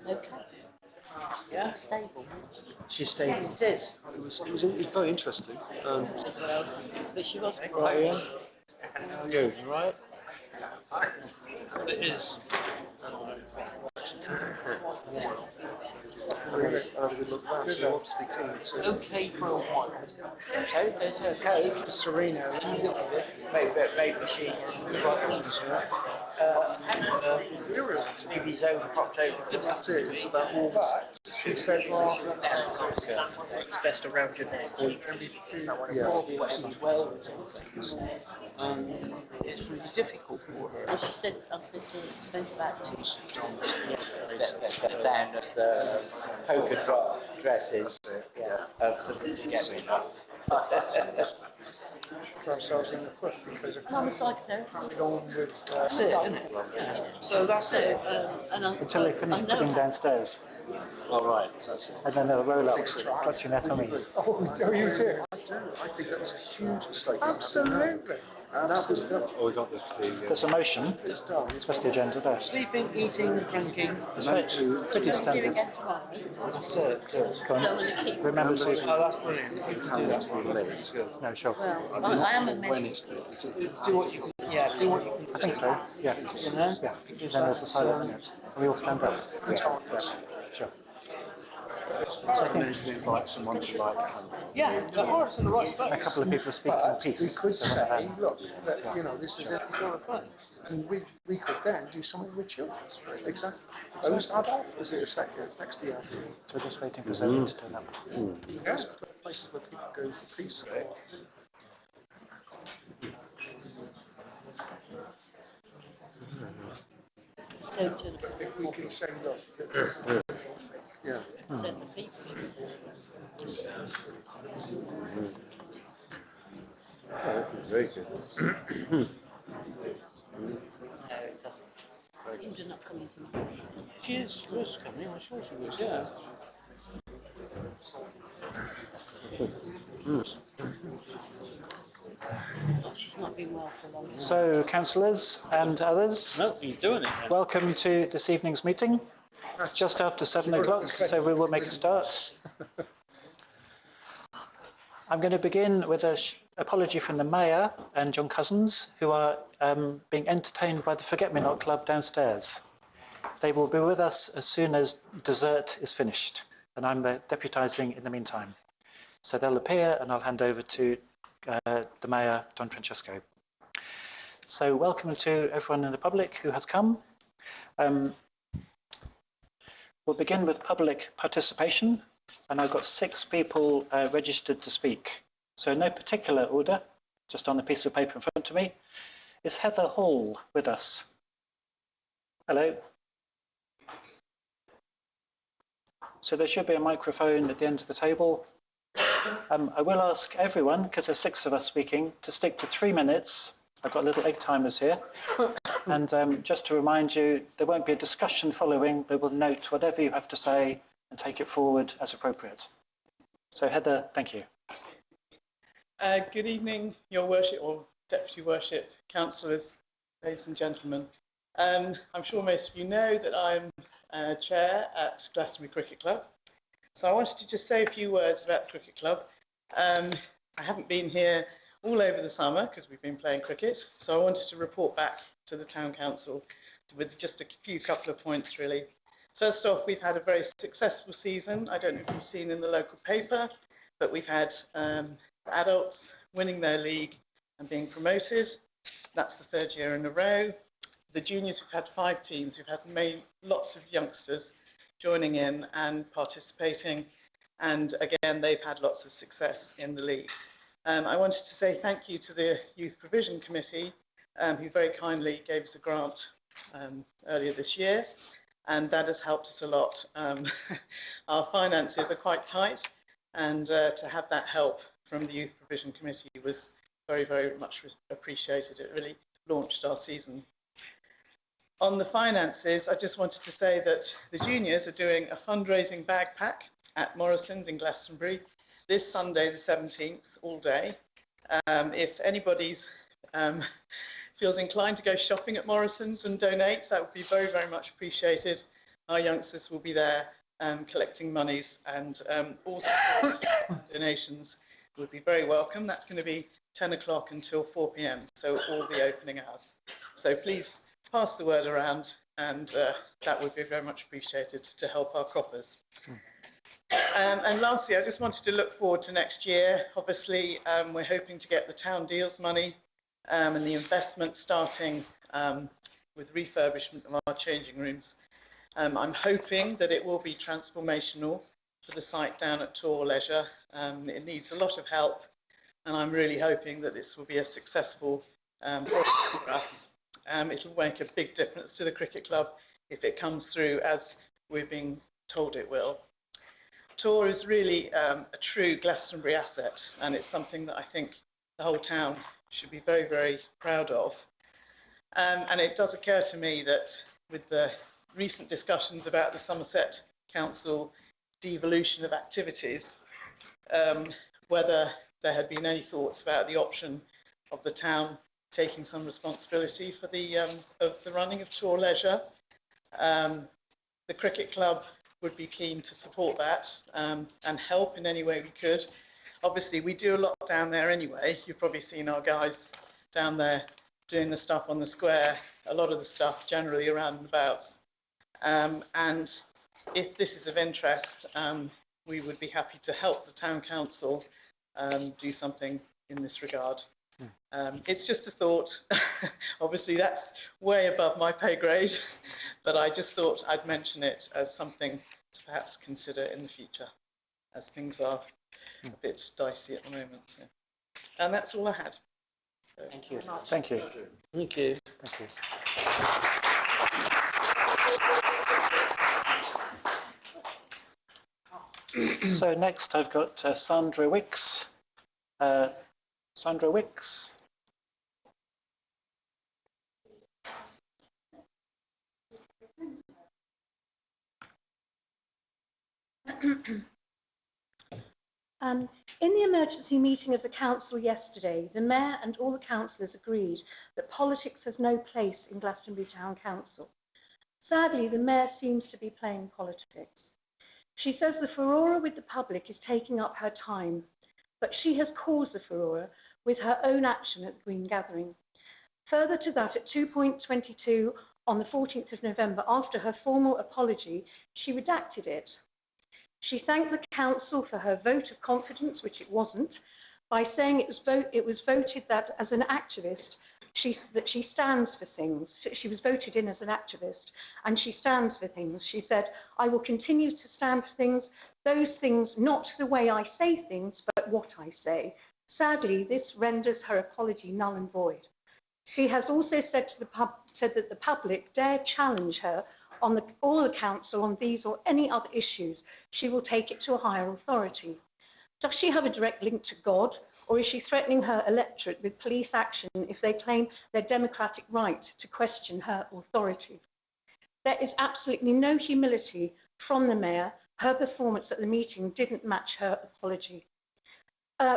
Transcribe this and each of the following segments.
Okay. Yeah, Stable. she's stable. It is. It was very interesting. But she was Right, Ian? How are you? You right? It is. I'll have a good look around. So you're obviously keen to. Okay for a while. So there's a coach, Serena, maybe she's maybe he's over, popped over. It's about all. But she said, well, it's best around your neck. she's well it's really difficult for her. And she said after she spent about 2 years Down at the polka dresses of the get for ourselves in the foot because of and I was like, no. carried on with That's it, isn't it? so that's it. Until they finish putting downstairs. All right, that's it. And then they'll roll up, clutching their tummies. Oh, you do? I think that was a huge mistake. Absolutely. Oh, we got There's a motion. It's done. What's the agenda there? Sleeping, eating, drinking. It's pretty Going to do standard. again tomorrow. That's it. Good. Go So I'm on. going to keep. Remember to. Oh, that's brilliant. You can do that. Late. No, sure. Well, I am a When member. it's late, is it? Do what you can. Yeah, do what you can. I think so. Yeah. You know? Yeah. Then there's a silent minute. We all stand up. Sure. So I think Invite someone to light the candle. Yeah, the heart's in the right place. a couple of people are speaking But peace. we could so say, look, that, you know, this is a sort of fun. And we could then do something with children. Exactly. Those adults, as it affects the adult. So we're just waiting for Zoe to turn up. Yes. Places where people go for peace. Go to If we can say, look, yeah. send the people. Very good. No, it doesn't. Indra not coming tomorrow. She is coming, I'm sure she was, yeah. She's not been well for a long time. So, councillors and others, No, he's doing it then. welcome to this evening's meeting. Just after 7 o'clock, so we will make a start. I'm going to begin with an apology from the Mayor and John Cousins, who are being entertained by the Forget-Me-Not Club downstairs. They will be with us as soon as dessert is finished, and I'm deputising in the meantime. So they'll appear, and I'll hand over to the Mayor, Don Francesco. So welcome to everyone in the public who has come. We'll begin with public participation, and I've got 6 people registered to speak. So no particular order, just on a piece of paper in front of me. Is Heather Hall with us? Hello. So there should be a microphone at the end of the table. I will ask everyone, because there's 6 of us speaking, to stick to 3 minutes. I've got little egg timers here. And just to remind you, there won't be a discussion following. They will note whatever you have to say and take it forward as appropriate. So Heather, thank you. Good evening, Your Worship, or Deputy Worship, councillors, ladies and gentlemen. I'm sure most of you know that I'm chair at Glastonbury Cricket Club. So I wanted to just say a few words about the Cricket Club. I haven't been here all over the summer because we've been playing cricket. So I wanted to report back to the Town Council with just a few couple of points really. First off, we've had a very successful season. I don't know if you've seen in the local paper, but we've had adults winning their league and being promoted. That's the 3rd year in a row. The juniors, we've had 5 teams. We've had lots of youngsters joining in and participating. And again, they've had lots of success in the league. I wanted to say thank you to the Youth Provision Committee, who very kindly gave us a grant earlier this year. And that has helped us a lot. Our finances are quite tight. And to have that help from the Youth Provision Committee was very, very much appreciated. It really launched our season. On the finances, I just wanted to say that the juniors are doing a fundraising bag pack at Morrison's in Glastonbury this Sunday, the 17th, all day. If anybody's feels inclined to go shopping at Morrison's and donate, that would be very, very much appreciated. our youngsters will be there collecting monies, and all donations would be very welcome. That's going to be 10 o'clock until 4 p.m, so all the opening hours. So please pass the word around, and that would be very much appreciated to help our coffers. And lastly, I just wanted to look forward to next year. Obviously, we're hoping to get the town deals money and the investment starting with refurbishment of our changing rooms. I'm hoping that it will be transformational for the site down at Tor Leisure. It needs a lot of help, and I'm really hoping that this will be a successful project for us. It'll make a big difference to the cricket club if it comes through as we're being told it will. Tor is really a true Glastonbury asset, and it's something that I think the whole town should be very, very proud of. And it does occur to me that with the recent discussions about the Somerset Council devolution of activities, whether there had been any thoughts about the option of the town taking some responsibility for the running of Tor Leisure. The cricket club would be keen to support that and help in any way we could. Obviously, we do a lot down there anyway. You've probably seen our guys down there doing the stuff on the square, a lot of the stuff generally around and about. And if this is of interest, we would be happy to help the town council do something in this regard. It's just a thought. Obviously, that's way above my pay grade, but I just thought I'd mention it as something to perhaps consider in the future, as things are a bit dicey at the moment. So. And that's all I had. So, thank you. Thank you. Thank you. Thank you. So next I've got Sandra Wicks. Sandra Wicks. In the emergency meeting of the council yesterday, the mayor and all the councillors agreed that politics has no place in Glastonbury Town Council. Sadly, the mayor seems to be playing politics. She says the furore with the public is taking up her time, but she has caused the furore with her own action at the Green Gathering. Further to that, at 2.22 on the 14th of November, after her formal apology, she redacted it. She thanked the council for her vote of confidence, which it wasn't, by saying it was voted that as an activist, that she stands for things. She was voted in as an activist, and she stands for things. She said, I will continue to stand for things, those things, not the way I say things, but what I say. Sadly, this renders her apology null and void. She has also said that the public dare challenge her on all the council on these or any other issues. She will take it to a higher authority. Does she have a direct link to God, or is she threatening her electorate with police action if they claim their democratic right to question her authority? There is absolutely no humility from the mayor. Her performance at the meeting didn't match her apology.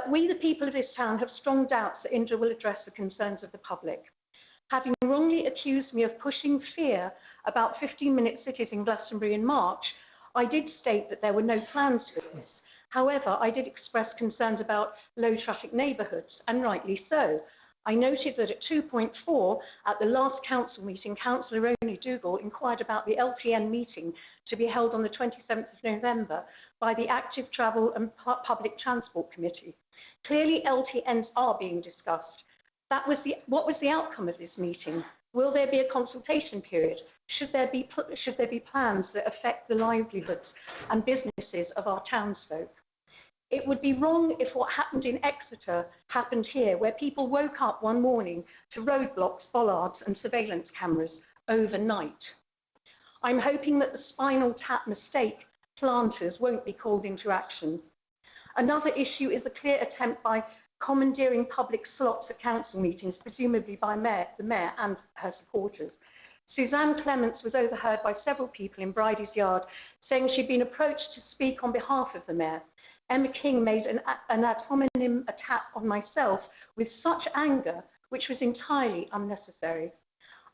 We, the people of this town, have strong doubts that Indra will address the concerns of the public. Having wrongly accused me of pushing fear about 15-minute cities in Glastonbury in March, I did state that there were no plans for this. However, I did express concerns about low-traffic neighbourhoods, and rightly so. I noted that at 2.4, at the last council meeting, Councillor Only Dougal inquired about the LTN meeting to be held on the 27th of November by the Active Travel and Public Transport Committee. Clearly, LTNs are being discussed. What was the outcome of this meeting? Will there be a consultation period? Should there be plans that affect the livelihoods and businesses of our townsfolk? It would be wrong if what happened in Exeter happened here, where people woke up one morning to roadblocks, bollards and surveillance cameras overnight. I'm hoping that the Spinal Tap mistake planters won't be called into action. Another issue is a clear attempt by commandeering public slots at council meetings, presumably by the mayor and her supporters. Suzanne Clements was overheard by several people in Bridie's Yard saying she'd been approached to speak on behalf of the mayor. Emma King made an ad hominem attack on myself with such anger, which was entirely unnecessary.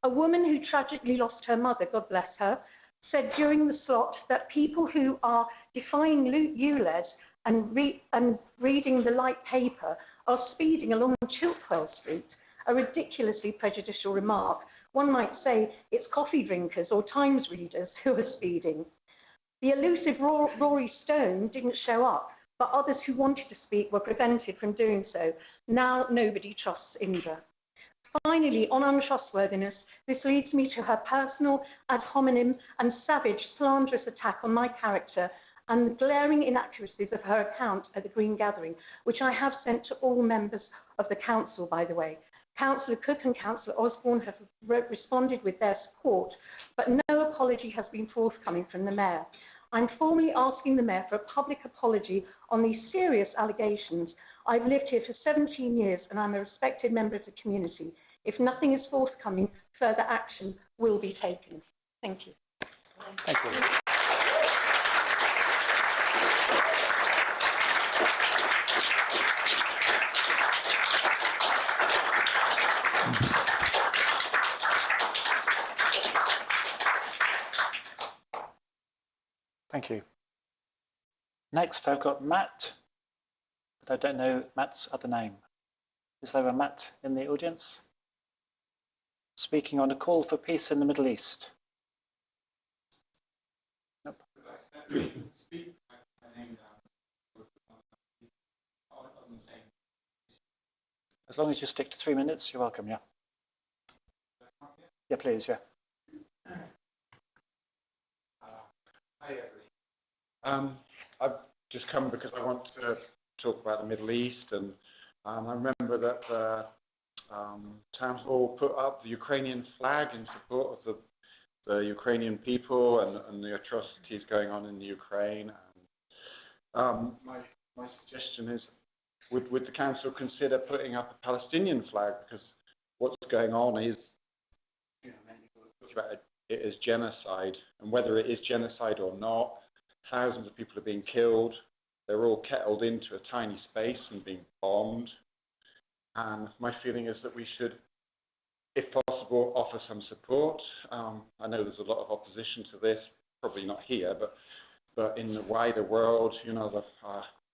A woman who tragically lost her mother, God bless her, said during the slot that people who are defying ULEZ and reading the light paper are speeding along Chiltwell Street, a ridiculously prejudicial remark. One might say it's coffee drinkers or Times readers who are speeding. The elusive Rory Stone didn't show up, but others who wanted to speak were prevented from doing so. Now nobody trusts Indra. Finally, on untrustworthiness, this leads me to her personal, ad hominem and savage, slanderous attack on my character and the glaring inaccuracies of her account at the Green Gathering, which I have sent to all members of the council, by the way. Councillor Cook and Councillor Osborne have responded with their support, but no apology has been forthcoming from the Mayor. I'm formally asking the Mayor for a public apology on these serious allegations. I've lived here for 17 years and I'm a respected member of the community. If nothing is forthcoming, further action will be taken. Thank you. Thank you. Thank you. Next, I've got Matt, but I don't know Matt's other name. Is there a Matt in the audience? Speaking on a call for peace in the Middle East. Nope. As long as you stick to 3 minutes, you're welcome, yeah. Yeah, please, yeah. I've just come because I want to talk about the Middle East, and I remember that the town hall put up the Ukrainian flag in support of the Ukrainian people and the atrocities going on in the Ukraine. And, my suggestion is, would the council consider putting up a Palestinian flag, because what's going on is, you know, many people talk about it as genocide, and whether it is genocide or not, thousands of people are being killed. They're all kettled into a tiny space and being bombed. And my feeling is that we should, if possible, offer some support. I know there's a lot of opposition to this, probably not here, but in the wider world, you know,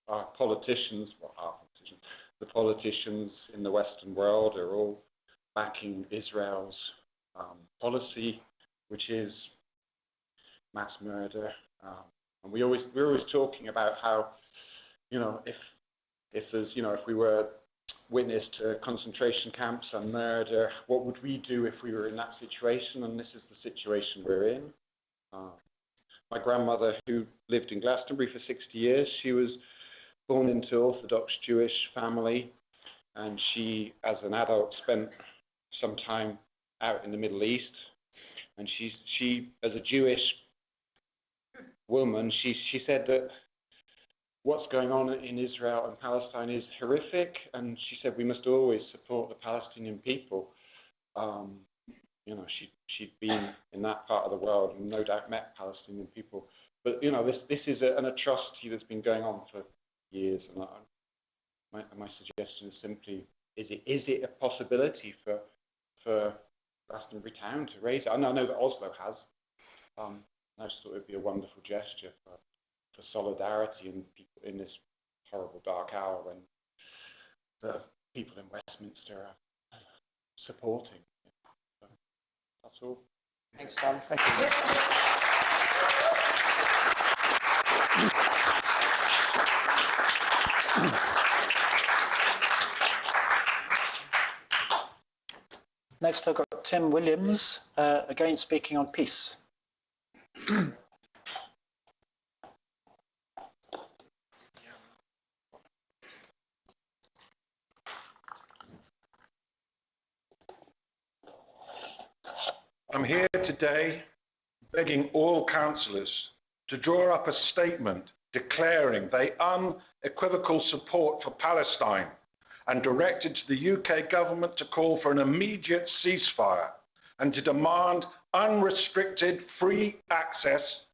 our politicians, the politicians in the Western world are all backing Israel's policy, which is mass murder. And we're always talking about how, you know, if there's, you know, if we were witness to concentration camps and murder, what would we do if we were in that situation? And this is the situation we're in. My grandmother, who lived in Glastonbury for 60 years, she was born into Orthodox Jewish family, and she, as an adult, spent some time out in the Middle East. And she as a Jewish woman, she said that what's going on in Israel and Palestine is horrific, and she said we must always support the Palestinian people. You know, she'd been in that part of the world and no doubt met Palestinian people. But you know, this is an atrocity that's been going on for years, and my suggestion is simply: is it a possibility for Glastonbury Town to raise it? I know that Oslo has. I just thought it would be a wonderful gesture for solidarity and people in this horrible dark hour when the people in Westminster are supporting. So that's all. Thanks, Tom. Thank you. Next, I've got Tim Williams, again speaking on peace. I'm here today begging all councillors to draw up a statement declaring their unequivocal support for Palestine and directed to the UK government to call for an immediate ceasefire and to demand unrestricted free access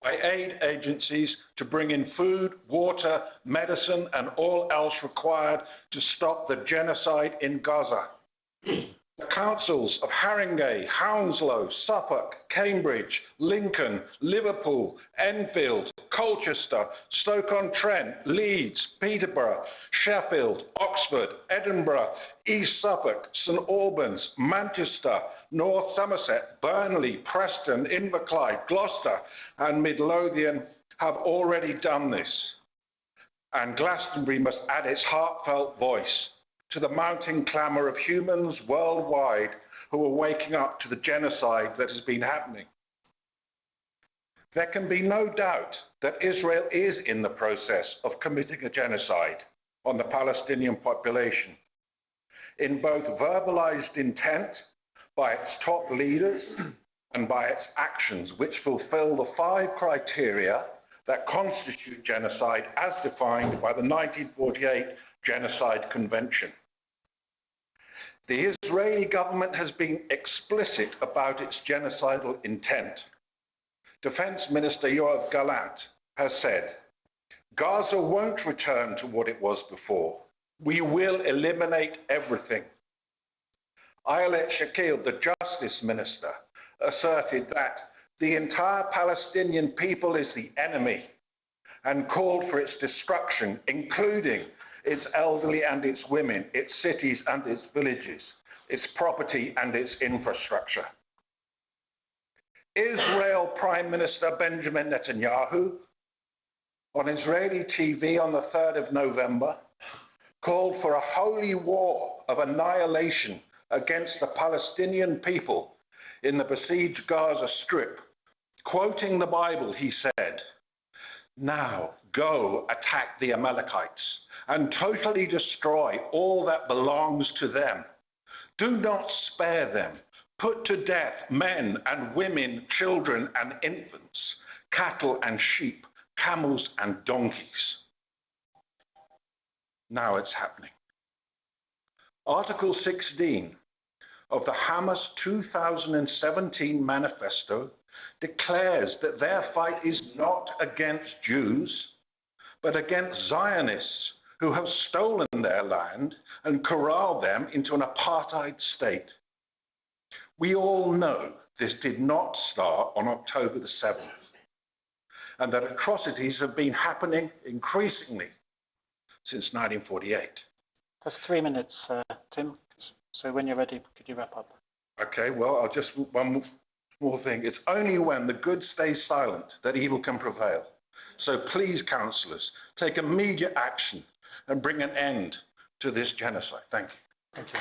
by aid agencies to bring in food, water, medicine and all else required to stop the genocide in Gaza. The councils of Haringey, Hounslow, Suffolk, Cambridge, Lincoln, Liverpool, Enfield, Colchester, Stoke-on-Trent, Leeds, Peterborough, Sheffield, Oxford, Edinburgh, East Suffolk, St Albans, Manchester, North Somerset, Burnley, Preston, Inverclyde, Gloucester and Midlothian have already done this. And Glastonbury must add its heartfelt voice to the mounting clamour of humans worldwide who are waking up to the genocide that has been happening. There can be no doubt that Israel is in the process of committing a genocide on the Palestinian population, in both verbalised intent by its top leaders and by its actions, which fulfil the 5 criteria that constitute genocide as defined by the 1948 Genocide Convention. The Israeli government has been explicit about its genocidal intent. Defence Minister Yoav Gallant has said, Gaza won't return to what it was before. We will eliminate everything. Ayelet Shakil, the Justice Minister, asserted that the entire Palestinian people is the enemy and called for its destruction, including its elderly and its women, its cities and its villages, its property and its infrastructure. Israel Prime Minister Benjamin Netanyahu, on Israeli TV on the 3rd of November, called for a holy war of annihilation against the Palestinian people in the besieged Gaza Strip. Quoting the Bible, he said, "Now go attack the Amalekites and totally destroy all that belongs to them. Do not spare them. Put to death men and women, children and infants, cattle and sheep, camels and donkeys." Now it's happening. Article 16 of the Hamas 2017 manifesto declares that their fight is not against Jews, but against Zionists who have stolen their land and corralled them into an apartheid state. We all know this did not start on October the 7th, and that atrocities have been happening increasingly since 1948. That's 3 minutes, Tim. So when you're ready, could you wrap up? Okay, well, I'll just, one more thing. It's only when the good stays silent that evil can prevail. So please, councillors, take immediate action and bring an end to this genocide. Thank you. Thank you.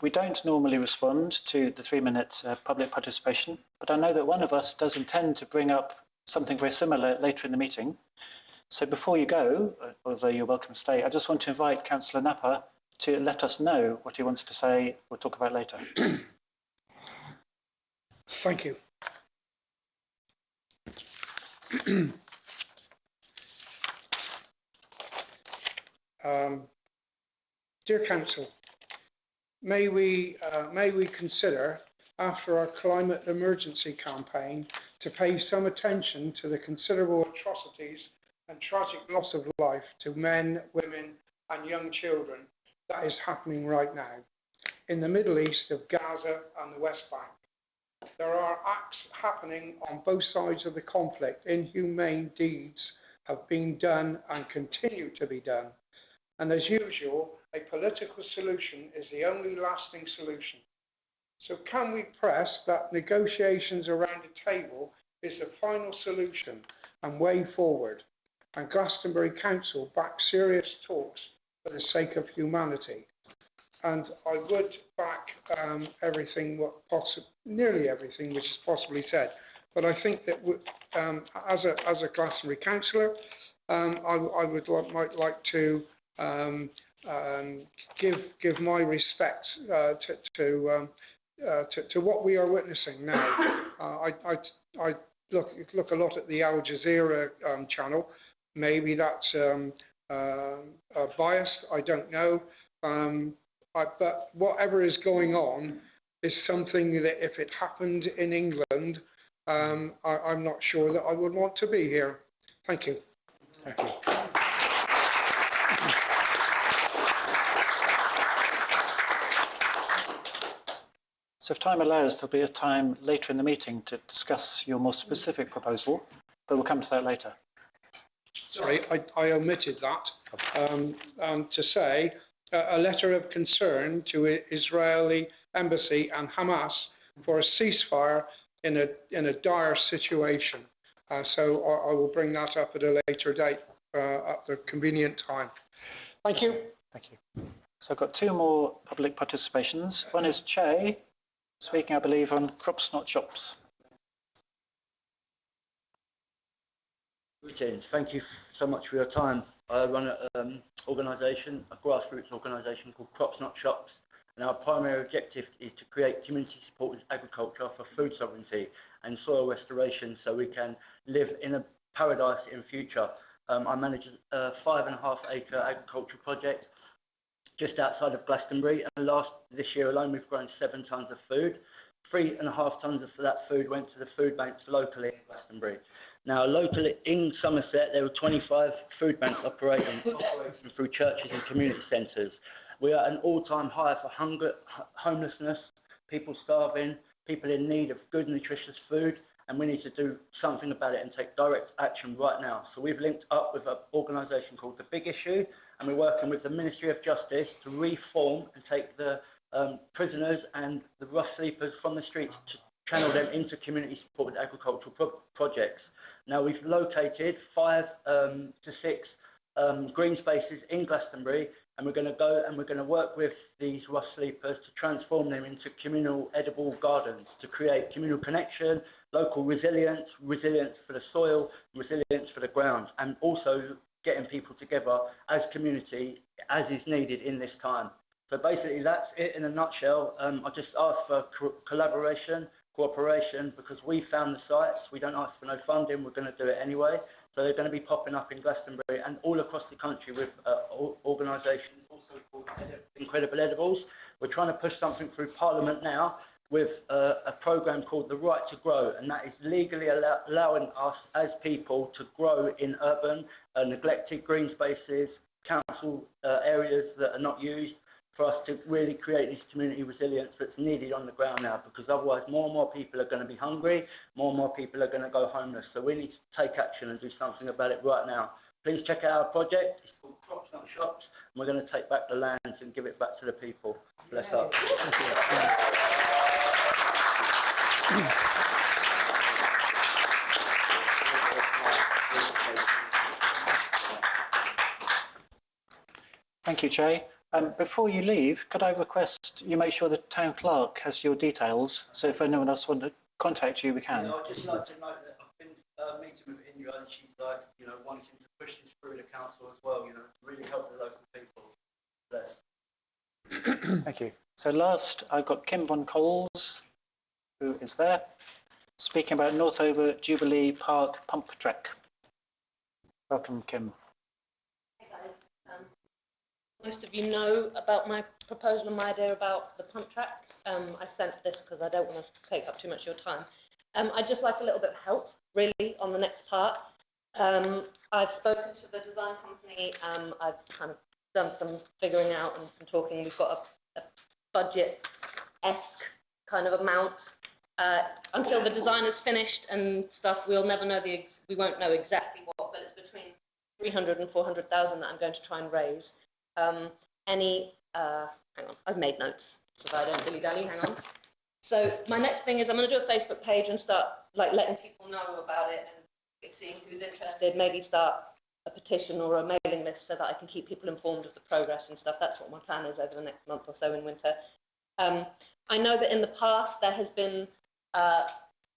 We don't normally respond to the 3 minutes public participation, but I know that one of us does intend to bring up something very similar later in the meeting. So before you go, although you're welcome to stay, I just want to invite Councillor Napper to let us know what he wants to say or talk about later. Thank you. Dear Council, may we consider, after our climate emergency campaign, to pay some attention to the considerable atrocities and tragic loss of life to men, women and young children that is happening right now in the Middle East of Gaza and the West Bank. There are acts happening on both sides of the conflict. Inhumane deeds have been done and continue to be done. And as usual, a political solution is the only lasting solution. So can we press that negotiations around a table is the final solution and way forward? And Glastonbury Council back serious talks for the sake of humanity. And I would back nearly everything which is possibly said. But I think that as a Glastonbury councillor, I would might like to give my respect to what we are witnessing now. I look a lot at the Al Jazeera channel. Maybe that's biased. I don't know. But whatever is going on, is something that if it happened in England, I'm not sure that I would want to be here. Thank you. Thank you. So if time allows, there'll be a time later in the meeting to discuss your more specific proposal, but we'll come to that later. Sorry, I omitted that. To say a letter of concern to Israeli embassy and Hamas for a ceasefire in a dire situation. So I will bring that up at a later date at the convenient time. Thank you. Thank you. So I've got two more public participations. One is Che, speaking, I believe, on crops, not shops. Greetings. Thank you so much for your time. I run an organisation, a grassroots organisation called Crops Not Shops, and our primary objective is to create community supported agriculture for food sovereignty and soil restoration so we can live in a paradise in future. I manage a 5.5 acre agricultural project just outside of Glastonbury, and this year alone we've grown 7 tonnes of food. 3.5 tonnes of that food went to the food banks locally in Glastonbury. Now, locally in Somerset, there were 25 food banks operating through churches and community centres. We are at an all-time high for hunger, homelessness, people starving, people in need of good, nutritious food, and we need to do something about it and take direct action right now. So we've linked up with an organisation called The Big Issue, and we're working with the Ministry of Justice to reform and take the prisoners and the rough sleepers from the streets to channel them into community supported agricultural projects. Now we've located 5 to 6 green spaces in Glastonbury, and we're going to go and we're going to work with these rough sleepers to transform them into communal edible gardens to create communal connection, local resilience, resilience for the soil, resilience for the ground, and also getting people together as community as is needed in this time. So basically that's it in a nutshell. I just asked for collaboration, cooperation, because we found the sites. We don't ask for no funding, we're going to do it anyway. So they're going to be popping up in Glastonbury and all across the country with organisations also called Incredible Edibles. We're trying to push something through Parliament now with a programme called The Right to Grow, and that is legally allowing us as people to grow in urban, neglected green spaces, council areas that are not used, for us to really create this community resilience that's needed on the ground now, because otherwise more and more people are going to be hungry, more and more people are going to go homeless. So we need to take action and do something about it right now. Please check out our project. It's called Crops Not Shops, and we're going to take back the lands and give it back to the people. Bless up. Thank you, Che. Before you leave, could I request you make sure the town clerk has your details, so if anyone else wants to contact you, we can. Yeah, I'd just like to note that I've been meeting with Indra, and she's like, wanting to push this through the council as well, to really help the local people. Bless. Thank you. So last, I've got Kim von Coles, who is there, speaking about Northover Jubilee Park pump track. Welcome, Kim. Most of you know about my proposal and my idea about the pump track. I sent this because I don't want to take up too much of your time. I'd just like a little bit of help, really, on the next part. I've spoken to the design company. I've kind of done some figuring out and some talking. We've got a budget-esque kind of amount. Until the design is finished and stuff, we'll never know we won't know exactly what, but it's between 300 and 400,000 that I'm going to try and raise. Hang on, I've made notes so that I don't dilly-dally, hang on. So my next thing is I'm going to do a Facebook page and start letting people know about it and seeing who's interested, maybe start a petition or a mailing list so that I can keep people informed of the progress and stuff. That's what my plan is over the next month or so in winter. I know that in the past there has been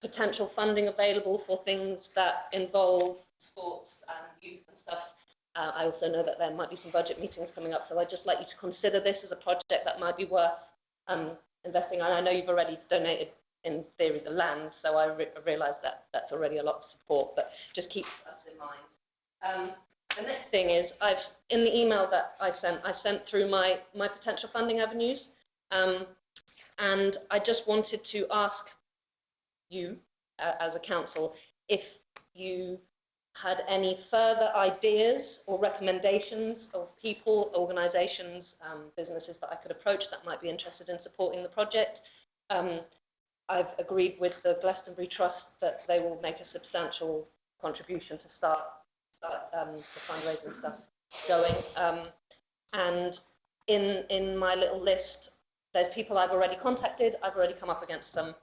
potential funding available for things that involve sports and youth and stuff. I also know that there might be some budget meetings coming up, so I'd just like you to consider this as a project that might be worth investing in. I know you've already donated, in theory, the land, so I realise that that's already a lot of support, but just keep us in mind. The next thing is, in the email that I sent through my potential funding avenues. And I just wanted to ask you, as a council, if you had any further ideas or recommendations of people, organisations, businesses that I could approach that might be interested in supporting the project. I've agreed with the Glastonbury Trust that they will make a substantial contribution to start the fundraising stuff going. And in my little list, there's people I've already contacted. I've already come up against some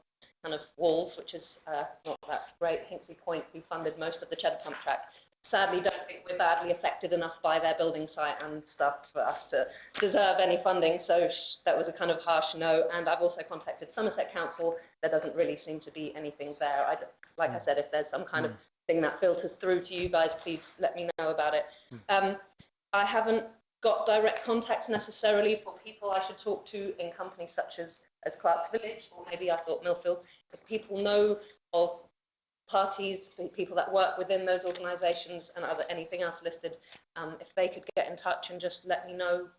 kind of walls, which is not that great. Hinkley Point, who funded most of the Cheddar Pump track, sadly don't think we're badly affected enough by their building site and stuff for us to deserve any funding. So that was a kind of harsh no. And I've also contacted Somerset Council. There doesn't really seem to be anything there. Like I said, if there's some kind of thing that filters through to you guys, please let me know about it. I haven't got direct contacts necessarily for people I should talk to in companies such as Clark's Village, or maybe I thought Millfield. If people know of parties, people that work within those organisations and anything else listed, if they could get in touch and just let me know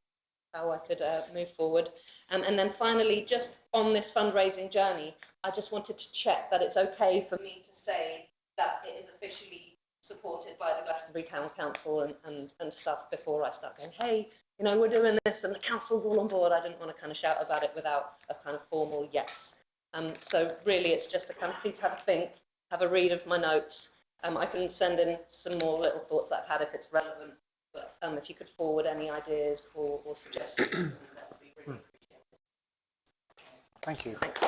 how I could move forward. And then finally, just on this fundraising journey, I just wanted to check that it's okay for me to say that it is officially supported by the Glastonbury Town Council and stuff before I start going, hey, you know, we're doing this and the council's all on board. I didn't want to kind of shout about it without a kind of formal yes. So really it's just a kind of, please have a think, have a read of my notes. I can send in some more little thoughts that I've had if it's relevant, but if you could forward any ideas or suggestions, that would be really appreciated. Thank you. Thanks.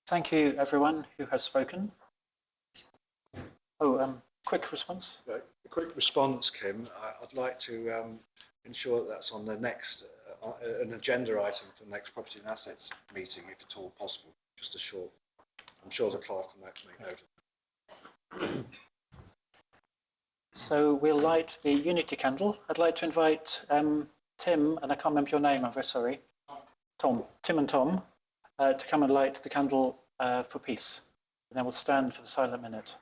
Thank you, everyone who has spoken. Oh, quick response. A quick response, Kim. I'd like to ensure that that's on the next, an agenda item for the next property and assets meeting, if at all possible. Just a short, I'm sure the clerk will make note of it. So we'll light the unity candle. I'd like to invite Tim, and I can't remember your name, I'm very sorry. Tim and Tom, to come and light the candle for peace. And then we'll stand for the silent minute.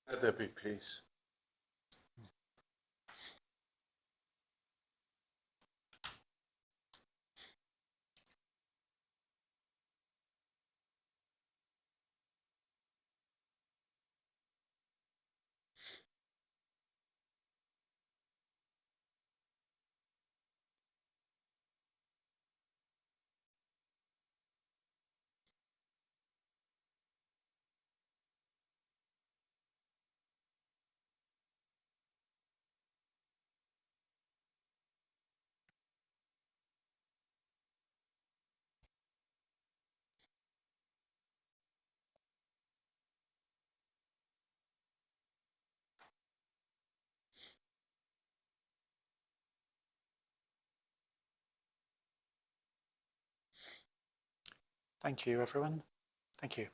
Let there be peace. Thank you, everyone. Thank you.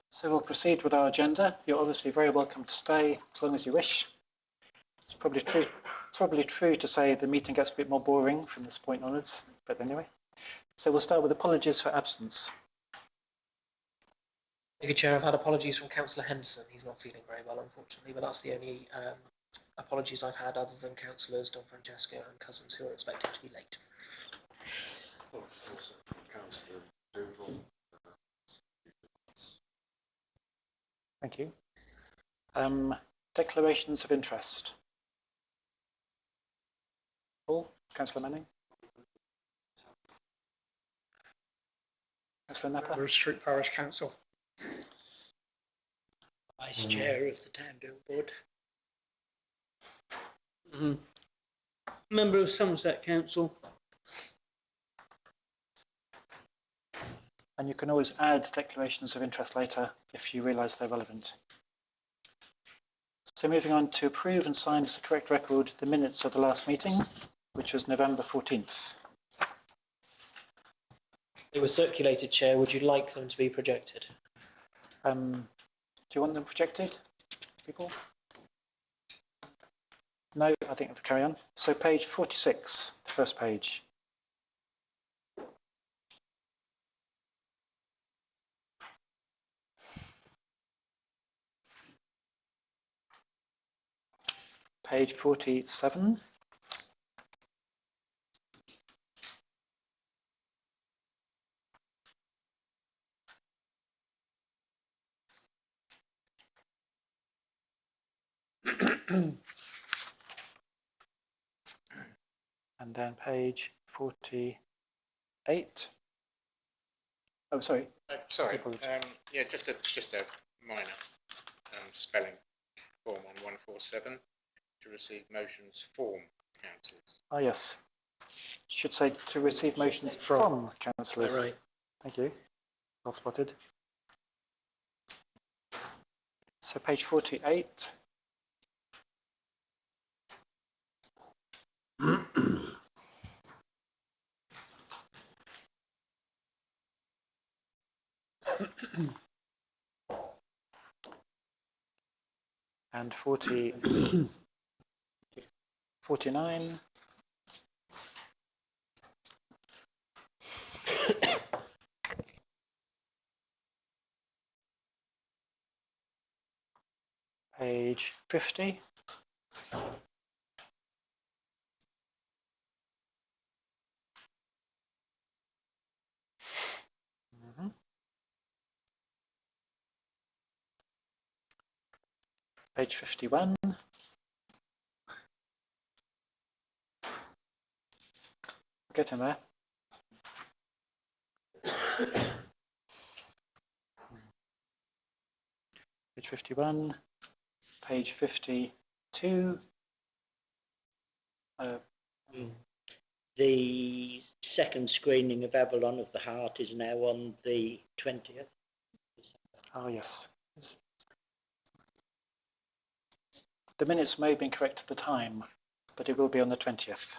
So we'll proceed with our agenda. You're obviously very welcome to stay as long as you wish. It's probably true to say the meeting gets a bit more boring from this point onwards, but anyway. So we'll start with apologies for absence. Thank you, Chair. I've had apologies from Councillor Henderson. He's not feeling very well, unfortunately, but that's the only apologies I've had, other than Councillors Don Francesco and Cousins, who are expected to be late. Thank you. Declarations of interest. Paul, Councillor Manning. Councillor Napper. Street Parish Council. I Vice Chair of the Town Bill Board. Member of Somerset Council. And you can always add declarations of interest later if you realise they're relevant. So moving on to approve and sign as a correct record the minutes of the last meeting, which was November 14th. They were circulated, Chair. Would you like them to be projected? Do you want them projected, people? No, I think we'll carry on. So page 46, the first page. Page 47. And then page 48. Oh, sorry. Sorry. Yeah, just a minor spelling form on 147 to receive motions from councillors. Oh, yes. Should say to receive motions from councillors. Right. Thank you. Well spotted. So page 48. And 49. Page 50. Page 51. Get in there. Page 51. Page 52. The second screening of Avalon of the Heart is now on the 20th. Oh, yes. The minutes may have been correct at the time, but it will be on the 20th.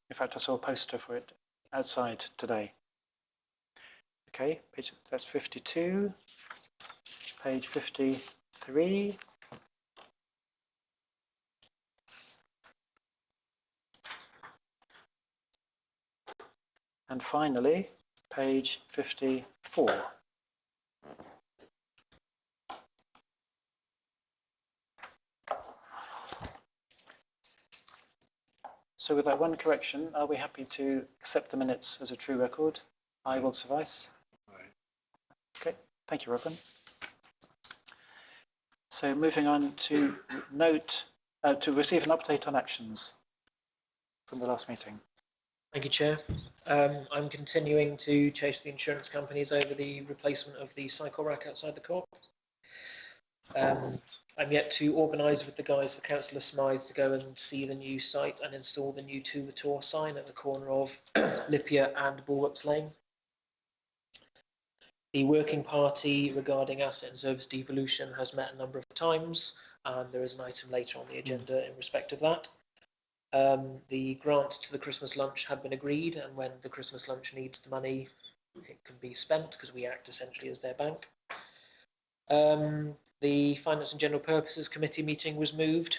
In fact, I saw a poster for it outside today. Okay, that's 52. Page 53. And finally, page 54. So with that one correction, are we happy to accept the minutes as a true record? I will suffice. Okay, thank you, Reverend. So moving on to to receive an update on actions from the last meeting. Thank you, Chair. I'm continuing to chase the insurance companies over the replacement of the cycle rack outside the court. I'm yet to organise with the guys for Councillor Smythe to go and see the new site and install the new To the Tour sign at the corner of Lipia and Bulwarks Lane. The working party regarding asset and service devolution has met a number of times, and there is an item later on the agenda in respect of that. The grant to the Christmas lunch had been agreed, and when the Christmas lunch needs the money, it can be spent because we act essentially as their bank. The Finance and General Purposes Committee meeting was moved,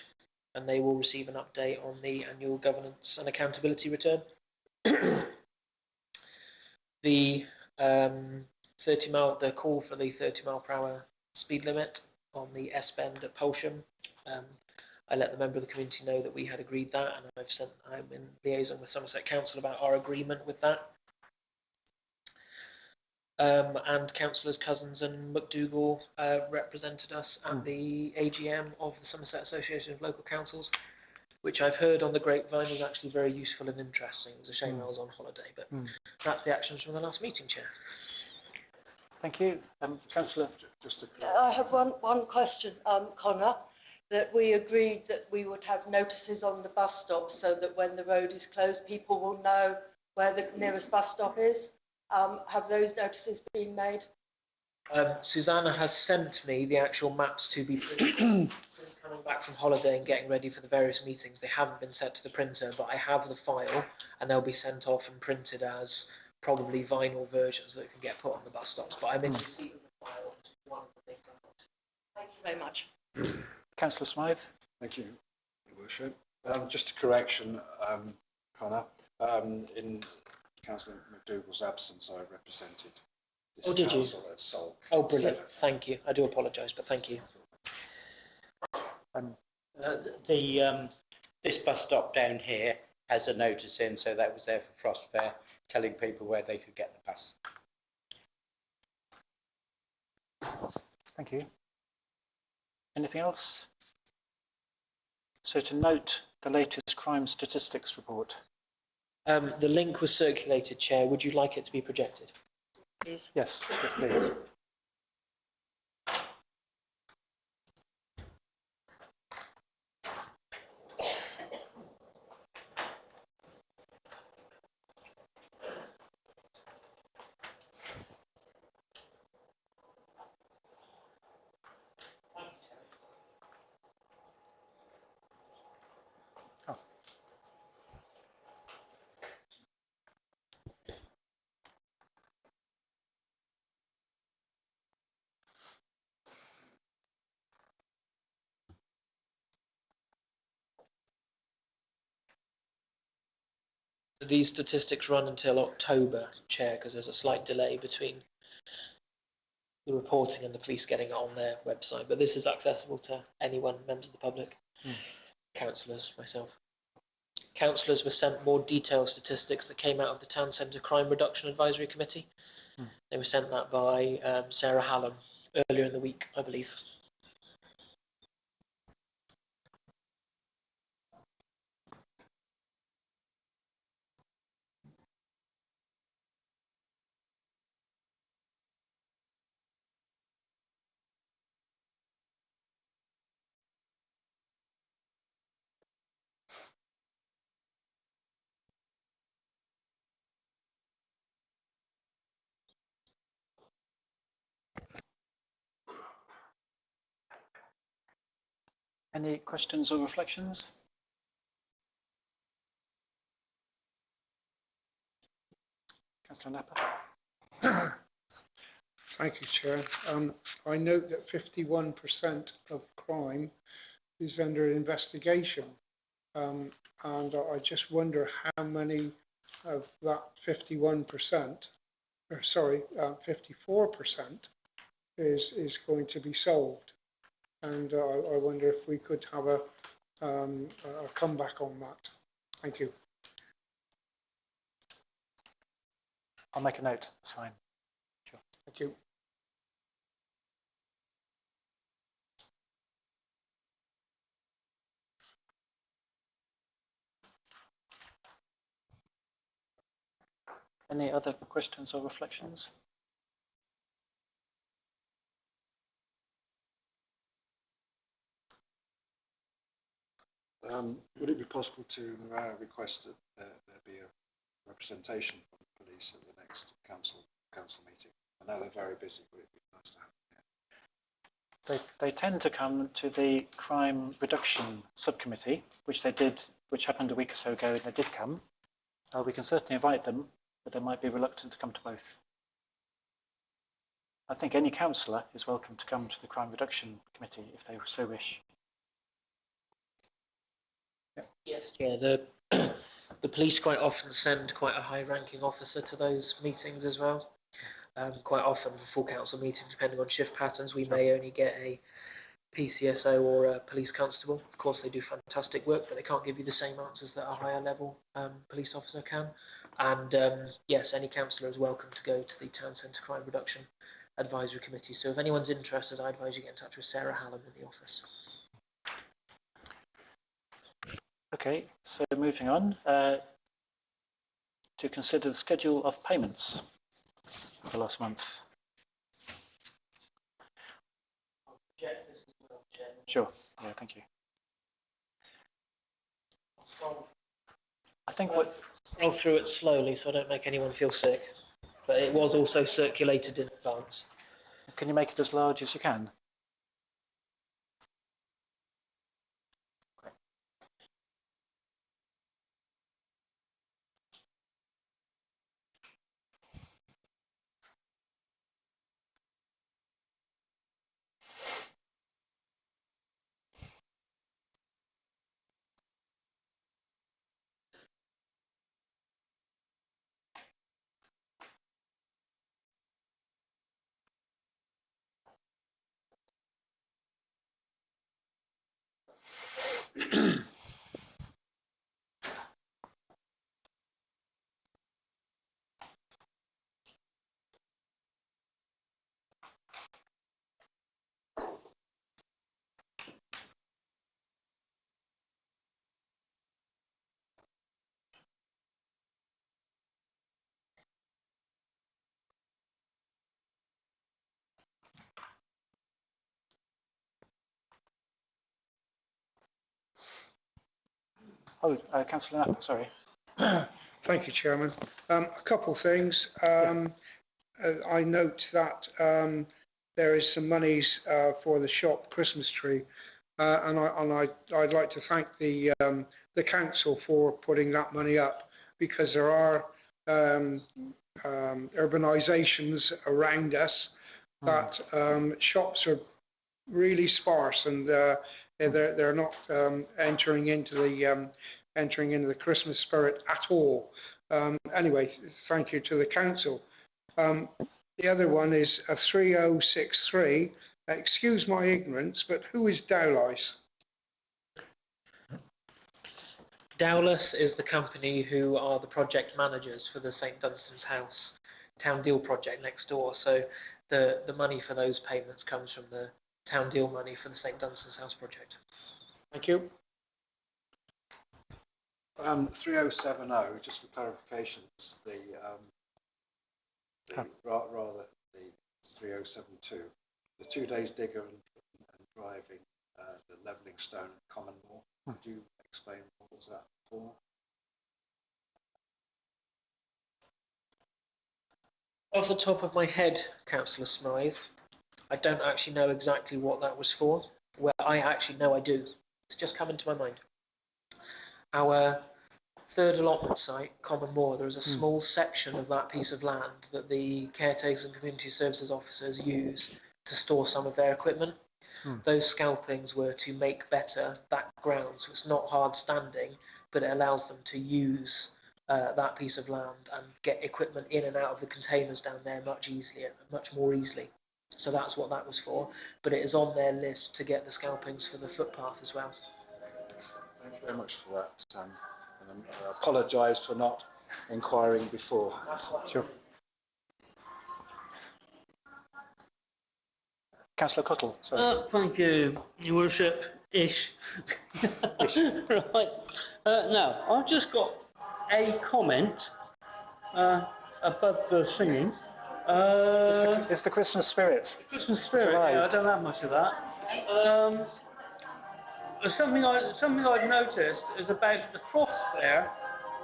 and they will receive an update on the annual governance and accountability return. The 30-mile, the call for the 30-mile/hour speed limit on the S-bend at Polsham. I let the member of the community know that we had agreed that, and I'm in liaison with Somerset Council about our agreement with that. And Councillors Cousins and McDougall represented us at the AGM of the Somerset Association of Local Councils, which I've heard on the grapevine was actually very useful and interesting. It was a shame I was on holiday, but that's the actions from the last meeting, Chair. Thank you. Councillor. Just to I have one question, Connor, that we agreed that we would have notices on the bus stops so that when the road is closed, people will know where the nearest bus stop is. Have those notices been made? Susanna has sent me the actual maps to be printed. Since coming back from holiday and getting ready for the various meetings, they haven't been sent to the printer, but I have the file and they'll be sent off and printed as probably vinyl versions that can get put on the bus stops. But I'm in receipt of the file. One of the things I'm not. Thank you very much. Councillor Smythe. Thank you, Your Worship. Just a correction, Connor. In Councillor McDougall's absence, I represented this Oh, did you? council at Seoul. Oh, brilliant. Thank you. I do apologise, but thank you. This bus stop down here has a notice in, so that was there for Frost Fair, telling people where they could get the bus. Thank you. Anything else? So to note the latest crime statistics report. The link was circulated, Chair. Would you like it to be projected? Please. Yes, please. These statistics run until October, Chair, because there's a slight delay between the reporting and the police getting it on their website. But this is accessible to anyone, members of the public, councillors, myself. Councillors were sent more detailed statistics that came out of the Town Centre Crime Reduction Advisory Committee. They were sent that by Sarah Hallam earlier in the week, I believe. Any questions or reflections? Councillor Napper. Thank you, Chair. I note that 51% of crime is under investigation, and I just wonder how many of that 51%, or sorry, 54% is going to be solved. And I wonder if we could have a comeback on that. Thank you. I'll make a note. That's fine. Sure. Thank you. Any other questions or reflections? Would it be possible to request that there be a representation from the police at the next council meeting? I know they're very busy, but it'd be nice to have them. They tend to come to the crime reduction subcommittee, which happened a week or so ago, and they did come. We can certainly invite them, but they might be reluctant to come to both. I think any councillor is welcome to come to the crime reduction committee if they so wish. Yes, yeah. The police quite often send quite a high-ranking officer to those meetings as well. Quite often for full council meetings, depending on shift patterns, we may only get a PCSO or a police constable. Of course, they do fantastic work, but they can't give you the same answers that a higher level police officer can. And yes, any councillor is welcome to go to the Town Centre Crime Reduction Advisory Committee. So if anyone's interested, I advise you get in touch with Sarah Hallam in the office. Okay, so moving on to consider the schedule of payments for last month. Sure. Yeah, thank you. I think what Roll through it slowly so I don't make anyone feel sick. But it was also circulated in advance. can you make it as large as you can? Oh, Councillor Knapp, sorry. Thank you, Chairman. A couple of things. I note that there is some monies for the shop Christmas tree, and I'd like to thank the council for putting that money up, because there are urbanisations around us that shops are really sparse, and they're not entering into the Christmas spirit at all. Anyway, thank you to the council. The other one is a 3063. Excuse my ignorance, but who is Dowlice? Dowless is the company who are the project managers for the St Dunstan's House Town Deal project next door. So the money for those payments comes from the Town Deal money for the St Dunstan's House project. Thank you. 3070, just for clarification, rather the 3072. The 2 days digger and driving, the levelling stone common law. Could you explain what was that for? Off the top of my head, Councillor Smythe, I don't actually know exactly what that was for. Well, I actually know I do. It's just come into my mind. Our third allotment site, Common Moor, there is a small section of that piece of land that the caretakers and community services officers use to store some of their equipment. Those scalpings were to make better that ground, so it's not hard standing, but it allows them to use that piece of land and get equipment in and out of the containers down there much more easily. So that's what that was for, but it is on their list to get the scalpings for the footpath as well. Thank you very much for that, and I apologise for not inquiring before. Sure. Councillor Cottle, sorry. Thank you, Your Worship. Ish. Right. Now, I've just got a comment above the singing. It's the Christmas spirit. Christmas spirit. Yeah, I don't have much of that. Something I've noticed is about the frost there,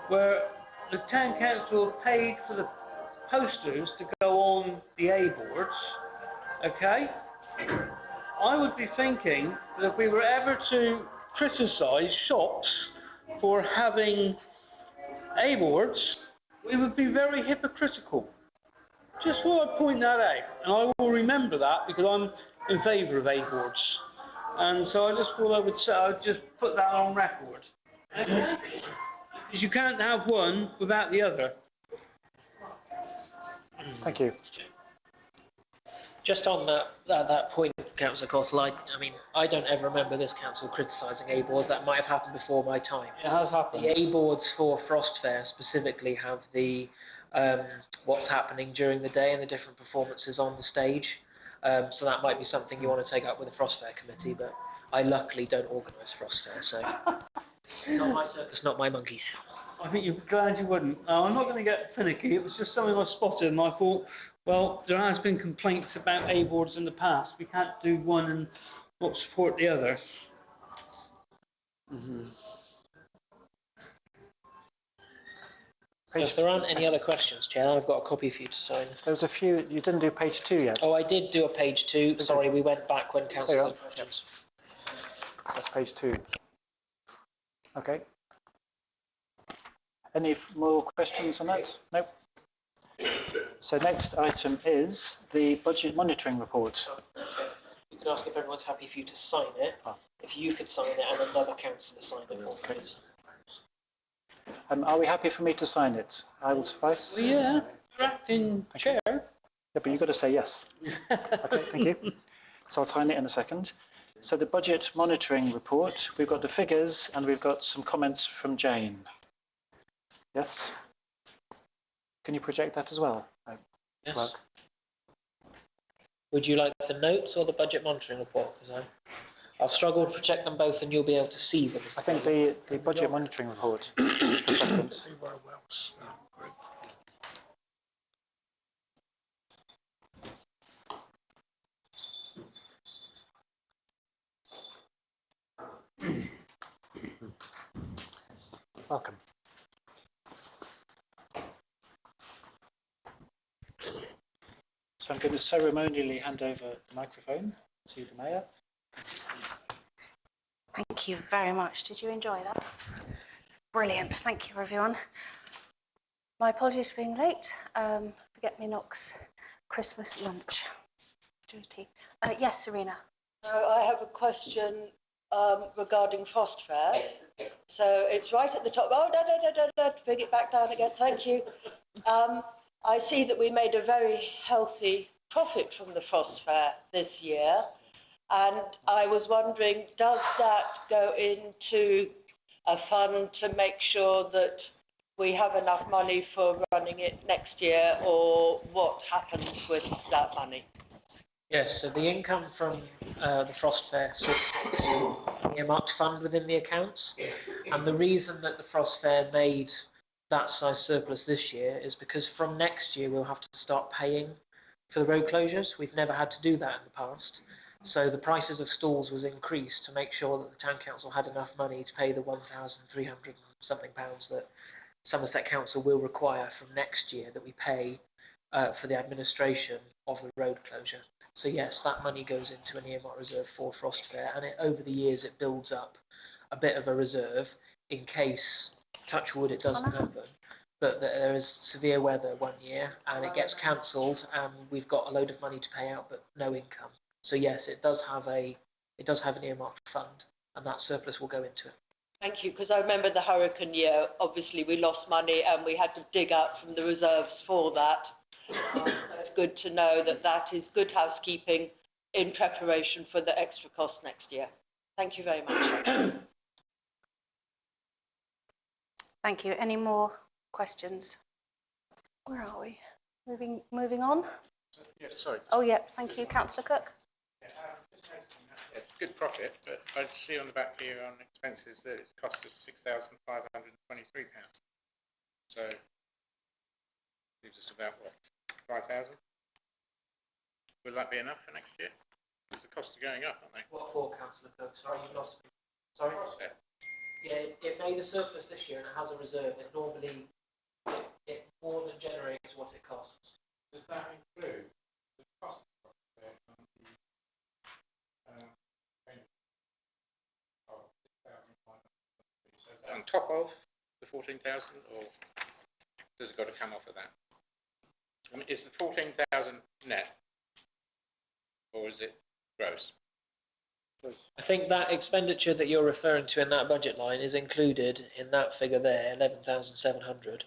where the town council paid for the posters to go on the A boards. Okay. I would be thinking that if we were ever to criticise shops for having A boards, we would be very hypocritical. Just thought I'd point that out, and I will remember that because I'm in favour of A boards. And so I just thought I'd just put that on record. Okay? Because you can't have one without the other. Thank you. Just on that point, Councillor Cottle, I mean, I don't ever remember this council criticising A-boards. That might have happened before my time. It has happened. The A-boards for Frost Fair specifically have the what's happening during the day and the different performances on the stage. So that might be something you want to take up with the Frost Fair committee, but I luckily don't organise Frost Fair, so not my circus, not my monkeys. I think you're glad you wouldn't. I'm not going to get finicky. It was just something I spotted, and I thought, well, there has been complaints about A-boards in the past. We can't do one and what support the other. So if there aren't any other questions, Chair, I've got a copy for you to sign. There's a few, you didn't do page 2 yet. Oh, I did do a page 2. Sorry, we went back when councillors had questions. That's page 2. Okay. Any more questions on that? Nope. So next item is the budget monitoring report. You could ask if everyone's happy for you to sign it. If you could sign it and another councillor sign it for me. Are we happy for me to sign it? I will suffice. Well, yeah, you're acting chair. Yeah, but you've got to say yes. Okay, thank you. So I'll sign it in a second. So the budget monitoring report, we've got the figures and we've got some comments from Jane. Yes? Can you project that as well? Yes. Work. Would you like the notes or the budget monitoring report? I'll struggle to project them both and you'll be able to see them. I think the budget monitoring report for preference. Welcome. So I'm going to ceremonially hand over the microphone to the Mayor. Thank you very much. Did you enjoy that? Brilliant. Thank you, everyone. My apologies for being late. Forget-me-nots Christmas lunch duty. Yes, Serena. I have a question regarding Frost Fair. So it's right at the top. Oh, no, bring it back down again. Thank you. I see that we made a very healthy profit from the Frost Fair this year. And I was wondering, does that go into a fund to make sure that we have enough money for running it next year, or what happens with that money? Yes, so the income from the Frost Fair sits in the earmarked fund within the accounts. And the reason that the Frost Fair made that size surplus this year is because from next year we'll have to start paying for the road closures. We've never had to do that in the past. So the prices of stalls was increased to make sure that the town council had enough money to pay the £1,300 something that Somerset Council will require from next year that we pay for the administration of the road closure. So yes, that money goes into an earmark reserve for Frost Fair, and over the years it builds up a bit of a reserve in case, touch wood, it doesn't happen, but that there is severe weather one year and it gets cancelled and we've got a load of money to pay out but no income. So yes, it does have an earmarked fund, and that surplus will go into it. Thank you, because I remember the hurricane year, obviously we lost money and we had to dig out from the reserves for that. So it's good to know that that is good housekeeping in preparation for the extra cost next year. Thank you very much. Thank you. Any more questions? Where are we? Moving on? Yeah, sorry. Oh, yeah. Thank you, Councillor Cook. It's good profit, but I see on the back here on expenses that it's cost us £6,523. So leaves us about what, 5,000? Will that be enough for next year? Because the costs are going up, aren't they? What for, Councillor Cook? Sorry, you lost me. Sorry? Yeah, it made a surplus this year and it has a reserve. It normally, it more than generates what it costs. Does that include the cost of the on top of the 14,000, or does it got to come off of that? I mean, is the 14,000 net, or is it gross? I think that expenditure that you're referring to in that budget line is included in that figure there, 11,700.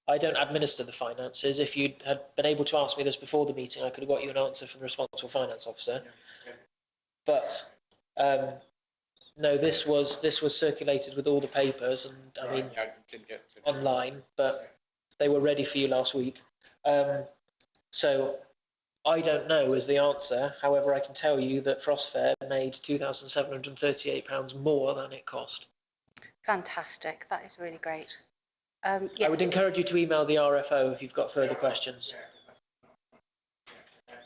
I don't administer the finances. If you had been able to ask me this before the meeting, I could have got you an answer from the responsible finance officer. But no, this was circulated with all the papers, and I mean online, but they were ready for you last week. So I don't know is the answer. However, I can tell you that Frost Fair made £2,738 more than it cost. Fantastic. That is really great. Yes. I would encourage you to email the RFO if you've got further questions.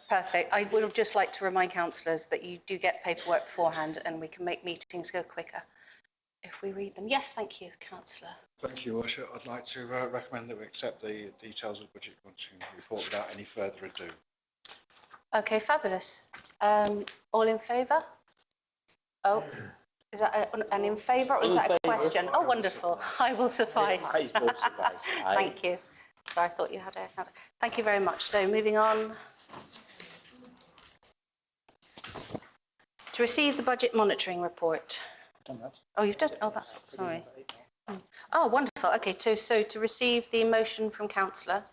Perfect. I would just like to remind councillors that you do get paperwork beforehand and we can make meetings go quicker if we read them. Yes, thank you, councillor. Thank you, Your Worship. I'd like to recommend that we accept the details of the budget crunching report without any further ado. Okay, fabulous. All in favour? Oh, is that an in favour or is that a question? Oh, wonderful. I will suffice. Thank you. So I thought you had a... Thank you very much. So moving on. To receive the budget monitoring report. Oh, you've done... Oh, that's... Sorry. Oh, wonderful. Okay, so to receive the motion from councillor.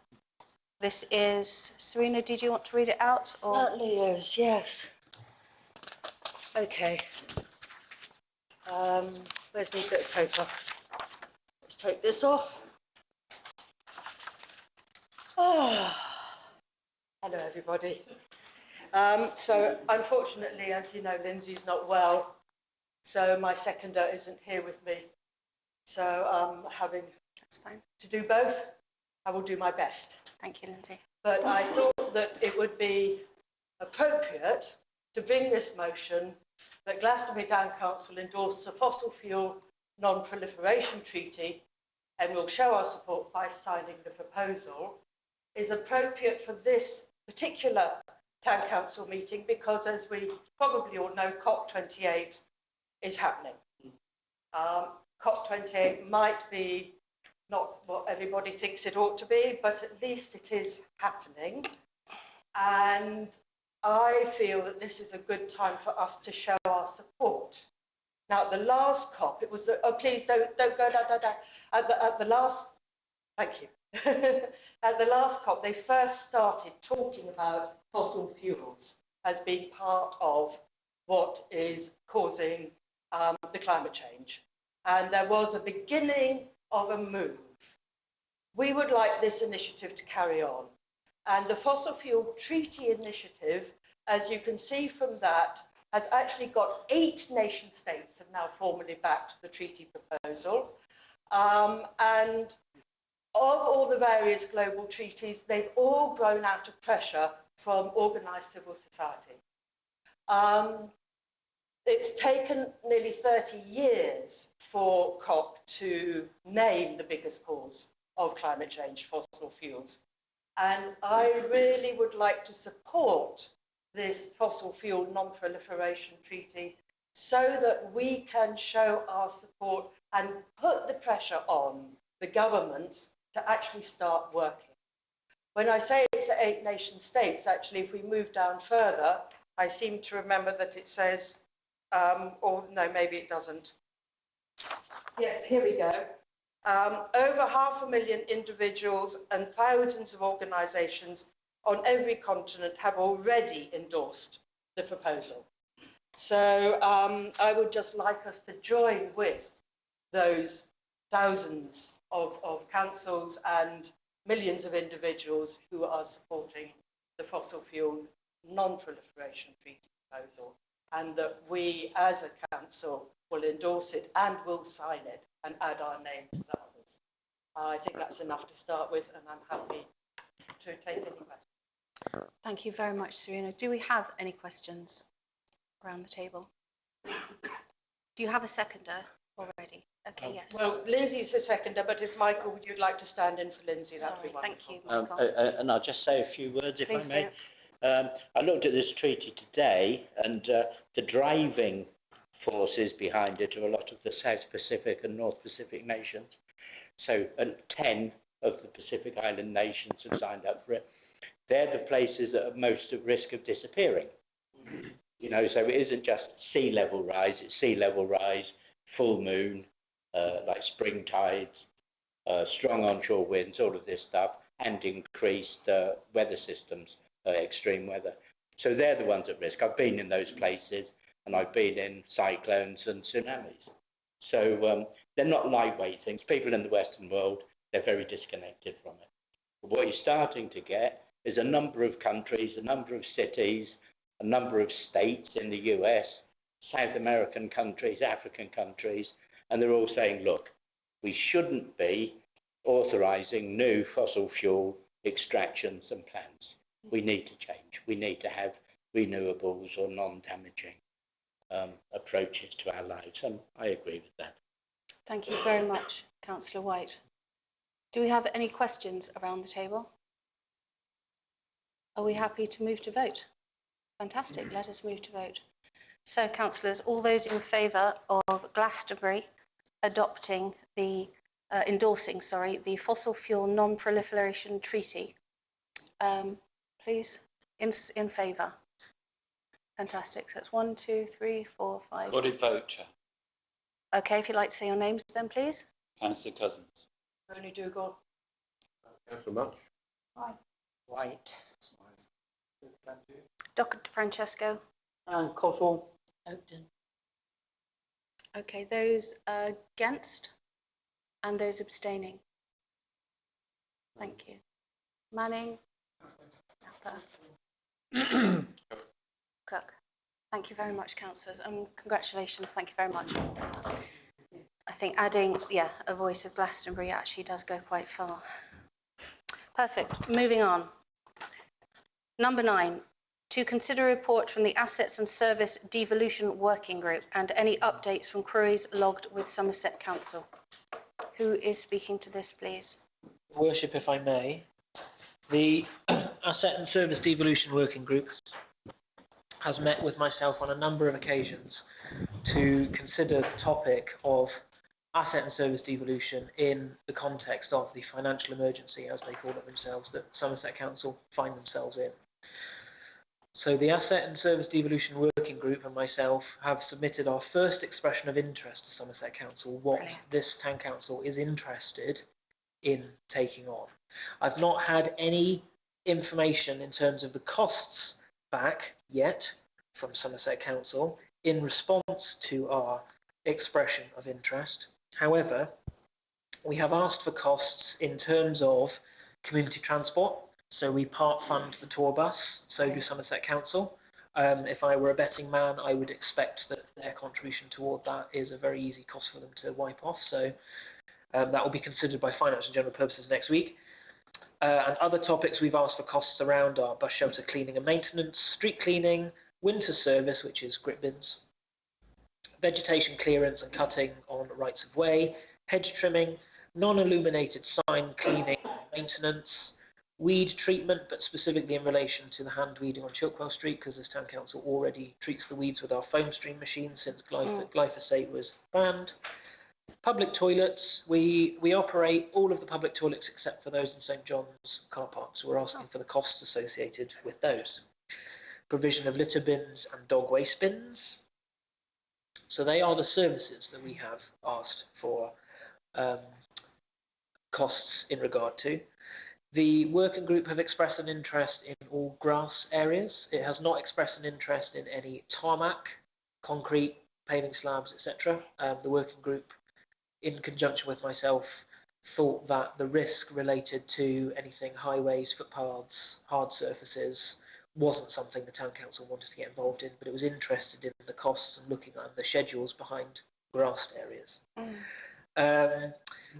This is... Serena, did you want to read it out? Or? Certainly is, yes. Okay. Where's my bit of paper? Let's take this off. Oh. Hello, everybody. So, unfortunately, as you know, Lindsay's not well, so my seconder isn't here with me. So, I'm having to do both. I will do my best. Thank you, Lindsay. But I thought that it would be appropriate to bring this motion that Glastonbury Town Council endorse the fossil fuel non-proliferation treaty and will show our support by signing the proposal, is appropriate for this particular Town Council meeting because, as we probably all know, COP28 is happening. COP28 might be not what everybody thinks it ought to be, but at least it is happening. And I feel that this is a good time for us to show our support. Now, at the last COP, it was, please don't go, at the last, thank you. At the last COP, they first started talking about fossil fuels as being part of what is causing the climate change. And there was a beginning of a move. We would like this initiative to carry on. And the Fossil Fuel Treaty Initiative, as you can see from that, has actually got 8 nation states have now formally backed the treaty proposal. And of all the various global treaties, they've all grown out of pressure from organised civil society. It's taken nearly 30 years for COP to name the biggest cause of climate change, fossil fuels. And I really would like to support this fossil fuel non-proliferation treaty so that we can show our support and put the pressure on the governments to actually start working. When I say it's 8 nation states, actually, if we move down further, I seem to remember that it says, or no, maybe it doesn't. Yes, here we go. Over 500,000 individuals and thousands of organisations on every continent have already endorsed the proposal. So I would just like us to join with those thousands of councils and millions of individuals who are supporting the fossil fuel non-proliferation treaty proposal, and that we as a council will endorse it and will sign it and add our name to the others. I think that's enough to start with, and I'm happy to take any questions. Thank you very much, Serena. Do we have any questions around the table? Do you have a seconder already? Okay, yes. Well, Lindsay's a seconder, but if Michael, you'd like to stand in for Lindsay, that'd be wonderful. Thank you, Michael. And I'll just say a few words, if Please I may. I looked at this treaty today, and the driving forces behind it are a lot of the South Pacific and North Pacific nations. So 10 of the Pacific Island nations have signed up for it. They're the places that are most at risk of disappearing. You know, so it isn't just sea level rise, it's sea level rise, full moon, like spring tides, strong onshore winds, all of this stuff, and increased weather systems, extreme weather. So they're the ones at risk. I've been in those places, and I've been in cyclones and tsunamis. So they're not lightweight things. People in the Western world, they're very disconnected from it. But what you're starting to get is a number of countries, a number of cities, a number of states in the US, South American countries, African countries, and they're all saying, look, we shouldn't be authorising new fossil fuel extractions and plants. we need to change. We need to have renewables or non-damaging approaches to our lives, and I agree with that. Thank you very much, Councillor White. Do we have any questions around the table? Are we happy to move to vote? Fantastic, let us move to vote. So, councillors, all those in favour of Glastonbury adopting the, endorsing, sorry, the Fossil Fuel Non-Proliferation Treaty, please, in favour. Fantastic, so it's 1, 2, 3, 4, 5. Recorded vote, Chair. Okay, if you'd like to say your names then, please. Councillor Cousins. Only Dougal. Councillor Much. White. Dr. Francesco. And Coswell. Oakden. Okay, those against and those abstaining. Thank you. Manning. Napa. Cook. Thank you very much, councillors, and congratulations. Thank you very much. I think adding, a voice of Glastonbury actually does go quite far. Perfect. Moving on. Number 9, to consider a report from the Assets and Service Devolution Working Group and any updates from queries logged with Somerset Council. Who is speaking to this, please? Worship, if I may. The Asset and Service Devolution Working Group has met with myself on a number of occasions to consider the topic of asset and service devolution in the context of the financial emergency, as they call it themselves, that Somerset Council find themselves in. So the Asset and Service Devolution Working Group and myself have submitted our first expression of interest to Somerset Council, what this town council is interested in taking on. I've not had any information in terms of the costs back yet from Somerset Council in response to our expression of interest. However, we have asked for costs in terms of community transport. So we part fund the tour bus, so do Somerset Council. If I were a betting man, I would expect that their contribution toward that is a very easy cost for them to wipe off. So that will be considered by finance and general purposes next week. And other topics we've asked for costs around are bus shelter cleaning and maintenance, street cleaning, winter service, which is grip bins, vegetation clearance and cutting on rights of way, hedge trimming, non-illuminated sign cleaning and maintenance, weed treatment, but specifically in relation to the hand weeding on Chilkwell Street, because this town council already treats the weeds with our foam stream machine since glyphosate was banned. Public toilets, we operate all of the public toilets except for those in St John's car park, so we're asking for the costs associated with those. Provision of litter bins and dog waste bins. So they are the services that we have asked for costs in regard to. The working group have expressed an interest in all grass areas. It has not expressed an interest in any tarmac, concrete, paving slabs, etc. The working group, in conjunction with myself, thought that the risk related to anything highways, footpaths, hard surfaces wasn't something the town council wanted to get involved in, but it was interested in the costs and looking at the schedules behind grassed areas.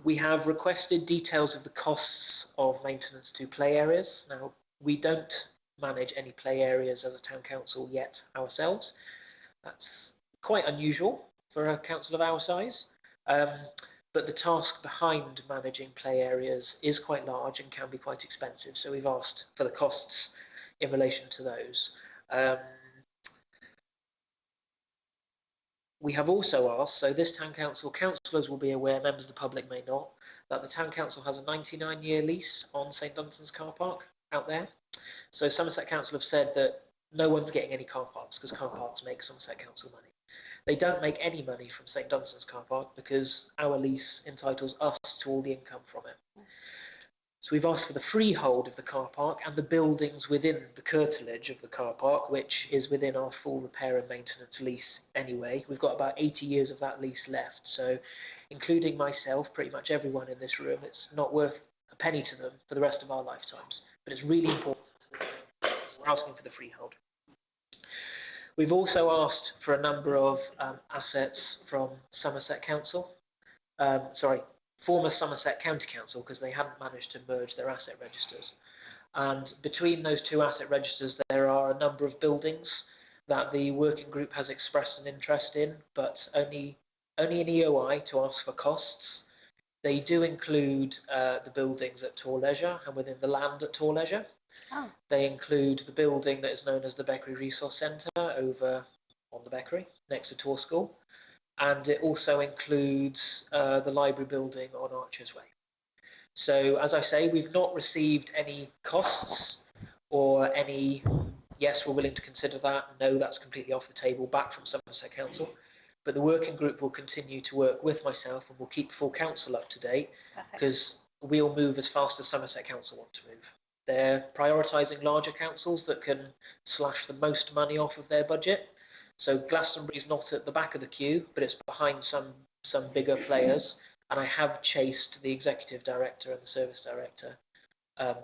We have requested details of the costs of maintenance to play areas. Now, we don't manage any play areas as a town council yet ourselves. That's quite unusual for a council of our size. But the task behind managing play areas is quite large and can be quite expensive. So we've asked for the costs in relation to those. We have also asked, so this town council, councillors will be aware, members of the public may not, that the town council has a 99-year lease on St Dunstan's car park out there. So Somerset Council have said that no one's getting any car parks because car parks make Somerset Council money. They don't make any money from St Dunstan's car park because our lease entitles us to all the income from it. So we've asked for the freehold of the car park and the buildings within the curtilage of the car park, which is within our full repair and maintenance lease anyway. We've got about 80 years of that lease left. So including myself, pretty much everyone in this room, it's not worth a penny to them for the rest of our lifetimes. But it's really important. We're asking for the freehold. We've also asked for a number of assets from Somerset Council. Former Somerset County Council, because they hadn't managed to merge their asset registers. And between those two asset registers, there are a number of buildings that the working group has expressed an interest in, but only an EOI to ask for costs. They do include the buildings at Tor Leisure and within the land at Tor Leisure. Oh. They include the building that is known as the Beckery Resource Centre over on the Beckery, next to Tor School. And it also includes the library building on Archers Way. So, as I say, we've not received any costs or any, yes, we're willing to consider that, no, that's completely off the table, back from Somerset Council. But the working group will continue to work with myself and will keep full council up to date, because we'll move as fast as Somerset Council want to move. They're prioritising larger councils that can slash the most money off of their budget. So Glastonbury is not at the back of the queue, but it's behind some bigger players. And I have chased the executive director and the service director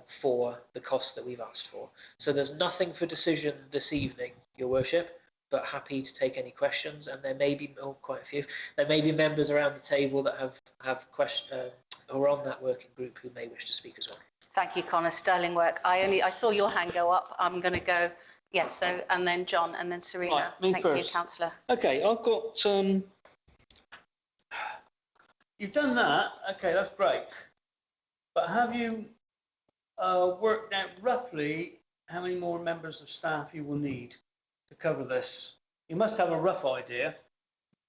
for the costs that we've asked for. So there's nothing for decision this evening, Your Worship, but happy to take any questions. And there may be, quite a few, there may be members around the table that have questions, who are on that working group who may wish to speak as well. Thank you, Connor. Sterling work. I saw your hand go up. I'm going to go, yeah, so, and then John, and then Serena. Right, me Thank first. you, Councillor. Okay, I've got, you've done that, okay, that's great. But have you worked out roughly how many more members of staff you will need to cover this? You must have a rough idea,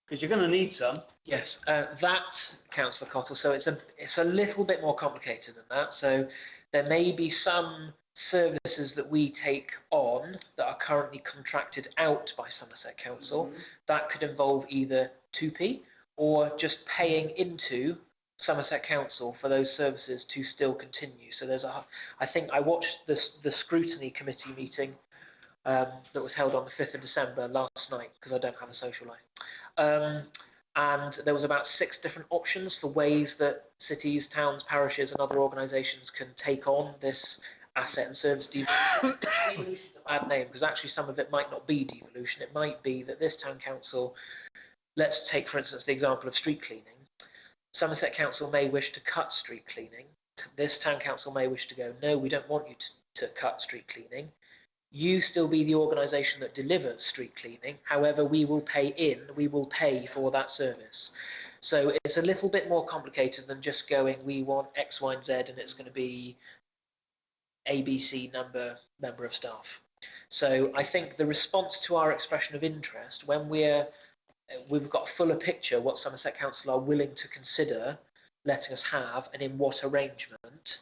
because you're going to need some. Yes, that, Councillor Cottle, so it's a little bit more complicated than that. So there may be some services that we take on that are currently contracted out by Somerset Council. That could involve either 2p or just paying into Somerset Council for those services to still continue. So there's I think I watched the scrutiny committee meeting that was held on the 5th of December last night, because I don't have a social life. And there was about 6 different options for ways that cities, towns, parishes and other organisations can take on this asset and service devolution. Devolution is a bad name, because actually some of it might not be devolution. It might be that this town council, let's take for instance the example of street cleaning. Somerset Council may wish to cut street cleaning. This town council may wish to go, no, we don't want you to cut street cleaning. You still be the organisation that delivers street cleaning. However, we will pay for that service. So it's a little bit more complicated than just going, we want X, Y, and Z, and it's going to be ABC member of staff. So I think the response to our expression of interest, when we've got a fuller picture what Somerset Council are willing to consider letting us have and in what arrangement,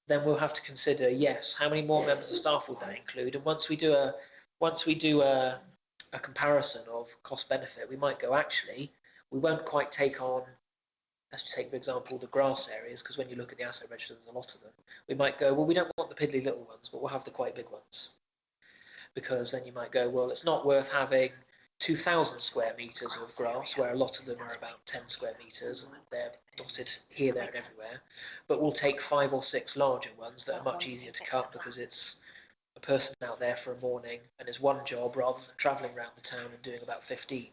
then we'll have to consider, yes, how many more members of staff would that include? And once we do a comparison of cost benefit, we might go, actually, we won't quite take on, let's just take, for example, the grass areas, because when you look at the asset register, there's a lot of them. We might go, well, we don't want the piddly little ones, but we'll have the quite big ones. Because then you might go, well, it's not worth having 2,000 square metres of grass, where a lot of them are about 10 square metres, and they're dotted here, there and everywhere. But we'll take 5 or 6 larger ones that are much easier to cut, because it's a person out there for a morning and it's one job rather than travelling around the town and doing about 15.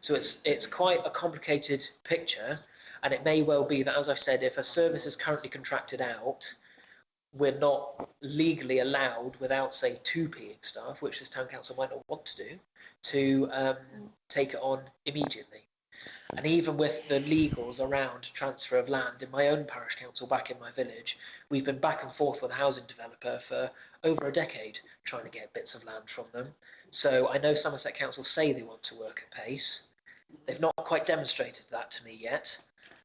So it's quite a complicated picture, and it may well be that, as I said, if a service is currently contracted out, we're not legally allowed, without, say, 2ping staff, which this town council might not want to do, to take it on immediately. And even with the legals around transfer of land, in my own parish council back in my village, we've been back and forth with a housing developer for over a decade trying to get bits of land from them. So I know Somerset Council say they want to work at pace. They've not quite demonstrated that to me yet,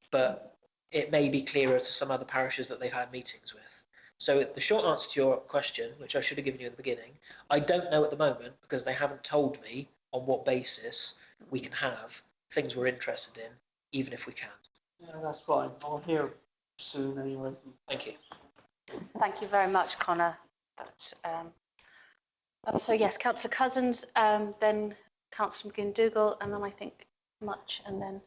but it may be clearer to some other parishes that they've had meetings with. So the short answer to your question, which I should have given you at the beginning, I don't know at the moment, because they haven't told me on what basis we can have things we're interested in, even if we can. Yeah, that's fine. I'll hear soon anyway. Thank you. Thank you very much, Connor. That's, so yes, Councillor Cousins, then Councillor McGinn-Dougal, and then I think Much, and then...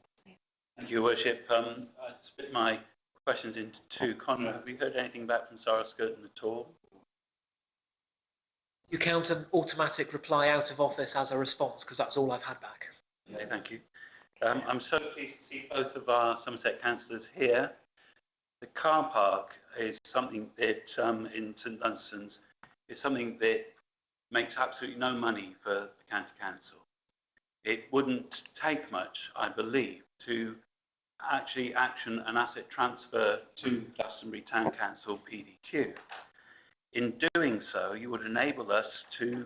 Thank you, Your Worship. I split my questions into 2. Connor, have we heard anything back from Sarah Skirton at all? You count an automatic reply out of office as a response, because that's all I've had back. Okay, thank you. I'm so pleased to see both of our Somerset councillors here. the car park is something that in St Dunstan's is something that makes absolutely no money for the county council. It wouldn't take much, I believe, to actually action an asset transfer to Glastonbury Town Council PDQ. In doing so, you would enable us to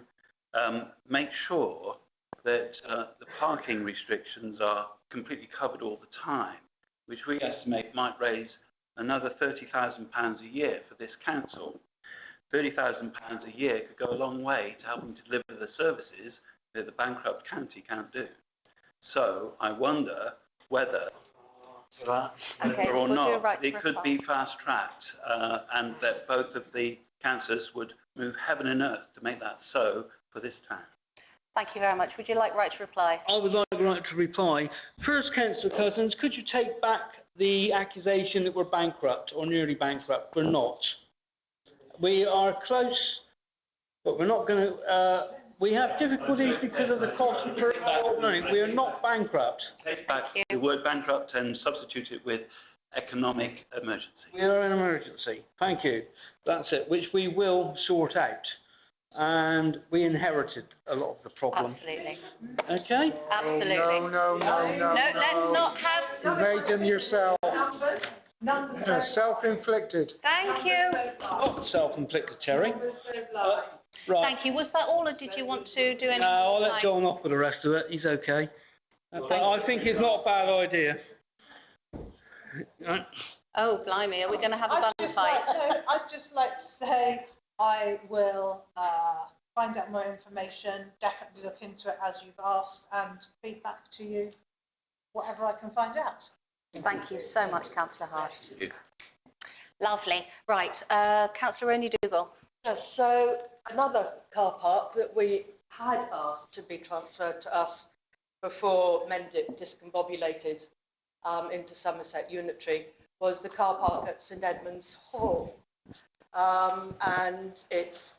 make sure that the parking restrictions are completely covered all the time, which we estimate might raise another £30,000 a year for this council. £30,000 a year could go a long way to helping to deliver the services that the bankrupt county can't do. So I wonder whether, Okay, or we'll do a not, right to it could reply. be fast-tracked and that both of the councillors would move heaven and earth to make that so for this town. Thank you very much. Would you like right to reply? I would like right to reply. First, Councillor Cousins, could you take back the accusation that we're bankrupt or nearly bankrupt? We're not. We are close, but we're not going to. We have difficulties because of the cost per hour running. We are not bankrupt. Take back the word bankrupt and substitute it with economic emergency. We are in emergency. Thank you. That's it, which we will sort out. And we inherited a lot of the problem. Absolutely. Okay? Absolutely. No, Let's not have... You made them yourself. Self-inflicted. Thank you. Oh, self-inflicted, Cherry. Right. Thank you. Was that all, or did you want to do anything? No, I'll let John off with the rest of it. He's okay. But I think it's not a bad idea. Oh, blimey, are we going to have a bun fight? I'd just like to say I will find out more information, definitely look into it as you've asked, and feed back to you whatever I can find out. Thank you so much, Councillor Hart. Lovely. Right, Councillor Ronnie Dougal. Yes, so another car park that we had asked to be transferred to us before Mendip discombobulated into Somerset Unitary was the car park at St Edmund's Hall. And it's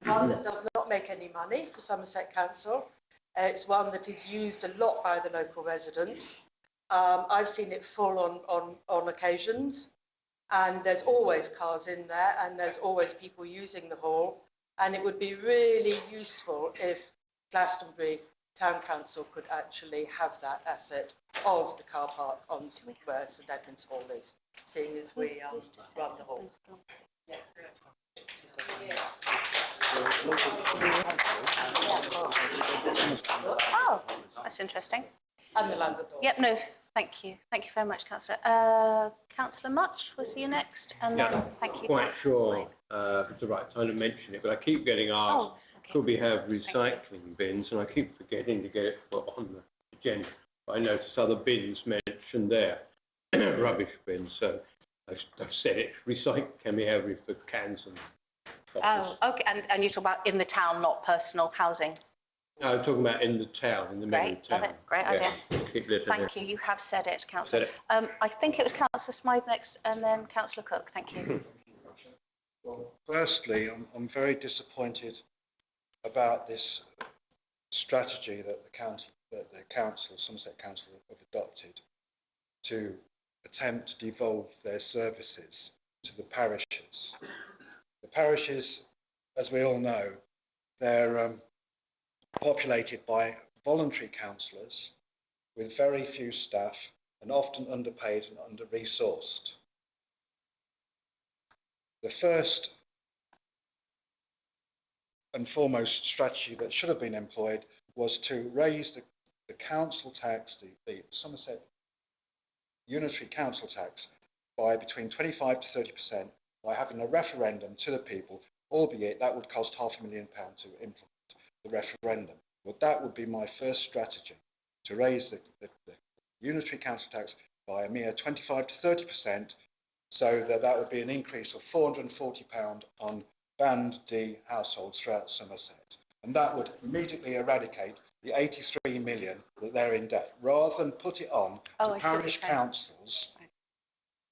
one that does not make any money for Somerset Council. It's one that is used a lot by the local residents. I've seen it full on occasions, and there's always cars in there, and there's always people using the hall. And it would be really useful if Glastonbury Town Council could actually have that asset of the car park on where St Edmund's Hall is, seeing as we run the hall. Oh, that's interesting. And the landlord. Yep, no, thank you. Thank you very much, Councillor. Councillor Much, was you next? And then, thank you. Quite sure it's the right time to mention it, but I keep getting asked, could we have recycling bins? And I keep forgetting to get it put on the agenda. But I noticed other bins mentioned there, rubbish bins. So I've said it, can we have it for cans and Oh, okay. And you talk about in the town, not personal housing. No, I'm talking about in the town, in the middle of town. Love it. Great idea. Keep litter Thank there. you. You have said it, Councillor. Said it. I think it was Councillor Smythe next, and then Councillor Cook. Thank you. Well, firstly, I'm very disappointed about this strategy that the council, Somerset Council, have adopted to attempt to devolve their services to the parishes. The parishes, as we all know, they're populated by voluntary councillors with very few staff and often underpaid and under-resourced. The first and foremost strategy that should have been employed was to raise the council tax, the Somerset Unitary Council tax, by between 25 to 30% by having a referendum to the people, albeit that would cost £500,000 to implement the referendum. Well, that would be my first strategy, to raise the unitary council tax by a mere 25 to 30%, so that would be an increase of £440 on Band D households throughout Somerset. And that would immediately eradicate the 83 million that they're in debt, rather than put it on to parish councils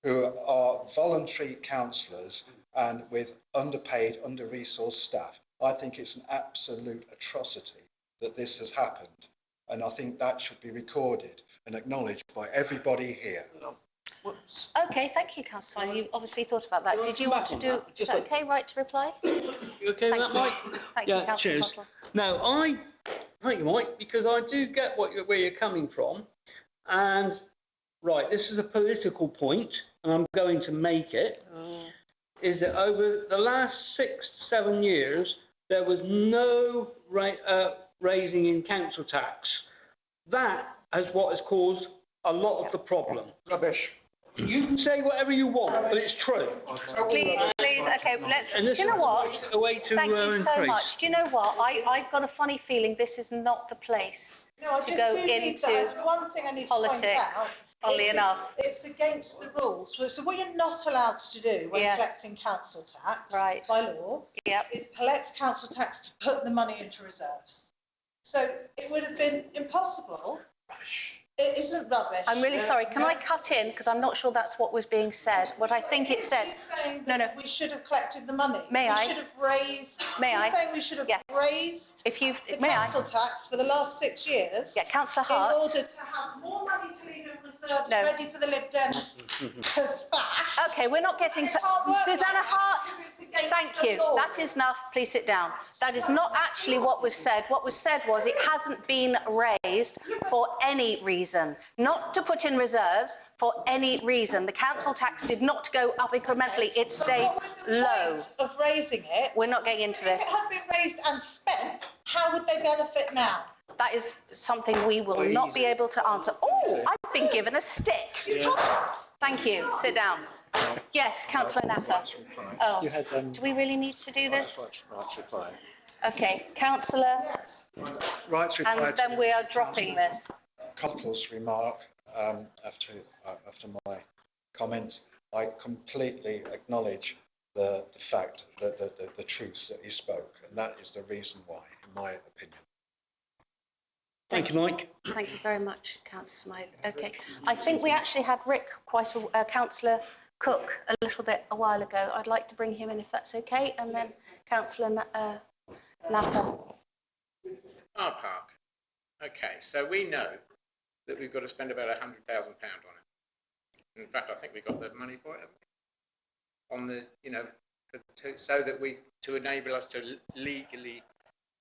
who are voluntary councillors and with underpaid, under-resourced staff. I think it's an absolute atrocity that this has happened, and I think that should be recorded and acknowledged by everybody here. Okay, thank you, Councillor Simon. You obviously thought about that. Did you want to do, is that okay, right to reply? You okay with that, Mike? Thank you, Yeah, Councillor cheers. Cottle. No, thank you, Mike, because I do get where you're coming from. And, right, this is a political point, and I'm going to make it, is that over the last 6 to 7 years, there was no raising in council tax. That is what has caused a lot of the problem. Rubbish. You can say whatever you want, but it's true. Please, okay, let's, do you know what? Thank you so much. Do you know what? I've got a funny feeling this is not the place to go into one thing I need politics, to point out. funnily enough. It's against the rules. So what you're not allowed to do when collecting council tax by law is collect council tax to put the money into reserves. So it would have been impossible. It isn't rubbish. I'm really sorry. Can I cut in? Because I'm not sure that's what was being said. What I think it said. No. We should have collected the money. May I? We should have raised. May I? He's saying we should have raised the council tax for the last 6 years. Yeah, Councillor Hart. In order to have more money to leave in reserves ready for the Lib Dems to smash. Okay, we're not getting. Susanna Hart, thank you. That is enough. Please sit down. That is not actually what was said. What was said was it hasn't been raised for any reason. Not to put in reserves for any reason. The council tax did not go up incrementally. It stayed low. Of raising it. We're not getting into this. If it had been raised and spent, how would they benefit now? That is something we will not be able to answer. Oh, I've been given a stick. Thank you. Sit down. Yes, Councillor Napper. Oh, do we really need to do this? Right to reply. Okay, Councillor. Right to reply. And then we are dropping this. Cottle's remark after my comments, I completely acknowledge the fact that the truth that he spoke, and that is the reason why, in my opinion. Thank you, Mike. Thank you very much, Councillor Smythe. Okay, I think we actually had Rick, Councillor Cook, a little bit a while ago. I'd like to bring him in if that's okay, and then Councillor Napper. Our park. Okay, so we know that we've got to spend about £100,000 on it. In fact, I think we got the money for it, haven't we? On the, so that to enable us to legally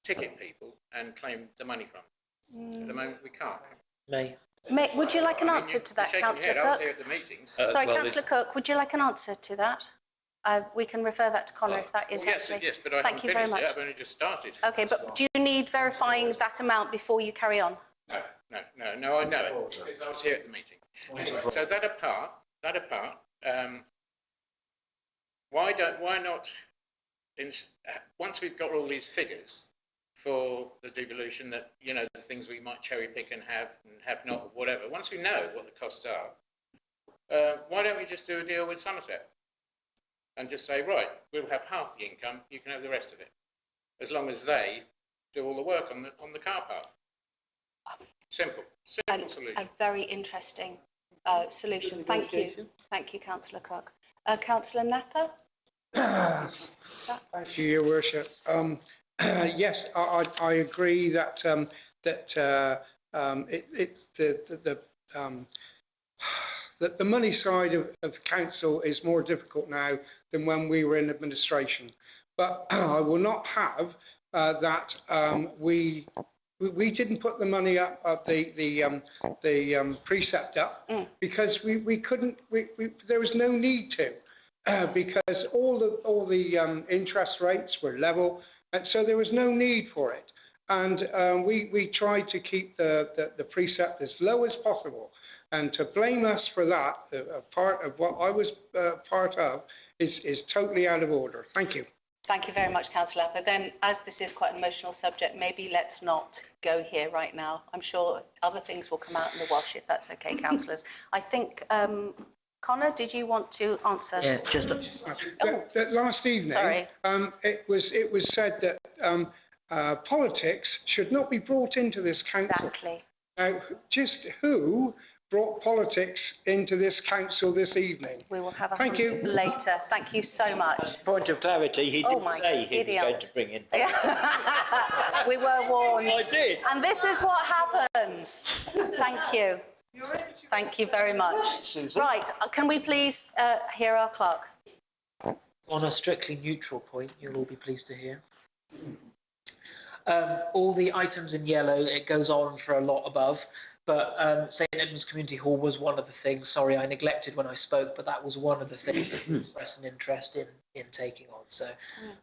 ticket people and claim the money from them. At the moment, we can't. May, would you like an answer to that, Councillor Cook? I was here at the meetings. Sorry, Councillor Cook, would you like an answer to that? We can refer that to Connor if that is yes, actually. Yes, but I haven't finished it. I've only just started. Okay, but do you need verifying that amount before you carry on? No, I know it because I was here at the meeting. Anyway, so that apart, why not, once we've got all these figures for the devolution that, the things we might cherry pick and have not, or whatever, once we know what the costs are, why don't we just do a deal with Somerset and just say, right, we'll have half the income, you can have the rest of it, as long as they do all the work on the car park. Simple solution. A very interesting solution. Thank you, Councillor Cook. Councillor Napper? Thank you, Your Worship. Yes, I agree that it's that the money side of the council is more difficult now than when we were in administration. But I will not have that we didn't put the money up, the precept up, because we couldn't. There was no need to, because all the interest rates were level, and so there was no need for it. And we tried to keep the precept as low as possible. And to blame us for that, a part of what I was part of, is totally out of order. Thank you. Thank you very much, Councillor. But then, as this is quite an emotional subject, maybe let's not go here right now. I'm sure other things will come out in the wash, if that's okay, councillors. I think, Connor, did you want to answer? Yeah, just that last evening, it was said that politics should not be brought into this council. Exactly. Now, just who brought politics into this council this evening? We will have a later. Thank you so much. Point of clarity, he didn't say he was going to bring in We were warned. I did. And this is what happens. Thank you. Thank you very much. Susan. Right, can we please hear our clerk? On a strictly neutral point, you'll all be pleased to hear. All the items in yellow, it goes on for a lot above, but St Edmunds Community Hall was one of the things, sorry, I neglected when I spoke, but that was one of the things that we expressed an interest in taking on. So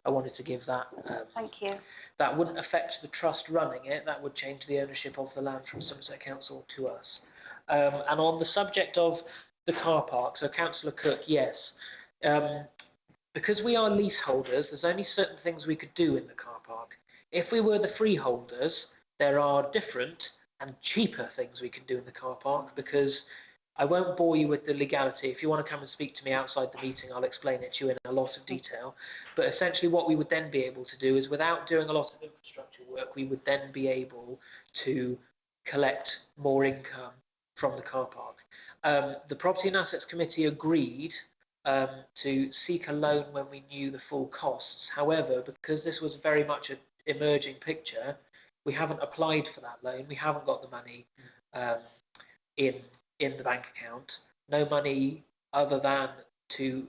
I wanted to give that. Thank you. That wouldn't affect the trust running it, that would change the ownership of the land from Somerset Council to us. And on the subject of the car park, so Councillor Cook, yes, because we are leaseholders, there's only certain things we could do in the car park. If we were the freeholders, there are different and cheaper things we can do in the car park, because I won't bore you with the legality. If you want to come and speak to me outside the meeting, I'll explain it to you in a lot of detail. But essentially what we would then be able to do is, without doing a lot of infrastructure work, we would then be able to collect more income from the car park. The Property and Assets Committee agreed to seek a loan when we knew the full costs. However, because this was very much an emerging picture, we haven't applied for that loan. We haven't got the money in the bank account. No money other than to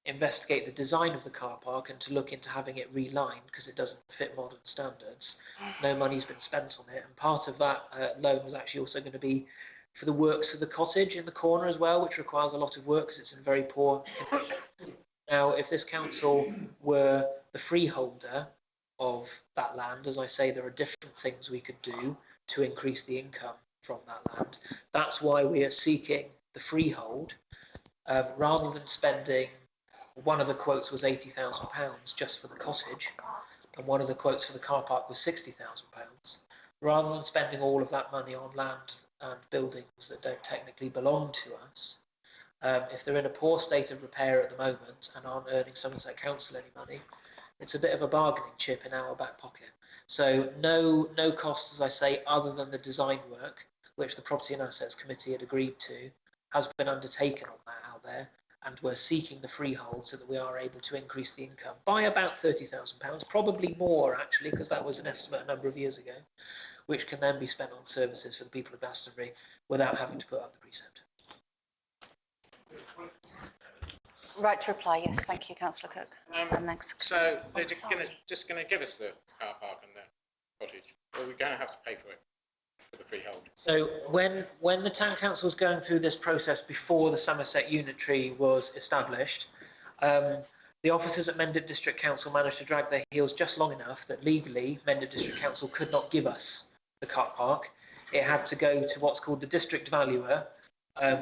investigate the design of the car park and to look into having it relined because it doesn't fit modern standards. No money's been spent on it, and part of that loan was actually also going to be for the works of the cottage in the corner as well, which requires a lot of work because it's in very poor condition. Now, if this council were the freeholder of that land, as I say, there are different things we could do to increase the income from that land. That's why we are seeking the freehold, rather than spending, one of the quotes was £80,000 just for the cottage, and one of the quotes for the car park was £60,000. Rather than spending all of that money on land and buildings that don't technically belong to us, if they're in a poor state of repair at the moment and aren't earning Somerset Council any money, it's a bit of a bargaining chip in our back pocket. So no cost, as I say, other than the design work, which the Property and Assets Committee had agreed to, has been undertaken on that out there, and we're seeking the freehold so that we are able to increase the income by about £30,000, probably more actually, because that was an estimate a number of years ago, which can then be spent on services for the people of Glastonbury without having to put up the precept. Right to reply, yes. Thank you, Councillor Cook. So they're just going to give us the car park and the cottage, or we're going to have to pay for it for the freehold? So when the Town Council was going through this process before the Somerset Unitary was established, the officers at Mendip District Council managed to drag their heels just long enough that legally Mendip District Council could not give us the car park. It had to go to what's called the District Valuer,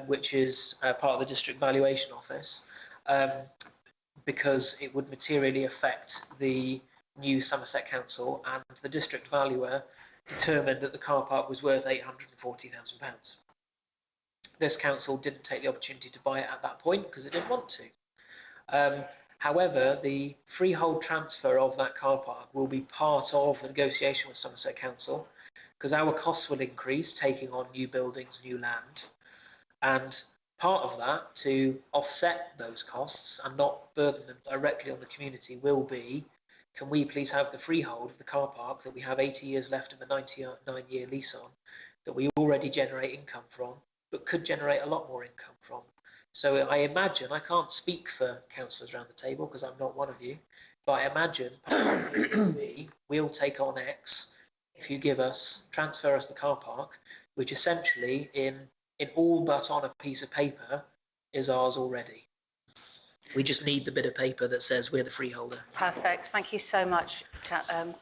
which is part of the District Valuation Office, because it would materially affect the new Somerset Council, and the District Valuer determined that the car park was worth £840,000. This council didn't take the opportunity to buy it at that point because it didn't want to. However, the freehold transfer of that car park will be part of the negotiation with Somerset Council, because our costs will increase taking on new buildings, new land, and part of that, to offset those costs and not burden them directly on the community, will be, can we please have the freehold of the car park that we have 80 years left of a 99-year lease on, that we already generate income from, but could generate a lot more income from. So I imagine, I can't speak for councillors around the table because I'm not one of you, but I imagine we'll take on X if you transfer us the car park, which essentially in all but on a piece of paper is ours already. We just need the bit of paper that says we're the freeholder. Perfect. Thank you so much,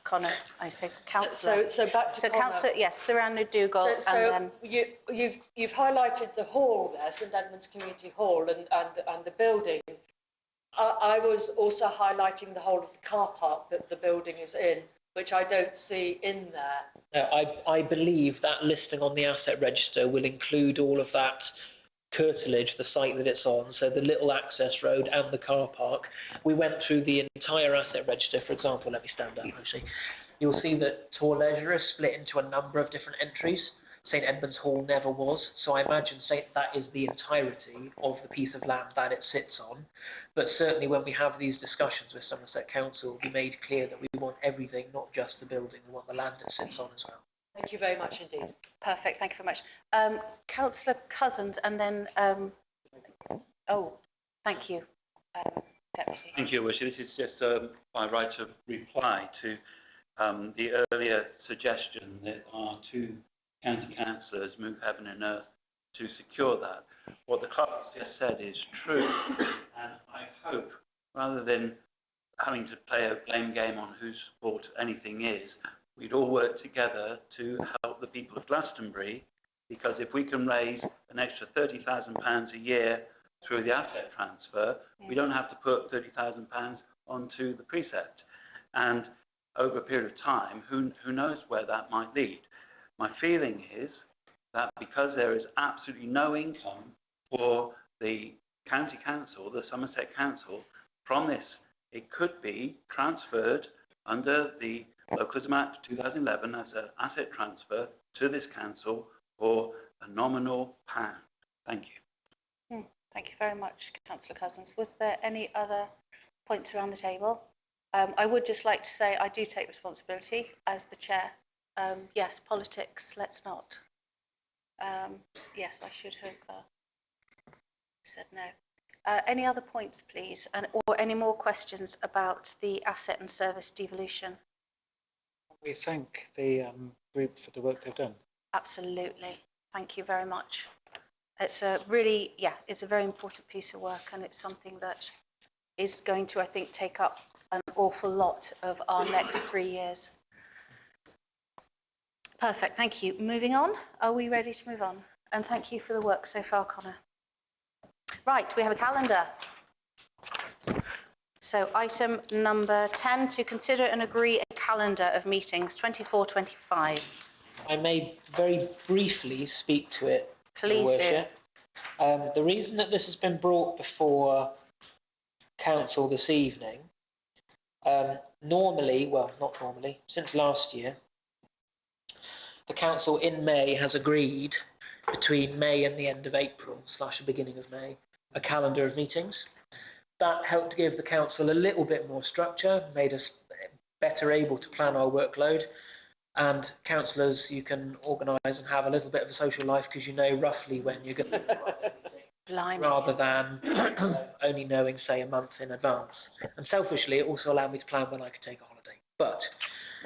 Connor. I say councillor. So back to Connor. Councillor, yes, Sarah Dougal. So you've highlighted the hall there, St Edmunds Community Hall, and the building. I was also highlighting the whole of the car park that the building is in, which I don't see in there. I believe that listing on the asset register will include all of that curtilage, the site that it's on, so the little access road and the car park. We went through the entire asset register. For example, let me stand up actually. You'll see that Tor Leisure is split into a number of different entries. St Edmunds Hall never was, so I imagine that is the entirety of the piece of land that it sits on. But certainly when we have these discussions with Somerset Council, we made clear that we want everything, not just the building. We want the land it sits on as well. Thank you very much indeed. Perfect, thank you very much. Councillor Cousins and then, oh, thank you, Deputy. Thank you, Your Worship. This is just my right of reply to the earlier suggestion that our two county councillors move heaven and earth to secure that. What the clerk just said is true, and I hope, rather than having to play a blame game on whose fault anything is, we'd all work together to help the people of Glastonbury, because if we can raise an extra £30,000 a year through the asset transfer, we don't have to put £30,000 onto the precept. And over a period of time, who knows where that might lead. My feeling is that because there is absolutely no income for the county council, the Somerset Council, from this, it could be transferred under the Localism Act 2011 as an asset transfer to this council for a nominal pound. Thank you. Thank you very much, Councillor Cousins. Was there any other points around the table? I would just like to say I do take responsibility as the chair. Yes, politics, let's not. Yes, I should have said no. Any other points, please, or any more questions about the asset and service devolution? We thank the group for the work they've done. Absolutely. Thank you very much. It's a really, it's a very important piece of work, and it's something that is going to, I think, take up an awful lot of our next 3 years. Perfect, thank you. Moving on, are we ready to move on? And thank you for the work so far, Connor. Right, we have a calendar. So item number 10, to consider and agree a calendar of meetings 24-25. I may very briefly speak to it. Please do. The reason that this has been brought before council this evening, normally, well, not normally, since last year, the council in May has agreed between May and the end of April / the beginning of May, a calendar of meetings. That helped give the council a little bit more structure, made us better able to plan our workload. And councillors, you can organise and have a little bit of a social life because you know roughly when you're going to, rather than only knowing, say, a month in advance. And selfishly, it also allowed me to plan when I could take a holiday. But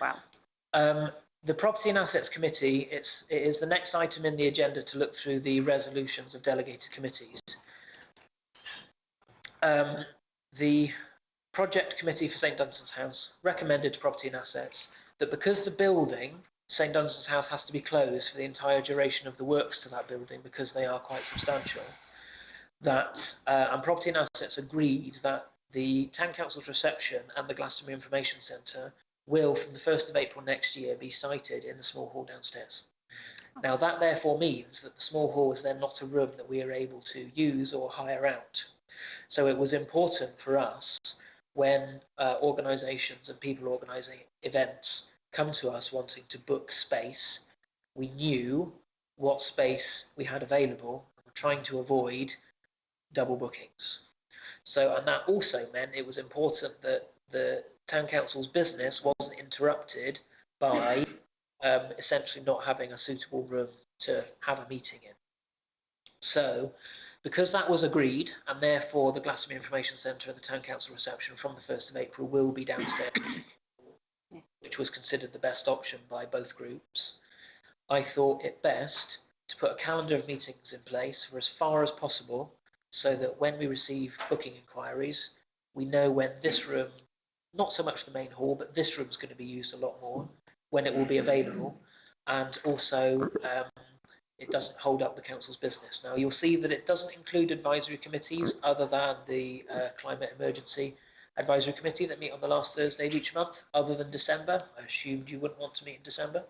wow. The Property and Assets Committee, it is the next item in the agenda to look through the resolutions of delegated committees. The Project Committee for St Dunstan's House recommended to Property and Assets that because the building, St Dunstan's House, has to be closed for the entire duration of the works to that building because they are quite substantial, that and Property and Assets agreed that the Town Council's reception and the Glastonbury Information Centre will, from the 1st of April next year, be sited in the small hall downstairs. Now, that therefore means that the small hall is then not a room that we are able to use or hire out. So it was important for us when organisations and people organising events come to us wanting to book space, we knew what space we had available and were trying to avoid double bookings. So, and that also meant it was important that the Town Council's business wasn't interrupted by essentially not having a suitable room to have a meeting in. So, because that was agreed, and therefore the Glastonbury Information Centre and the Town Council reception from the 1st of April will be downstairs, which was considered the best option by both groups, I thought it best to put a calendar of meetings in place for as far as possible so that when we receive booking inquiries, we know when this room, not so much the main hall, but this room is going to be used a lot more, when it will be available, and also it doesn't hold up the council's business. Now, you'll see that it doesn't include advisory committees other than the Climate Emergency Advisory Committee that meet on the last Thursday of each month, other than December. I assumed you wouldn't want to meet in December.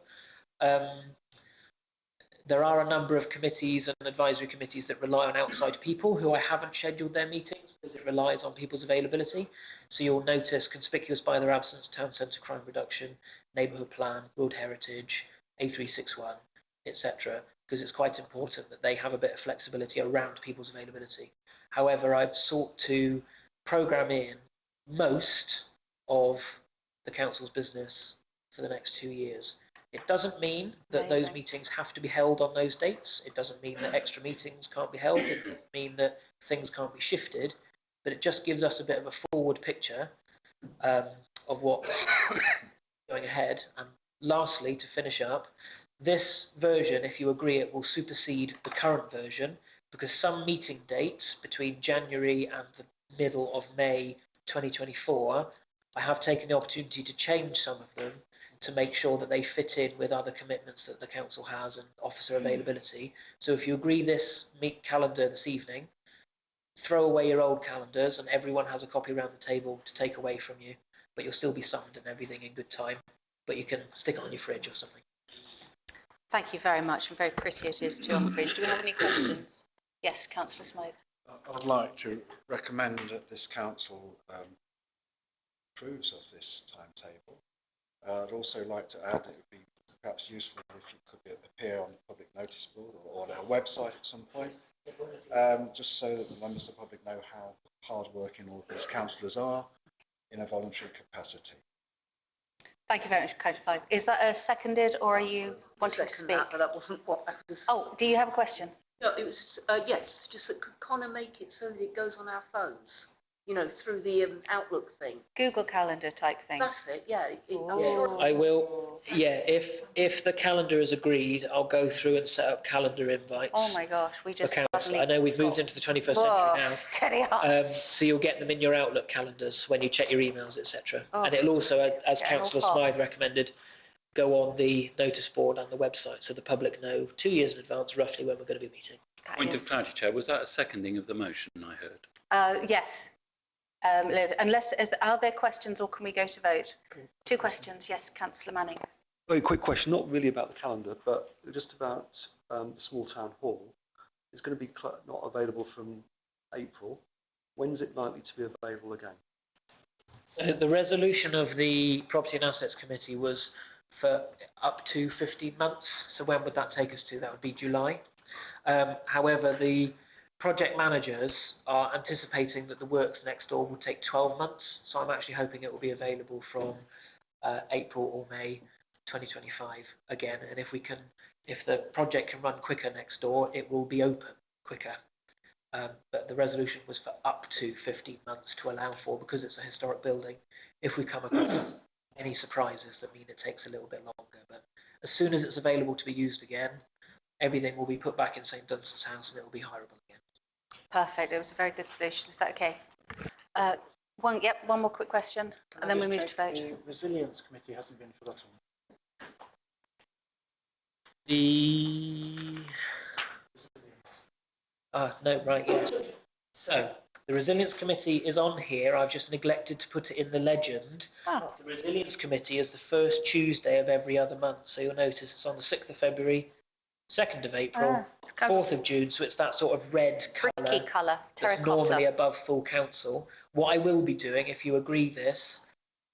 There are a number of committees and advisory committees that rely on outside people who I haven't scheduled their meetings because it relies on people's availability. So you'll notice conspicuous by their absence, Town Centre Crime Reduction, Neighbourhood Plan, World Heritage, A361, etc. because it's quite important that they have a bit of flexibility around people's availability. However, I've sought to programme in most of the council's business for the next 2 years. It doesn't mean that those meetings have to be held on those dates. It doesn't mean that extra meetings can't be held. It doesn't mean that things can't be shifted, but it just gives us a bit of a forward picture of what's going ahead. And lastly, to finish up, this version, if you agree, it will supersede the current version, because some meeting dates between January and the middle of May 2024, I have taken the opportunity to change some of them to make sure that they fit in with other commitments that the council has and officer availability. So if you agree this calendar this evening, throw away your old calendars and everyone has a copy around the table to take away from you, but you'll still be summoned and everything in good time, but you can stick it on your fridge or something. Thank you very much, and very pretty it is too on the fridge. Do we have any questions? Yes, Councillor Smythe. I'd like to recommend that this council approves of this timetable. I'd also like to add it would be perhaps useful if you could appear on the public notice board or on our website at some point, just so that the members of the public know how hard-working all of these councillors are in a voluntary capacity. Thank you very much, Councillor Smythe. Is that a seconded, or are you wanting to speak? But that wasn't what I was. Oh, do you have a question? No, it was yes, just that could Connor make it so that it goes on our phones, you know, through the Outlook thing. Google Calendar type thing. That's it. Yeah. I'm Yeah, sure I will. Yeah, if the calendar is agreed, I'll go through and set up calendar invites. Oh my gosh, we just for council. I know we've moved into the 21st century now. Steady up. So you'll get them in your Outlook calendars when you check your emails, etc. Oh. And it'll also, as Getting all Councillor hot. Smythe recommended, go on the notice board and the website so the public know 2 years in advance roughly when we're going to be meeting. Point of clarity, Chair, was that a seconding of the motion I heard? Yes. Liz, are there questions, or can we go to vote? Two questions. Yes, Councillor Manning. Very quick question, not really about the calendar, but just about the small town hall. It's going to be not available from April. When's it likely to be available again? So the resolution of the Property and Assets Committee was for up to 15 months. So when would that take us to? That would be July. However, the project managers are anticipating that the works next door will take 12 months. So I'm actually hoping it will be available from April or May 2025 again. And if the project can run quicker next door, it will be open quicker. But the resolution was for up to 15 months to allow for, because it's a historic building, if we come across any surprises that mean it takes a little bit longer. But as soon as it's available to be used again, everything will be put back in St Dunstan's House and it will be hireable again. Perfect. It was a very good solution. Is that okay? One more quick question, and then we move to vote. The Resilience Committee hasn't been forgotten. No, right, yes. So the Resilience Committee is on here. I've just neglected to put it in the legend. Oh. The Resilience Committee is the first Tuesday of every other month. So you'll notice it's on the 6th of February, 2nd of April, 4th of June. So it's that sort of red Bricky colour, that's terracotta. normally above full council. What I will be doing, if you agree this,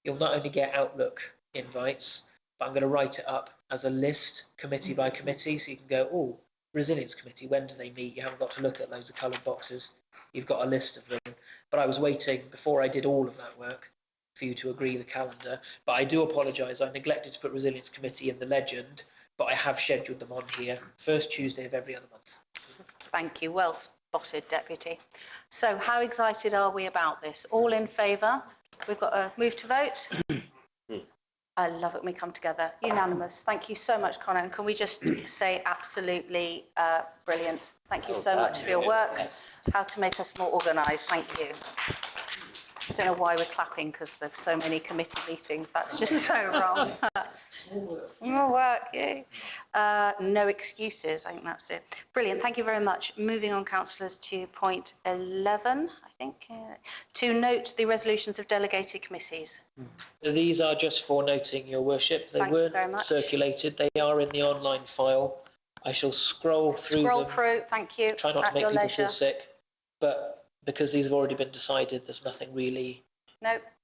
you'll not only get Outlook invites, but I'm going to write it up as a list, committee by committee, so you can go, oh, Resilience Committee, when do they meet? You haven't got to look at loads of coloured boxes. You've got a list of them. But I was waiting, before I did all of that work, for you to agree the calendar. But I do apologise, I neglected to put Resilience Committee in the legend, but I have scheduled them on here, first Tuesday of every other month. Thank you. Well spotted, Deputy. So how excited are we about this? All in favour? We've got a move to vote. I love it when we come together. Unanimous. Thank you so much, Connor. And can we just say absolutely brilliant. Thank you so much for your work. How to make us more organised. Thank you. I don't know why we're clapping, because there's so many committee meetings. That's just so wrong. More work, yay. No excuses. I think that's it. Brilliant. Thank you very much. Moving on, councillors, to point 11, I think. To note the resolutions of delegated committees. So these are just for noting, Your Worship. They weren't circulated. They are in the online file. I shall scroll through them. Thank you. Try not to make people feel sick. But because these have already been decided, there's nothing really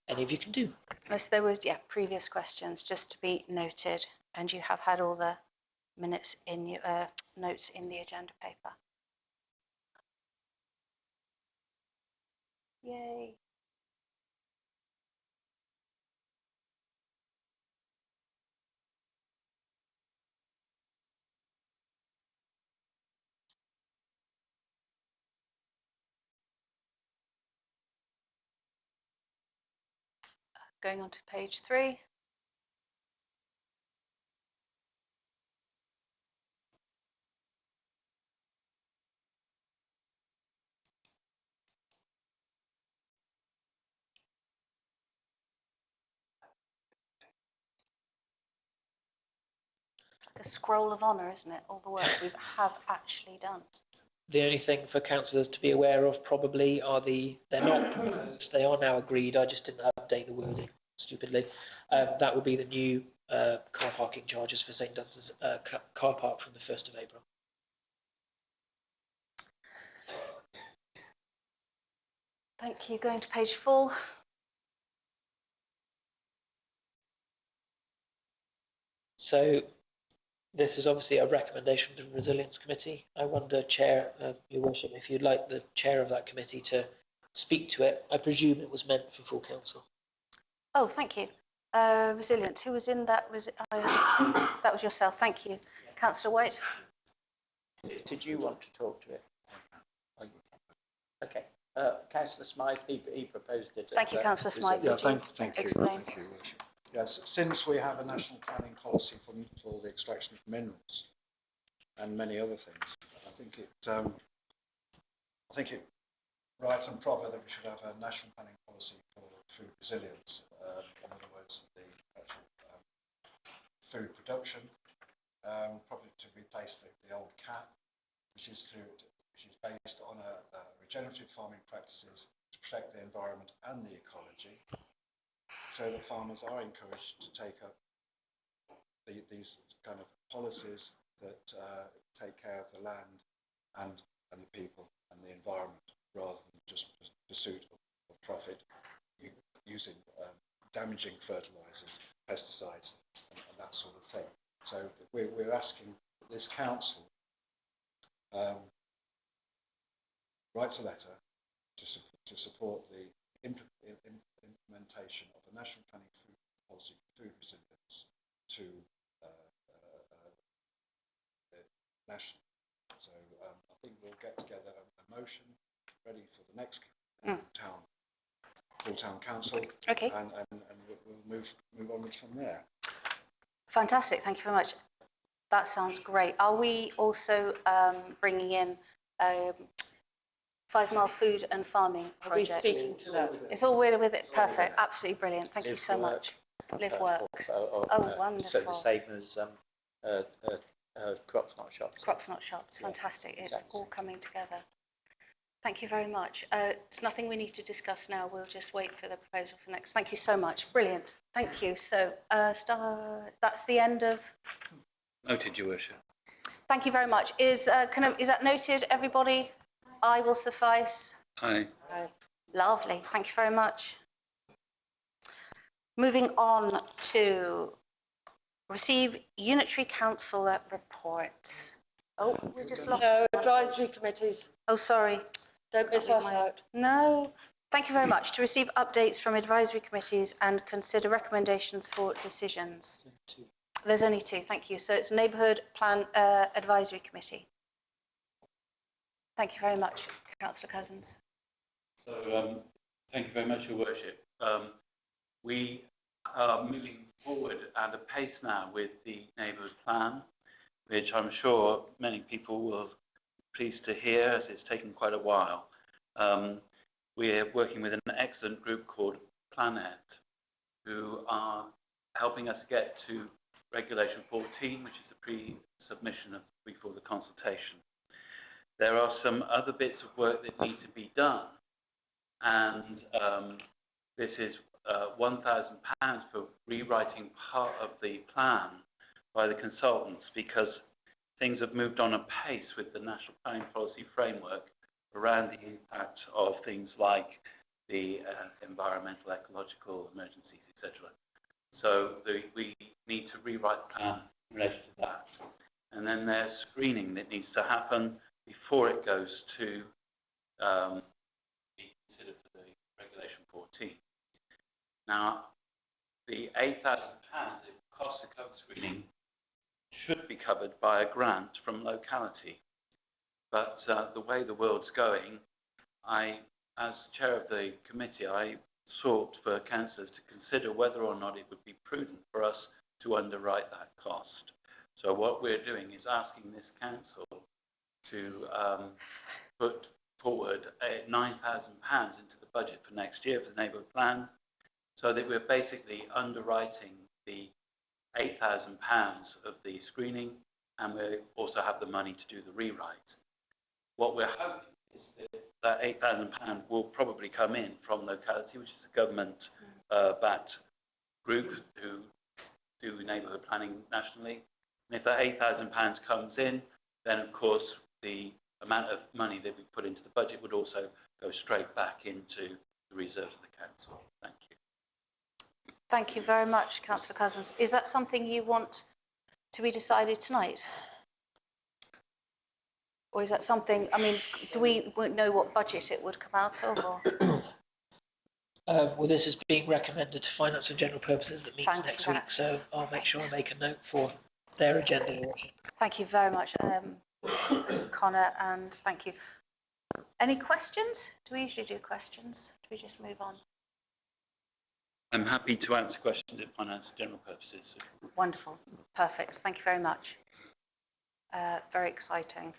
any of you can do. Unless there was, previous questions, just to be noted. And you have had all the minutes in your notes in the agenda paper. Yay. Going on to page 3. Like a scroll of honour, isn't it? All the work we have actually done. The only thing for councillors to be aware of probably are they're not proposed, they are now agreed, I just didn't update the wording stupidly. That would be the new car parking charges for St Dunstan's car park from the 1st of April. Thank you. Going to page 4. So this is obviously a recommendation to the Resilience Committee. I wonder, Chair, Your Worship, if you'd like the Chair of that committee to speak to it. I presume it was meant for full council. Oh, thank you. Resilience, who was in that? That was yourself. Thank you. Councillor White. Did you want to talk to it? Okay. Councillor Smythe, he proposed it. Thank you, Councillor Smythe. Yeah, thank you. Explain. Thank you, Worship. Yes, since we have a national planning policy for the extraction of minerals and many other things, I think it right and proper that we should have a national planning policy for food resilience. In other words, the actual food production, probably to replace the old CAP, which is based on regenerative farming practices to protect the environment and the ecology, so that farmers are encouraged to take up these kind of policies that take care of the land and the people and the environment, rather than just pursuit of profit using damaging fertilizers, pesticides, and that sort of thing. So we're asking that this council writes a letter to support the implementation of a national planning food policy for food resilience to the national. So I think we'll get together a motion ready for the next full town council. Okay. And we'll move onwards from there. Fantastic. Thank you very much. That sounds great. Are we also bringing in 5 Mile Food and Farming project? Are we speaking to that? It's all with it. Perfect. Absolutely brilliant. Thank you so much. Live work. Oh, wonderful. So the same as Crops Not Shops. Crops Not Shops. Fantastic. Yeah, exactly. It's all coming together. Thank you very much. It's nothing we need to discuss now. We'll just wait for the proposal for next. Thank you so much. Brilliant. Thank you. So that's the end of. Noted, Your Worship. Thank you very much. Is that noted, everybody? I will suffice. Aye. Lovely. Thank you very much. Moving on to receive unitary council reports. Oh, we just lost. No, advisory committees. Oh, sorry. Don't miss us out. No. Thank you very much. To receive updates from advisory committees and consider recommendations for decisions. There's only 2. Thank you. So it's Neighbourhood Plan Advisory Committee. Thank you very much, Councillor Cousins. So thank you very much, Your Worship. We are moving forward at a pace now with the neighbourhood plan, which I'm sure many people will be pleased to hear, as it's taken quite a while. We're working with an excellent group called Planet, who are helping us get to Regulation 14, which is the pre-submission before the consultation. There are some other bits of work that need to be done, and this is £1,000 for rewriting part of the plan by the consultants, because things have moved on a pace with the National Planning Policy Framework around the impact of things like the environmental, ecological emergencies, etc. So we need to rewrite the plan in relation to that. And then there's screening that needs to happen before it goes to be considered for the Regulation 14. Now, the £8,000 that costs to cover screening should be covered by a grant from locality. But the way the world's going, as chair of the committee, I sought for councillors to consider whether or not it would be prudent for us to underwrite that cost. So what we're doing is asking this council to put forward £9,000 into the budget for next year for the neighbourhood plan, so that we're basically underwriting the £8,000 of the screening, and we also have the money to do the rewrite. What we're hoping is that £8,000 will probably come in from Locality, which is a government backed group who do neighbourhood planning nationally. And if that £8,000 comes in, then of course the amount of money that we put into the budget would also go straight back into the reserves of the council. Thank you. Thank you very much, Councillor Cousins. Is that something you want to be decided tonight? Or is that something, I mean, do we know what budget it would come out of? Or? Well, this is being recommended to Finance and General Purposes that meets Thank next you. week, so I'll make sure I make a note for their agenda. Thank you very much, Connor, and thank you. Any questions? Do we usually do questions? Do we just move on? I'm happy to answer questions in Finance and General Purposes. Wonderful. Perfect. Thank you very much. Very exciting.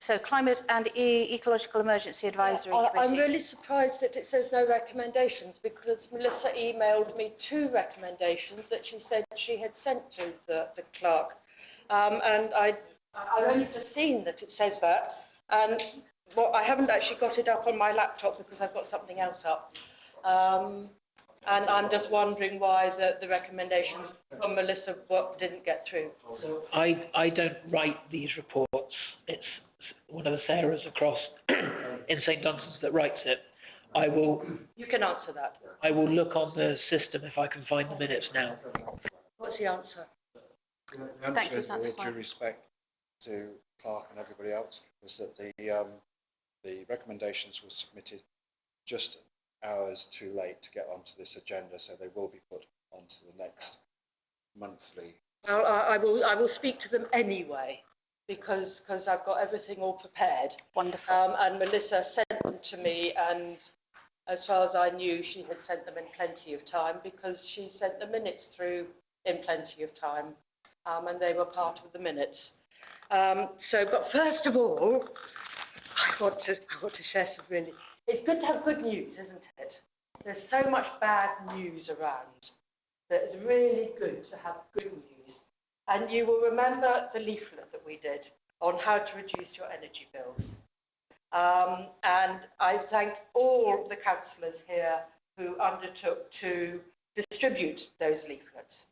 So Climate and Ecological Emergency Advisory Committee. I'm really surprised that it says no recommendations, because Melissa emailed me 2 recommendations that she said she had sent to the clerk. And I've only just seen that it says that. And well, I haven't actually got it up on my laptop because I've got something else up. And I'm just wondering why the recommendations from Melissa didn't get through. So I don't write these reports. It's one of the Sarahs across in St Dunstan's that writes it. I will. You can answer that. I will look on the system if I can find the minutes now. What's the answer? The answer is, with due respect to Clark and everybody else, was that the recommendations were submitted just hours too late to get onto this agenda, so they will be put onto the next monthly. I will speak to them anyway, because I've got everything all prepared. Wonderful. And Melissa sent them to me, and as far as I knew, she had sent them in plenty of time, because she sent the minutes through in plenty of time, and they were part of the minutes. But first of all, I want to share some really. It's good to have good news, isn't it? There's so much bad news around that it's really good to have good news. And you will remember the leaflet that we did on how to reduce your energy bills. And I thank all the councillors here who undertook to distribute those leaflets,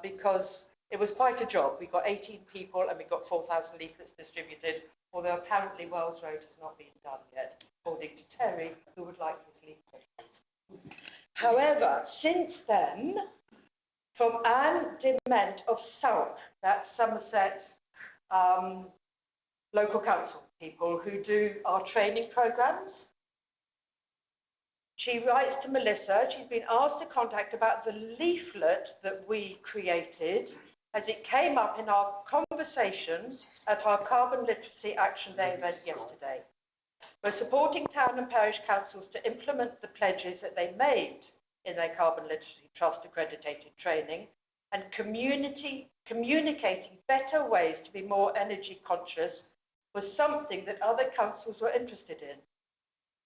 because it was quite a job. We got 18 people and we got 4,000 leaflets distributed, although apparently Wells Road has not been done yet, according to Terry, who would like his leaflet. However, since then, from Anne Dement of South, that's Somerset local council people who do our training programmes, she writes to Melissa. She's been asked to contact about the leaflet that we created as it came up in our conversations at our Carbon Literacy Action Day event yesterday. We're supporting town and parish councils to implement the pledges that they made in their Carbon Literacy Trust accredited training, and communicating better ways to be more energy conscious was something that other councils were interested in.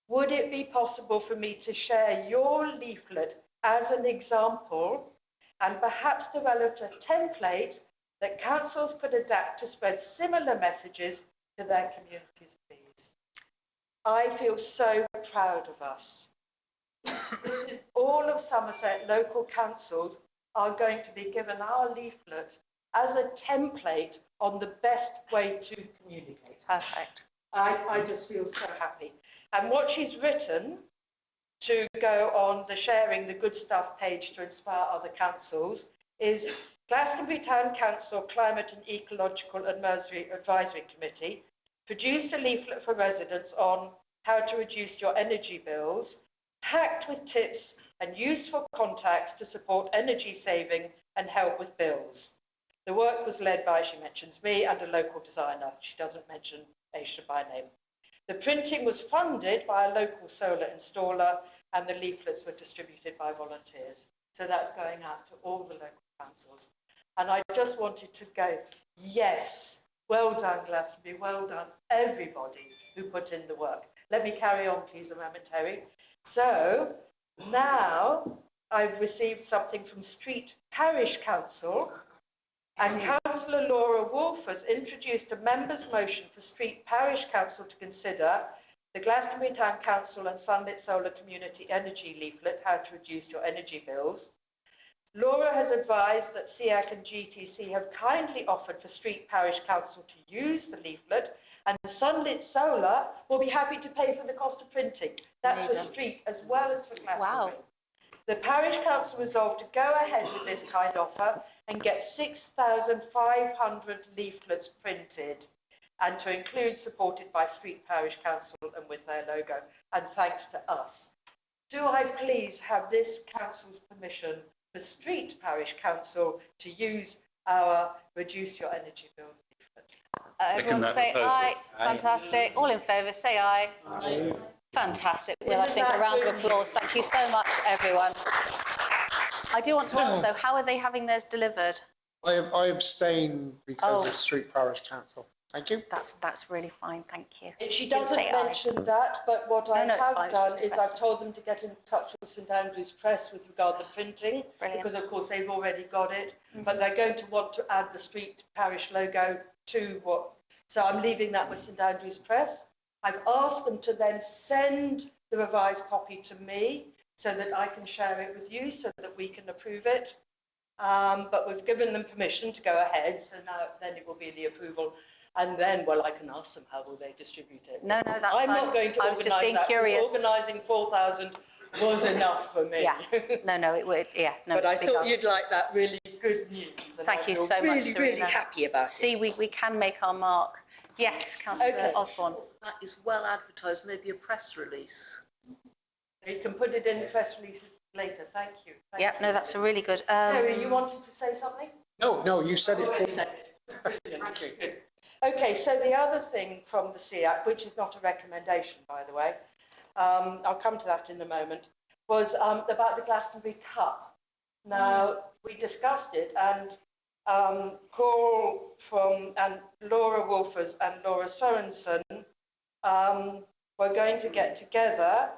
Would it be possible for me to share your leaflet as an example, and perhaps develop a template that councils could adapt to spread similar messages to their communities, please? I feel so proud of us. This is all of Somerset local councils are going to be given our leaflet as a template on the best way to communicate. Perfect. I just feel so happy. And what she's written to go on the sharing the good stuff page to inspire other councils is Glastonbury Town Council Climate and Ecological Advisory Committee produced a leaflet for residents on how to reduce your energy bills, packed with tips and useful contacts to support energy saving and help with bills. The work was led by, she mentions me, and a local designer. She doesn't mention Aisha by name. The printing was funded by a local solar installer and the leaflets were distributed by volunteers. So that's going out to all the local councils. And I just wanted to go, yes, well done, Glastonbury, well done, everybody who put in the work. Let me carry on, please, a moment, Terry. So now I've received something from Street Parish Council, and Councillor Laura Wolf has introduced a member's motion for Street Parish Council to consider the Glastonbury Town Council and Sunlit Solar Community Energy leaflet, How to Reduce Your Energy Bills. Laura has advised that SEAC and GTC have kindly offered for Street Parish Council to use the leaflet, and Sunlit Solar will be happy to pay for the cost of printing. That's for Street as well as for Glastonbury. Wow. The Parish Council resolved to go ahead with this kind offer and get 6,500 leaflets printed, and to include supported by Street Parish Council and with their logo, and thanks to us. Do I please have this council's permission for Street Parish Council to use our Reduce Your Energy Bills leaflet? Everyone say aye. Fantastic. All in favour, say aye. Aye. Fantastic. Well, I think a round of applause. Thank you so much, everyone. I do want to ask, though, how are they having theirs delivered? I abstain because of Street Parish Council. Thank you. That's really fine, thank you. She doesn't mention that, but what I have done is I've told them to get in touch with St Andrew's Press with regard to printing, because of course they've already got it, but they're going to want to add the Street Parish logo to what, so I'm leaving that with St Andrew's Press. I've asked them to then send the revised copy to me so that I can share it with you so that we can approve it. But we've given them permission to go ahead, so now then it will be the approval. And then, well, I can ask them how will they distribute it. No, that's I'm fine. not going to organise that, because organising 4,000 was enough for me. Yeah, no, it would, yeah. No, but I thought you'd like that really good news. Thank you so much, Serena. Really happy about it. See, we can make our mark. Yes, Councillor Osborne. That is well advertised, maybe a press release. You can put it in the press releases later, thank you. Yep, no, that's a really good. Terry, you wanted to say something? No, you said it. I said it. Brilliant. Good. Okay, so the other thing from the SEAC, which is not a recommendation, by the way, I'll come to that in a moment, was about the Glastonbury Cup. Now, we discussed it, and Paul and Laura Wolfers and Laura Sorensen were going to get together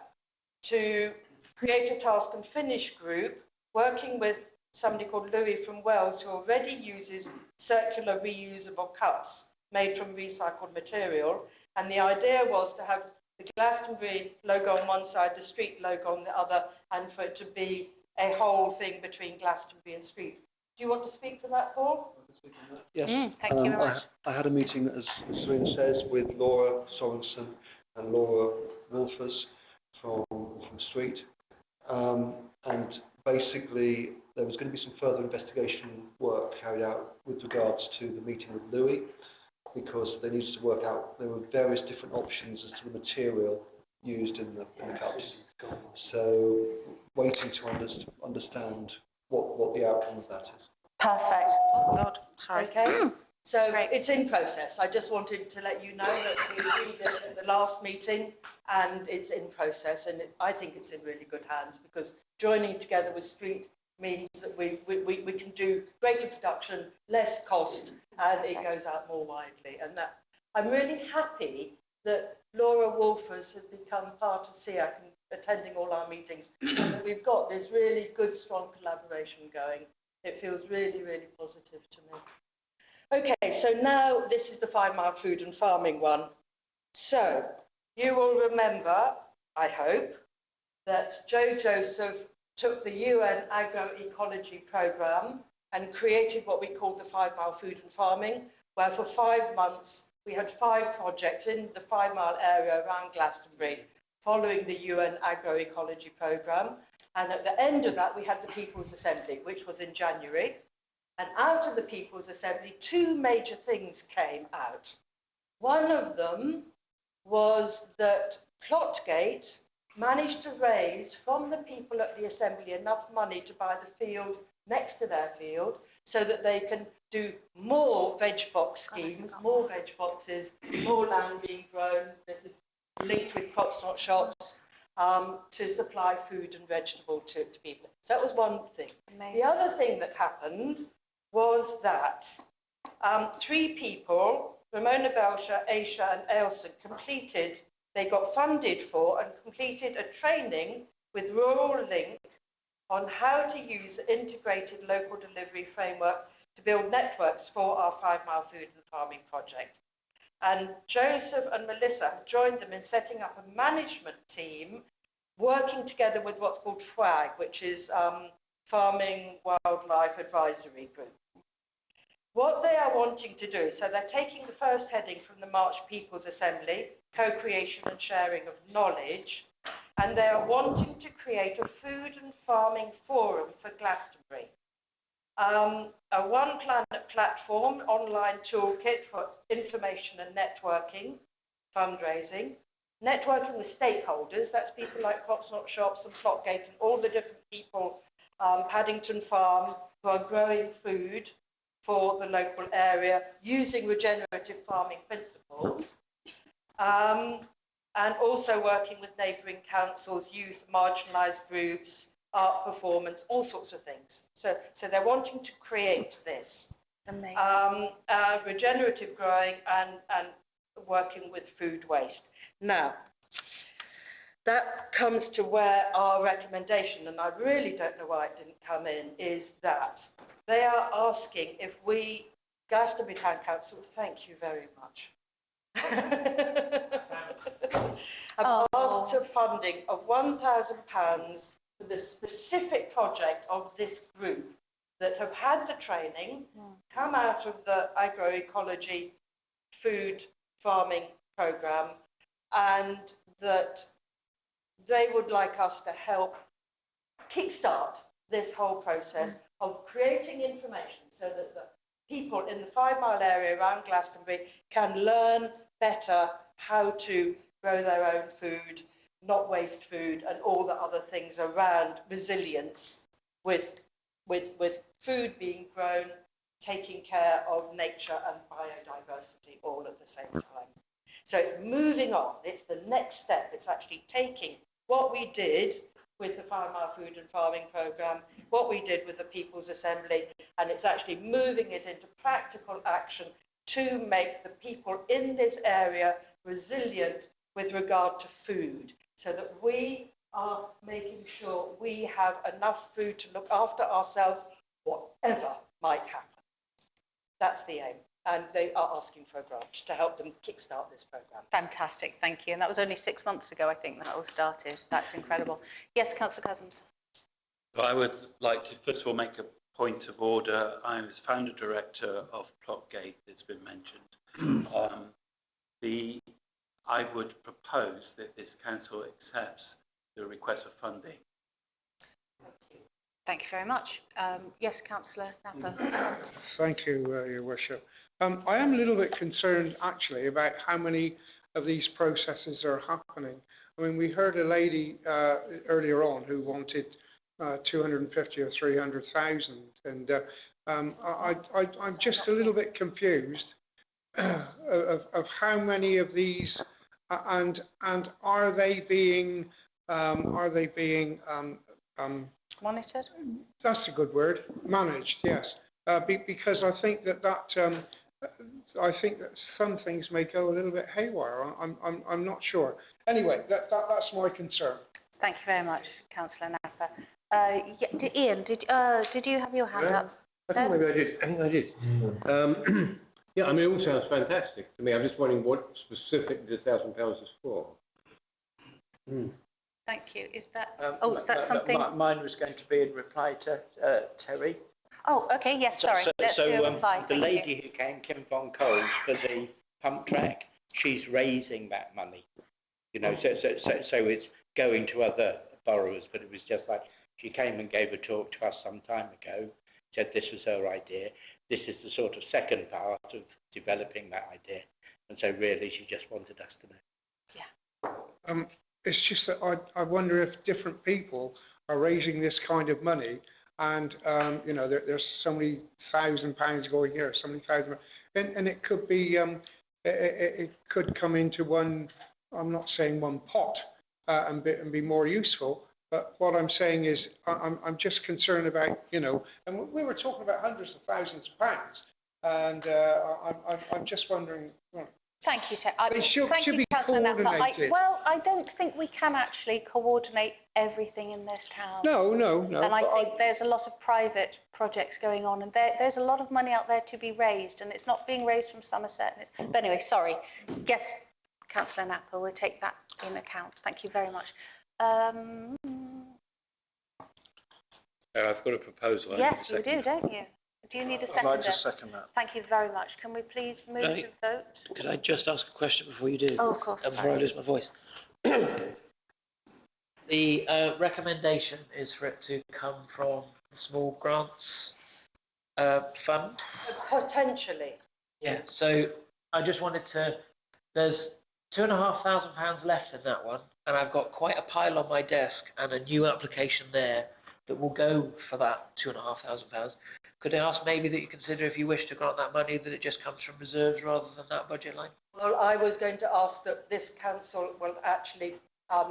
to create a task and finish group working with somebody called Louis from Wales, who already uses circular reusable cups made from recycled material. And the idea was to have the Glastonbury logo on one side, the Street logo on the other, and for it to be a whole thing between Glastonbury and Street. Do you want to speak to that, Paul? Yes. Thank you very much. I had a meeting, as Serena says, with Laura Sorensen and Laura Wolfers from Street. And basically, there was going to be some further investigation work carried out with regards to the meeting with Louis, because they needed to work out, there were various different options as to the material used in the cups. So waiting to understand what the outcome of that is. Perfect. Oh, God, sorry. Okay. So it's in process. I just wanted to let you know that we agreed at the last meeting, and it's in process, and I think it's in really good hands, because joining together with Street means that we can do greater production, less cost, and it goes out more widely. And that I'm really happy that Laura Wolfers has become part of SEAC and attending all our meetings. And we've got this really good, strong collaboration going. It feels really, really positive to me. Okay, so now this is the 5 Mile Food and Farming one. So you will remember, I hope, that Joe Joseph took the UN Agroecology Programme and created what we call the 5 Mile Food and Farming, where for 5 months we had 5 projects in the 5 Mile area around Glastonbury following the UN Agroecology Programme. And at the end of that, we had the People's Assembly, which was in January. And out of the People's Assembly, 2 major things came out. One of them was that Plotgate managed to raise from the people at the Assembly enough money to buy the field next to their field so that they can do more veg box schemes, more veg boxes, more land being grown. This is linked with Crops Not Shops. to supply food and vegetable to people. So that was one thing. Amazing. The other thing that happened was that 3 people, Ramona Belsha, Aisha and Ailson, they got funded for and completed a training with Rural Link on how to use the integrated local delivery framework to build networks for our 5 Mile Food and Farming project. And Joseph and Melissa have joined them in setting up a management team working together with what's called FWAG, which is Farming Wildlife Advisory Group. What they are wanting to do, so they're taking the first heading from the March People's Assembly, co-creation and sharing of knowledge, and they are wanting to create a food and farming forum for Glastonbury. A One Planet platform, online toolkit for information and networking, fundraising, networking with stakeholders, that's people like Crops Not Shops and Plotgate and all the different people, Paddington Farm, who are growing food for the local area using regenerative farming principles. And also working with neighbouring councils, youth, marginalised groups, art performance, all sorts of things. So they're wanting to create this. Amazing. Regenerative growing and working with food waste. Now, that comes to where our recommendation, and I really don't know why it didn't come in, is that they are asking if we, Glastonbury Town Council, thank you very much, have asked for funding of £1,000 for the specific project of this group that have had the training, come out of the agroecology food farming programme, and that they would like us to help kickstart this whole process of creating information so that the people in the 5 Mile area around Glastonbury can learn better how to grow their own food, not waste food, and all the other things around resilience with food being grown, taking care of nature and biodiversity all at the same time. So it's moving on. It's the next step. It's actually taking what we did with the 5 Mile Food and Farming Programme, what we did with the People's Assembly, and it's actually moving it into practical action to make the people in this area resilient with regard to food, so that we are making sure we have enough food to look after ourselves, whatever might happen. That's the aim. And they are asking for a grant to help them kickstart this programme. Fantastic, thank you. And that was only 6 months ago, I think, that all started. That's incredible. Yes, Councillor Cousins. Well, I would like to first of all make a point of order. I was founder director of Plotgate, that's been mentioned. I would propose that this council accepts the request for funding. Thank you very much. Yes, Councillor Napper. Thank you, Your Worship. I am a little bit concerned, actually, about how many of these processes are happening. I mean, we heard a lady earlier on who wanted 250 or 300,000, and I'm just a little bit confused of how many of these, and are they being monitored? That's a good word. Managed, yes. Because I think that I think that some things may go a little bit haywire. I'm not sure. Anyway, that's my concern. Thank you very much, Councillor Napper. Ian, did you have your hand up? I think maybe I did. I think I did. Yeah, I mean, it all sounds fantastic to me. I'm just wondering what specifically the £1,000 is for. Thank you. Is that? Is that something? Mine was going to be in reply to Terry. Oh, okay. Yes. Sorry. Let's do a reply. The lady who came, Kim von Kolsch, for the pump track, she's raising that money. You know, so it's going to other borrowers. But it was just like she came and gave a talk to us some time ago. Said this was her idea. This is the sort of second part of developing that idea. And so really, she just wanted us to know. Yeah. It's just that I wonder if different people are raising this kind of money, and you know, there's so many £1,000 going here, so many thousand, and it could be it could come into one. I'm not saying one pot, and be more useful. But what I'm saying is, I'm just concerned about, you know, and we were talking about hundreds of thousands of pounds, and I'm just wondering. Well, thank you, Chair. they should be Councillor Napper. coordinated. I don't think we can actually coordinate everything in this town. No. And I think there's a lot of private projects going on, and there's a lot of money out there to be raised, and it's not being raised from Somerset. But anyway, sorry. Yes, Councillor Napper, we'll take that in account. Thank you very much. I've got a proposal. Yes, you do, don't you? Do you need a seconder? I'd like to second that. Thank you very much. Can we please move to vote? Could I just ask a question before you do? Oh, of course. Before I lose my voice. The recommendation is for it to come from the small grants fund. Potentially. Yeah, so I just wanted to, there's £2,500 left in that one, and I've got quite a pile on my desk and a new application there that will go for that £2,500. Could I ask maybe that you consider, if you wish to grant that money, that it just comes from reserves rather than that budget line? Well, I was going to ask that this council will actually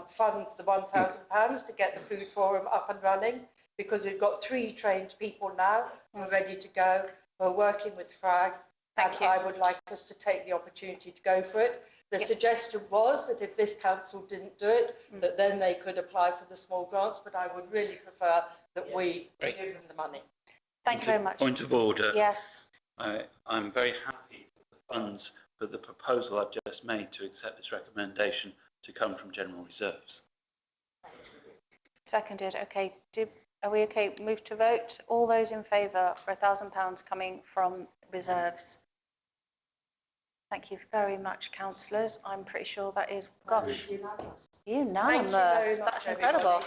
fund the £1,000 to get the food forum up and running, because we've got 3 trained people now who are ready to go. We're working with FRAG, and I would like us to take the opportunity to go for it. The suggestion was that if this council didn't do it, that then they could apply for the small grants, but I would really prefer that we give them the money. Thank you very much. Point of order. Yes. I'm very happy for the funds for the proposal I've just made to accept this recommendation to come from general reserves. Seconded. Okay. Are we okay? Move to vote. All those in favour for £1,000 coming from reserves. Thank you very much, councillors. I'm pretty sure that is, gosh, unanimous. That's incredible.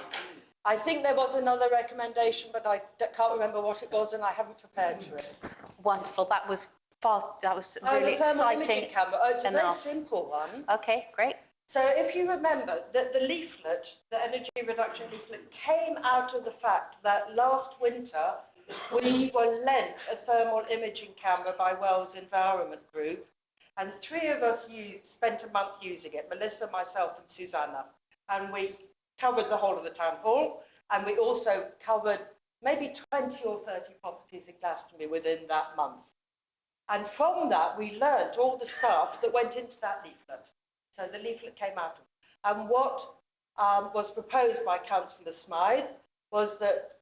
I think there was another recommendation, but I can't remember what it was, and I haven't prepared for it. Wonderful. That was really the thermal exciting. imaging camera. It's a very simple one. Okay, great. So if you remember that the leaflet, the energy reduction leaflet, came out of the fact that last winter we were lent a thermal imaging camera by Wells Environment Group, and 3 of us spent a month using it, Melissa, myself and Susanna, and we covered the whole of the town hall, and we also covered maybe 20 or 30 properties in Glastonbury within that month. And from that, we learnt all the stuff that went into that leaflet. So the leaflet came out of it. And what was proposed by Councillor Smythe was that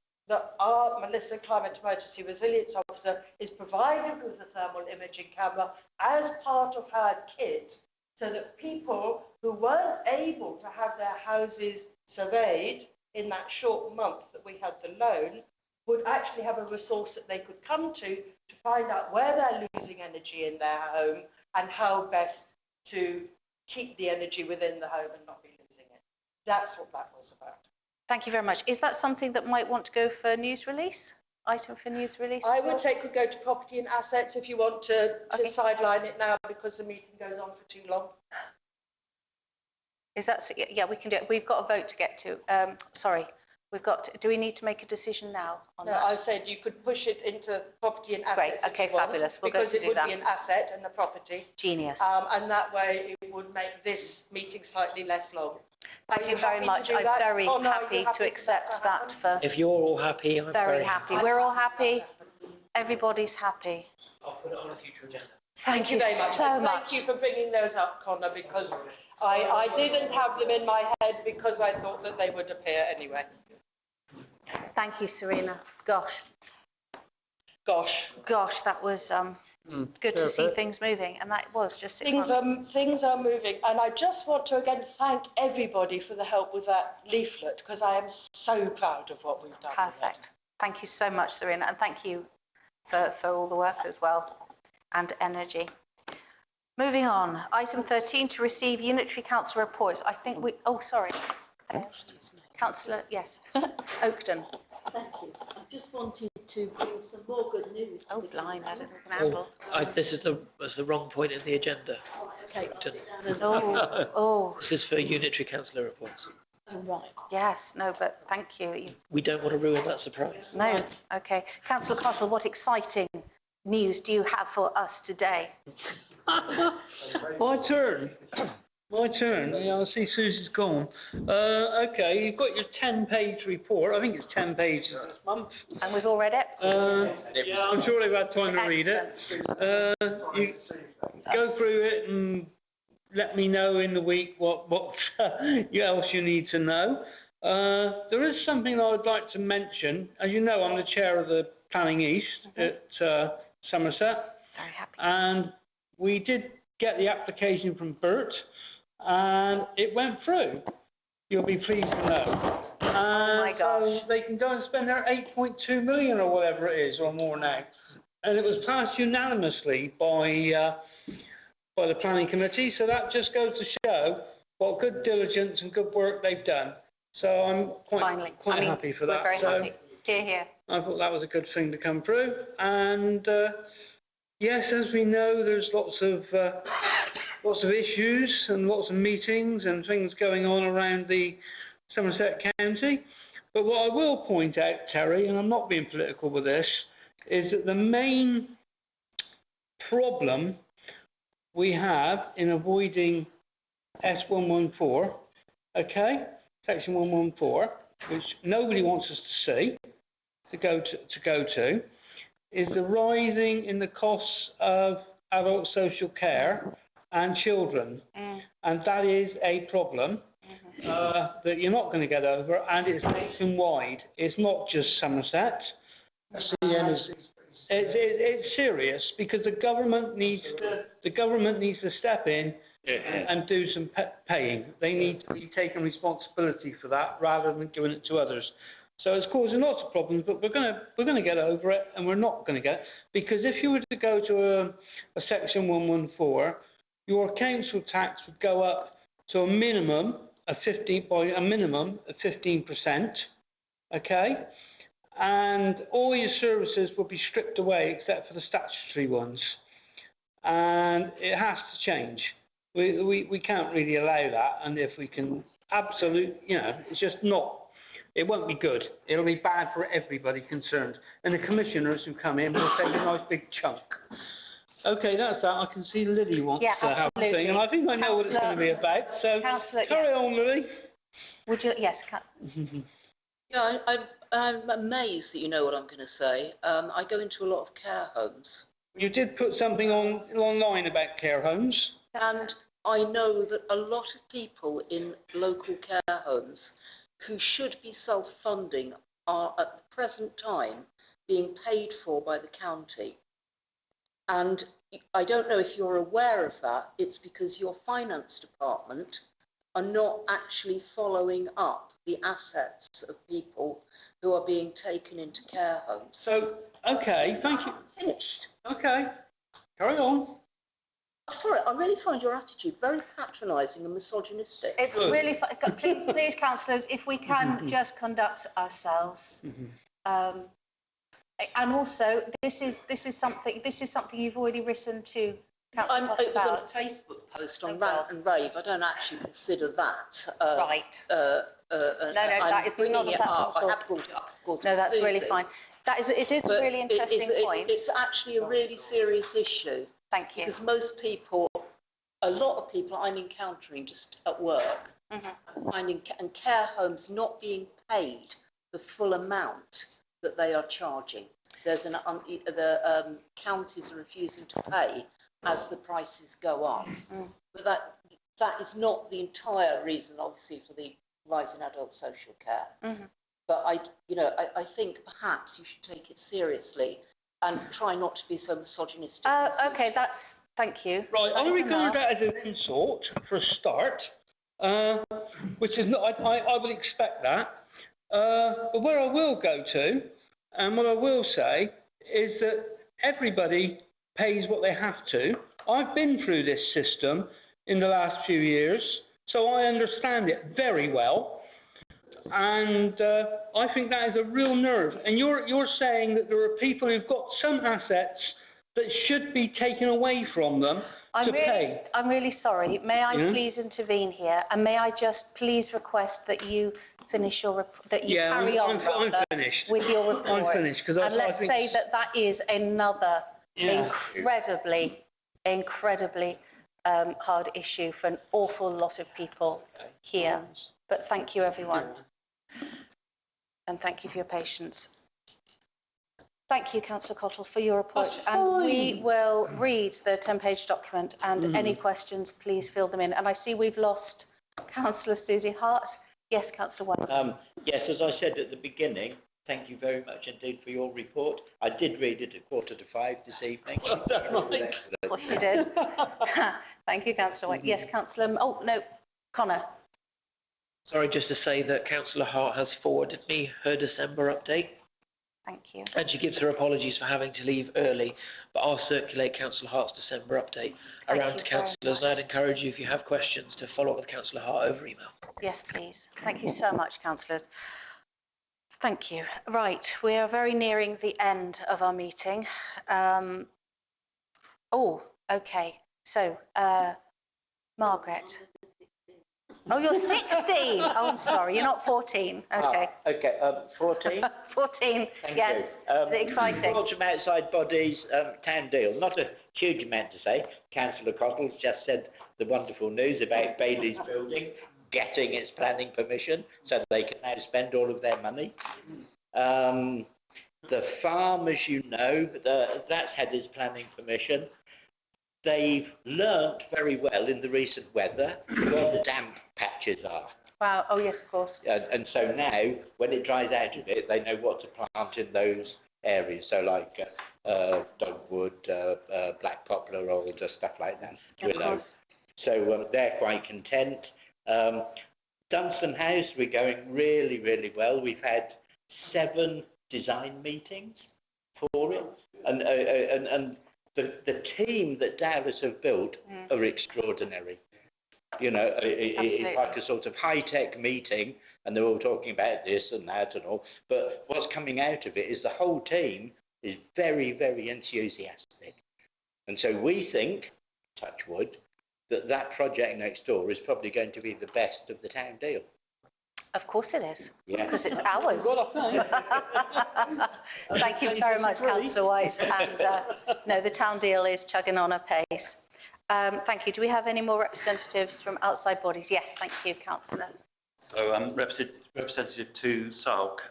our Melissa, Climate Emergency Resilience Officer, is provided with a thermal imaging camera as part of her kit, so that people who weren't able to have their houses surveyed in that short month that we had the loan would actually have a resource that they could come to find out where they're losing energy in their home and how best to keep the energy within the home and not be losing it. That's what that was about. Thank you very much. Is that something that might want to go for news release? Item for news release? I would say it could go to property and assets if you want to sideline it now, because the meeting goes on for too long. Is that, yeah, we can do it. We've got a vote to get to. Sorry, do we need to make a decision now on that? No, I said you could push it into property and assets. Great, okay, fabulous. We'll go because to it do would that. be an asset and a property. Genius. And that way it would make this meeting slightly less long. Thank you very much. I'm very happy to accept that. For If you're all happy, I'm very happy. We're all happy. Everybody's happy. I'll put it on a future agenda. Thank you very much. Thank you for bringing those up, Connor, because I didn't have them in my head because I thought that they would appear anyway. Thank you, Serena. Gosh, that was good to see things moving, and that was just 6 months. Things are moving, and I just want to again thank everybody for the help with that leaflet, because I am so proud of what we've done. Perfect. Thank you so much, Serena, and thank you for all the work as well, and energy. Moving on, item 13, to receive unitary council reports. I think we, oh, sorry. Councillor, yes, Oakden. Thank you. I just wanted to bring some more good news. Oh, blind, I don't know. This is the wrong point in the agenda. Okay. This is for unitary councillor reports. Oh, right. Yes, no, but thank you. We don't want to ruin that surprise. No, okay. Councillor Cottle, what exciting news do you have for us today? My turn. My turn. Yeah, I see Susie's gone. Okay, you've got your 10-page report. I think it's 10 pages this month. And we've all read it? Yeah, I'm sure they've had time to read it. You go through it and let me know in the week what else you need to know. There is something I would like to mention. As you know, I'm the chair of the Planning East at Somerset. Very happy. And we did get the application from Bert, and it went through. You'll be pleased to know. Oh my gosh. So they can go and spend their 8.2 million or whatever it is, or more now. And it was passed unanimously by the planning committee. So that just goes to show what good diligence and good work they've done. So I'm quite happy for that. We're very happy. Hear, hear. I thought that was a good thing to come through. And yes, as we know, there's lots of issues and lots of meetings and things going on around the Somerset County. But what I will point out, Terry, and I'm not being political with this, is that the main problem we have in avoiding S114, okay, section 114, which nobody wants us to see, to go to, is the rising in the costs of adult social care and children. And that is a problem that you're not going to get over, and it's nationwide. It's not just Somerset. It's serious, because the government needs to step in and do some paying. They need to be taking responsibility for that rather than giving it to others. So it's causing lots of problems, but we're going to get over it, and we're not going to get it, because if you were to go to a section 114, your council tax would go up to a minimum of 15%, okay, and all your services will be stripped away except for the statutory ones, and it has to change. We can't really allow that, and if we can it's just not. It won't be good. It'll be bad for everybody concerned. And the commissioners who come in will take a nice big chunk. Okay, that's that. I can see Lily wants to have a thing, and I think I know what it's going to be about. So carry on, Lily. Would you? Yes. Yeah, I'm amazed that you know what I'm going to say. I go into a lot of care homes. You did put something online about care homes. And I know that a lot of people in local care homes who should be self-funding are at the present time being paid for by the county. And I don't know if you're aware of that. It's because your finance department are not actually following up the assets of people who are being taken into care homes. So, okay, thank you. Finished. Okay, carry on. Sorry, I really find your attitude very patronising and misogynistic. It's really fun. Please, councillors, if we can just conduct ourselves. And also, this is something you've already written to Councillor Foster It was on a about. Facebook post on Rant and Rave. I don't actually consider that. Right. No, that is not a platform. I have brought it up, of course. No, that's really fine. It is a really interesting point. It's actually a really serious issue. Thank you. Because most people, a lot of people I'm encountering just at work, finding and care homes not being paid the full amount that they are charging. There's the counties are refusing to pay as the prices go up. But that is not the entire reason, obviously, for the rise in adult social care. But I think perhaps you should take it seriously and try not to be so misogynistic. Okay, thank you. Right, I regard that as an insult for a start, which is not. I would expect that. But where I will go to, and what I will say, is that everybody pays what they have to. I've been through this system in the last few years, so I understand it very well. And I think that is a real nerve. And you're saying that there are people who've got some assets that should be taken away from them to pay. I'm really sorry. May I please intervene here? And may I just please request that you finish your carry on I'm finished with your report. I'm finished because and let's say that is another incredibly hard issue for an awful lot of people here. But thank you, everyone. And thank you for your patience. Thank you, Councillor Cottle, for your report. And we will read the 10-page document, and any questions, please fill them in. And I see we've lost Councillor Susie Hart. Yes, Councillor White. Yes, as I said at the beginning, thank you very much indeed for your report. I did read it at 4:45 this evening. Well done, Mike. Of course you did. Thank you, Councillor White. Yes, Councillor... Oh, no, Connor. Sorry, just to say that Councillor Hart has forwarded me her December update. Thank you. And she gives her apologies for having to leave early, but I'll circulate Councillor Hart's December update around to councillors, and I'd encourage you, if you have questions, to follow up with Councillor Hart over email. Yes, please. Thank you so much, councillors. Thank you. Right, we are very nearing the end of our meeting. Oh, okay. So, Margaret. Oh, you're 16. Oh, I'm sorry, you're not 14. Okay. Okay, 14? 14, Thank yes. you. Is it exciting? Thoughts from outside bodies, town deal. Not a huge amount to say. Councillor Cottle's just said the wonderful news about Bailey's building getting its planning permission, so they can now spend all of their money. The farm, as you know, that's had its planning permission. They've learnt very well in the recent weather where the damp patches are. Wow, oh yes, of course. And so now, when it dries out a bit, they know what to plant in those areas. So like dogwood, black poplar, all the stuff like that. Willow. So they're quite content. Dunstan House, we're going really, really well. We've had 7 design meetings for it. And the team that Dallas have built are extraordinary. You know, it's like a sort of high-tech meeting, and they're all talking about this and that and all. But what's coming out of it is the whole team is very, very enthusiastic. And so we think, touch wood, that project next door is probably going to be the best of the town deal. Of course it is, yes. Because it's ours. Thank you very much, Councillor White. And no, the town deal is chugging on a pace. Thank you. Do we have any more representatives from outside bodies? Yes, thank you, Councillor. So, representative to SALC,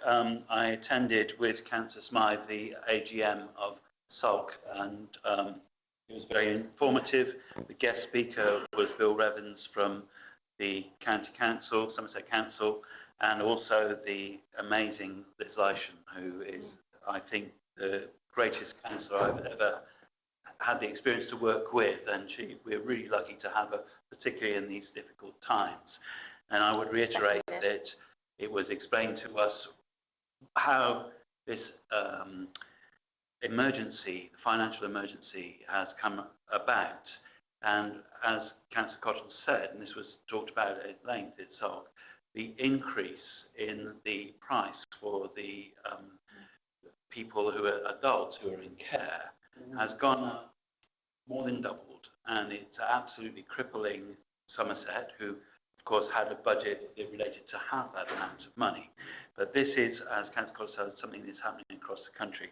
I attended with Councillor Smythe the AGM of SALC, and it was very informative. The guest speaker was Bill Revens from the County Council, Somerset Council, and also the amazing Liz Leisham, who is, I think, the greatest councillor I've ever had the experience to work with, and we're really lucky to have her, particularly in these difficult times. And I would reiterate that it was explained to us how this emergency, financial emergency, has come about. And as Councillor Cotton said, and this was talked about at length itself, the increase in the price for the people who are adults who are in care has gone up more than doubled, and it's absolutely crippling Somerset, who of course had a budget related to have that amount of money. But this is, as Councillor Cotton said, something that's happening across the country.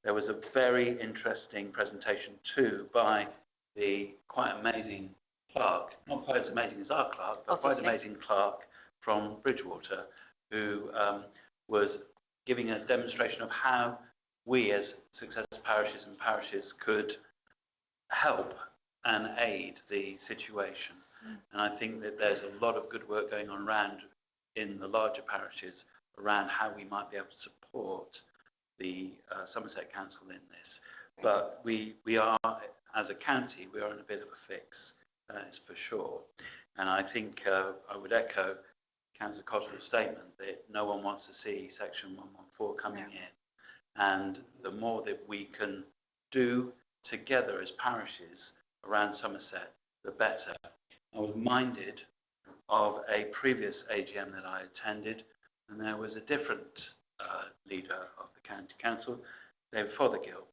There was a very interesting presentation too by the quite amazing clerk, not quite as amazing as our clerk, but quite amazing clerk from Bridgewater, who was giving a demonstration of how we as successful parishes and parishes could help and aid the situation. And I think that there's a lot of good work going on around in the larger parishes around how we might be able to support the Somerset Council in this. But we are, as a county, we are in a bit of a fix, that is for sure. And I think I would echo Councillor Cotter's statement that no one wants to see Section 114 coming in. And the more that we can do together as parishes around Somerset, the better. I was minded of a previous AGM that I attended, and there was a different leader of the County Council, David Fothergill.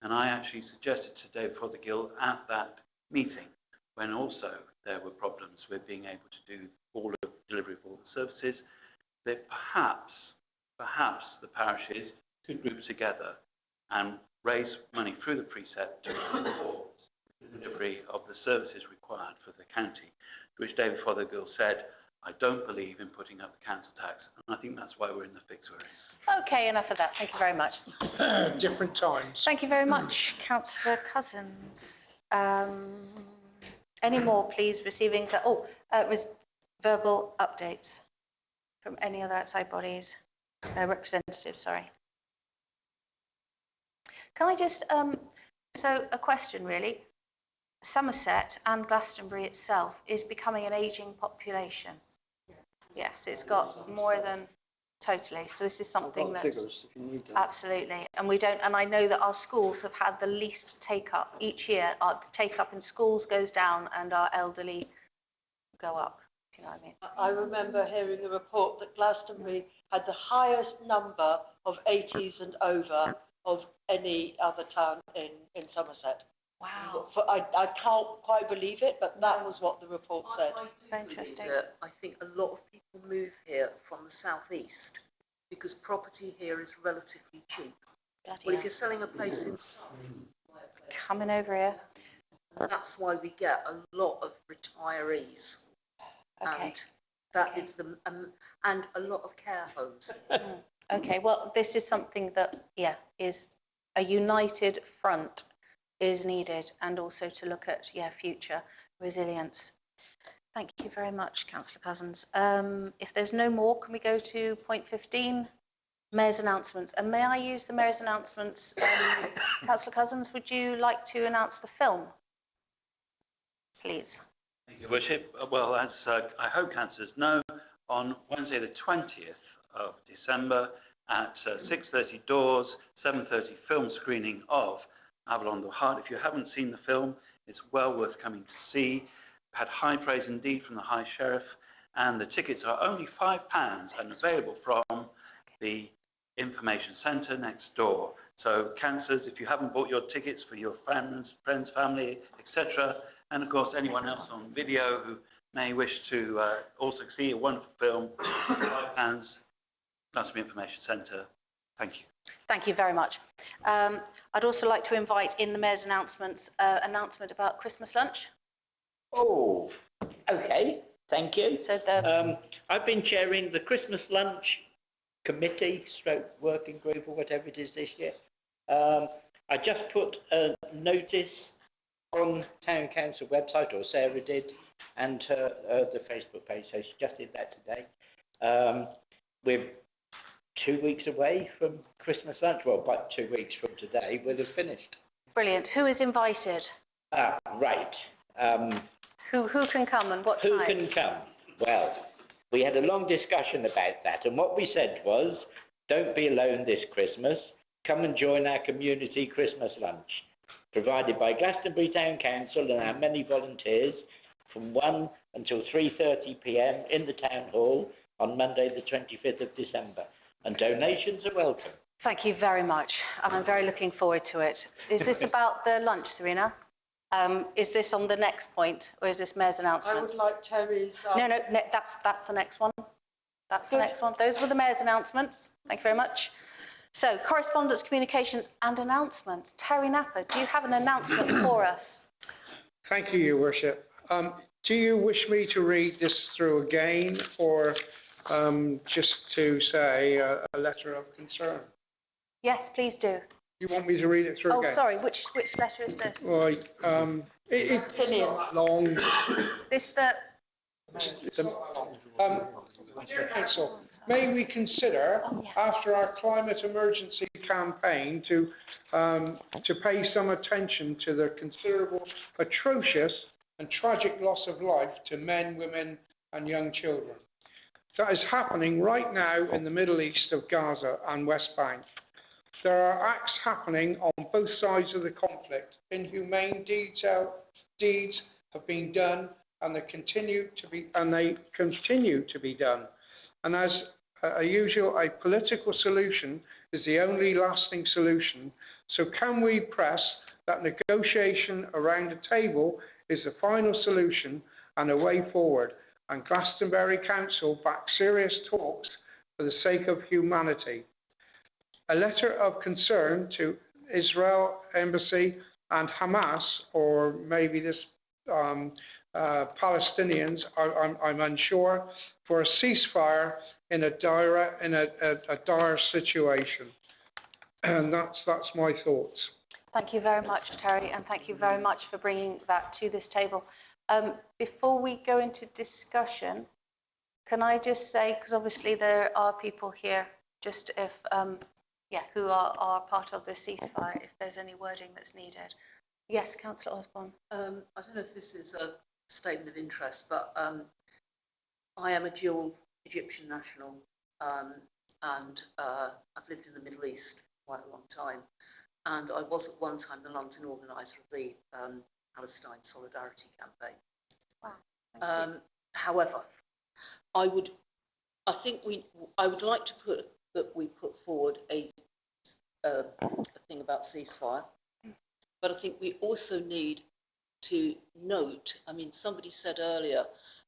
And I actually suggested to David Fothergill at that meeting, when also there were problems with being able to do all of the delivery of all the services, that perhaps the parishes could group together and raise money through the precept to support the delivery of the services required for the county, to which David Fothergill said, I don't believe in putting up the council tax. And I think that's why we're in the fix we're in. Okay, enough of that. Thank you very much. Different times. Thank you very much, Councillor Cousins. Any more, please, receiving, verbal updates from any other outside bodies, representatives, sorry. Can I just, so a question really. Somerset and Glastonbury itself is becoming an ageing population. Yes, it's got more than totally. So this is something that's absolutely, and we don't. And I know that our schools have had the least take up each year. Our take up in schools goes down, and our elderly go up. If you know what I mean. I remember hearing a report that Glastonbury had the highest number of 80s and over of any other town in Somerset. Wow. I can't quite believe it, but that was what the report said. Very interesting. I think a lot of people move here from the southeast because property here is relatively cheap. Well, if you're selling a place in coming over here, that's why we get a lot of retirees. Okay. And that is the and a lot of care homes. Okay, well, this is something that, is a united front is needed, and also to look at, future resilience. Thank you very much, Councillor Cousins. If there's no more, can we go to point 15, Mayor's announcements? And may I use the Mayor's announcements? Councillor Cousins, would you like to announce the film, please? Thank you, Worship. Well, as I hope councillors know, on Wednesday the 20th of December at 6:30 doors, 7:30 film screening of Avalon the Heart. If you haven't seen the film, it's well worth coming to see. Had high praise indeed from the High Sheriff, and the tickets are only £5 and available from the information centre next door. So councillors, if you haven't bought your tickets for your friends, family, etc., and of course anyone else on video who may wish to also see a wonderful film, £5, Glastonbury Information Centre. Thank you. Thank you very much. I'd also like to invite in the Mayor's announcements, announcement about Christmas lunch. Oh, okay, thank you. So I've been chairing the Christmas lunch committee, stroke working group, or whatever it is this year. I just put a notice on Town Council website, or Sarah did, and the Facebook page, so she just did that today. We're 2 weeks away from Christmas lunch. Well, about 2 weeks from today, we'll have finished. Brilliant. Who is invited? Right. Who can come and what time? Who can come? Well, we had a long discussion about that, and what we said was, don't be alone this Christmas. Come and join our community Christmas lunch, provided by Glastonbury Town Council and our many volunteers, from 1 until 3:30 p.m. in the Town Hall on Monday the 25th of December. And donations are welcome. Thank you very much, and I'm very looking forward to it. Is this about the lunch, Serena? Is this on the next point, or is this Mayor's announcement? I would like Terry's... No, that's the next one. That's the next one. Those were the Mayor's announcements. Thank you very much. So, correspondence, communications and announcements. Terry Napper, do you have an announcement for us? Thank you, Your Worship. Do you wish me to read this through again, or just to say a letter of concern? Yes, please do. You want me to read it through again? Oh, sorry, which letter is this? Right, it's long. This the... Dear Council, may we consider, after our climate emergency campaign, to pay some attention to the considerable, atrocious and tragic loss of life to men, women and young children that is happening right now in the Middle East of Gaza and West Bank. There are acts happening on both sides of the conflict. Inhumane deeds have been done, and they continue to be done. And as usual, a political solution is the only lasting solution. So can we press that negotiation around the table is the final solution and a way forward? And Glastonbury Council back serious talks for the sake of humanity. A letter of concern to Israel Embassy and Hamas, or maybe this Palestinians, I'm unsure, for a ceasefire in a dire situation. And that's my thoughts. Thank you very much, Terry, and thank you very much for bringing that to this table. Before we go into discussion, can I just say, because obviously there are people here, just if, who are part of the ceasefire, if there's any wording that's needed. Yes, Councillor Osborne. I don't know if this is a statement of interest, but I am a dual Egyptian national, and I've lived in the Middle East quite a long time. And I was at one time the London organiser of the Palestine Solidarity Campaign. Wow. However, I would like to put forward a thing about ceasefire, but I think we also need to note. I mean, somebody said earlier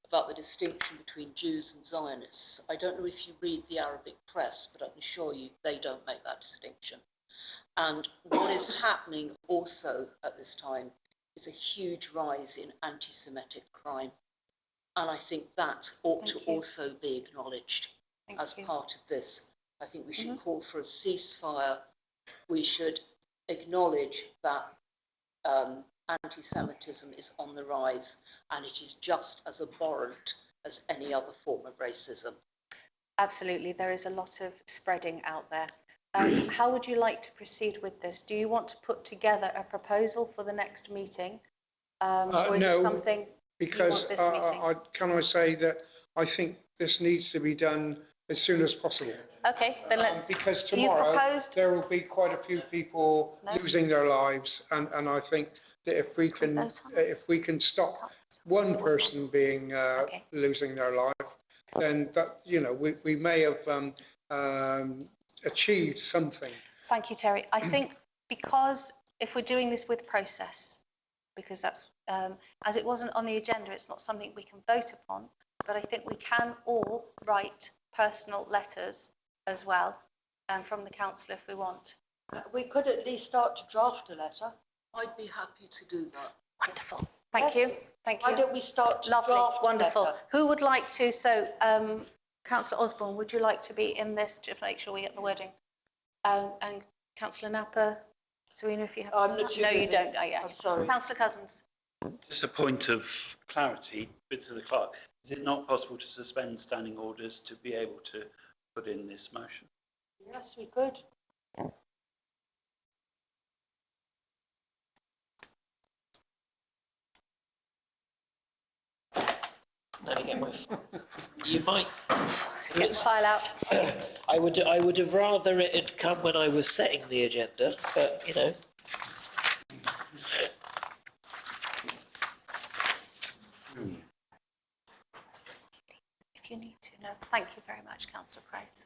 about the distinction between Jews and Zionists. I don't know if you read the Arabic press, but I can assure you they don't make that distinction. And what is happening also at this time is a huge rise in anti-Semitic crime. And I think that ought to also be acknowledged as part of this. I think we should call for a ceasefire. We should acknowledge that anti-Semitism is on the rise, and it is just as abhorrent as any other form of racism. Absolutely, there is a lot of spreading out there. How would you like to proceed with this? Do you want to put together a proposal for the next meeting? Or is it something because you want this meeting? can I say that I think this needs to be done as soon as possible. Okay, then let's. Because tomorrow there will be quite a few people losing their lives, and I think that if we can stop one person being losing their life, then that we may have achieved something. Thank you, Terry. I think because if we're doing this with process, because that's as it wasn't on the agenda, it's not something we can vote upon, but I think we can all write personal letters as well from the council if we want. We could at least start to draft a letter. I'd be happy to do that. Wonderful. Thank you. Thank you. Why don't we start to Lovely. draft Wonderful. a letter? Who would like to? So, Councillor Osborne, would you like to be in this to make sure we get the wording? And Councillor Napper, Serena, if you have. I'm not too No, busy. you don't. Oh, yeah. I'm sorry. Councillor Cousins. Just a point of clarity, bit to the clerk. Is it not possible to suspend standing orders to be able to put in this motion? Yes, we could. Now you get my. You might. Get the file out. I would have rather it had come when I was setting the agenda, but you know. If you need to, no. Thank you very much, Councillor Price.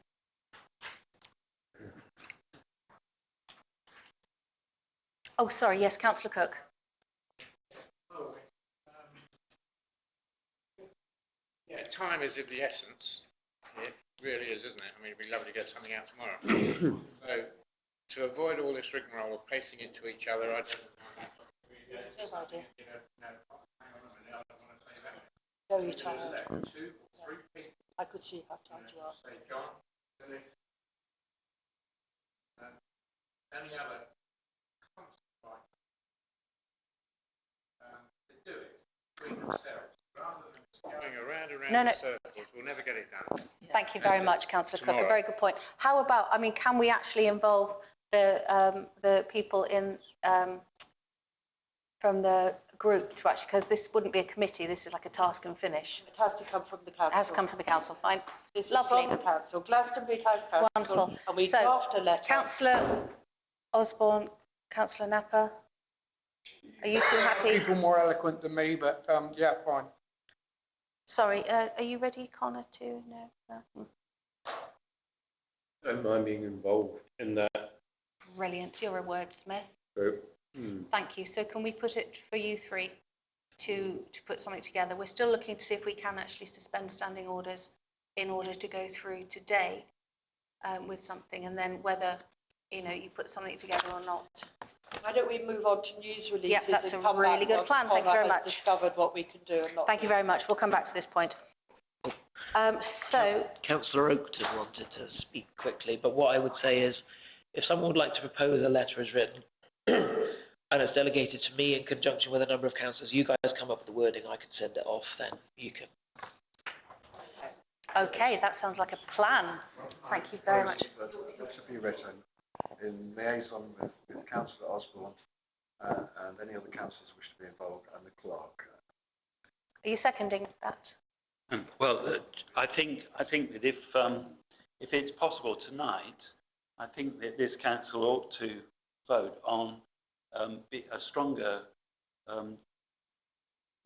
Oh, sorry. Yes, Councillor Cook. Yeah, time is of the essence. It really is, isn't it? I mean, it'd be lovely to get something out tomorrow. So, to avoid all this rigmarole of pacing into each other, I just. Very tired. I could see how tired you are. Any other to do it between themselves rather than just going around in circles. We'll never get it done. Thank you very much, Councillor Cook. A very good point. How about, I mean, can we actually involve the people in from the group to actually, because this wouldn't be a committee, this is like a task and finish. It has to come from the council. It has to come from the council, fine. This Lovely. is from the council, Glastonbury Town Council. Wonderful. And we So, draft a letter. Councillor Osborne, Councillor Napper, are you two happy? People more eloquent than me, but yeah, fine. Sorry, are you ready, Connor, to? No? Don't mind being involved in that Brilliant, you're a wordsmith. group. Thank you. So can we put it for you three to put something together? We're still looking to see if we can actually suspend standing orders in order to go through today with something, and then whether you put something together or not. Why don't we move on to news releases? Yeah, that's a and come really back good once plan. Thank you Connor very has much. discovered what we can do and not. Thank you very much. We'll come back to this point. Councillor Oakton wanted to speak quickly, but what I would say is, if someone would like to propose a letter as written, and it's delegated to me in conjunction with a number of councillors, you guys come up with the wording, I can send it off, then you can. Okay, that sounds like a plan. Thank you very much. Letter be written in liaison with Councillor Osborne and any other councillors wish to be involved, and the clerk. Are you seconding that? Well, I think that if it's possible tonight, I think that this council ought to vote on a stronger,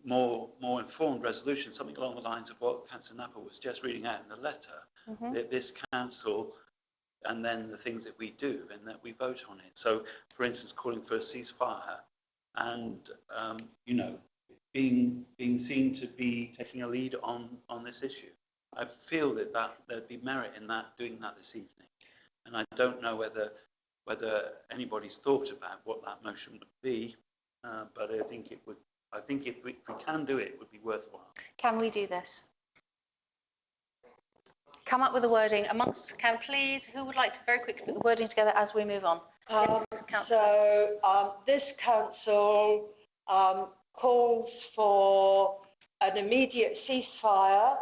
more informed resolution, something along the lines of what Councillor Napper was just reading out in the letter. That this council, and then the things that we do, and that we vote on it. So, for instance, calling for a ceasefire, and you know, being seen to be taking a lead on this issue. I feel that there'd be merit in doing that this evening, and I don't know whether anybody's thought about what that motion would be, but I think it would. I think if we can do it, it would be worthwhile. Can we do this? Come up with the wording amongst, please, who would like to very quickly put the wording together as we move on? This council calls for an immediate ceasefire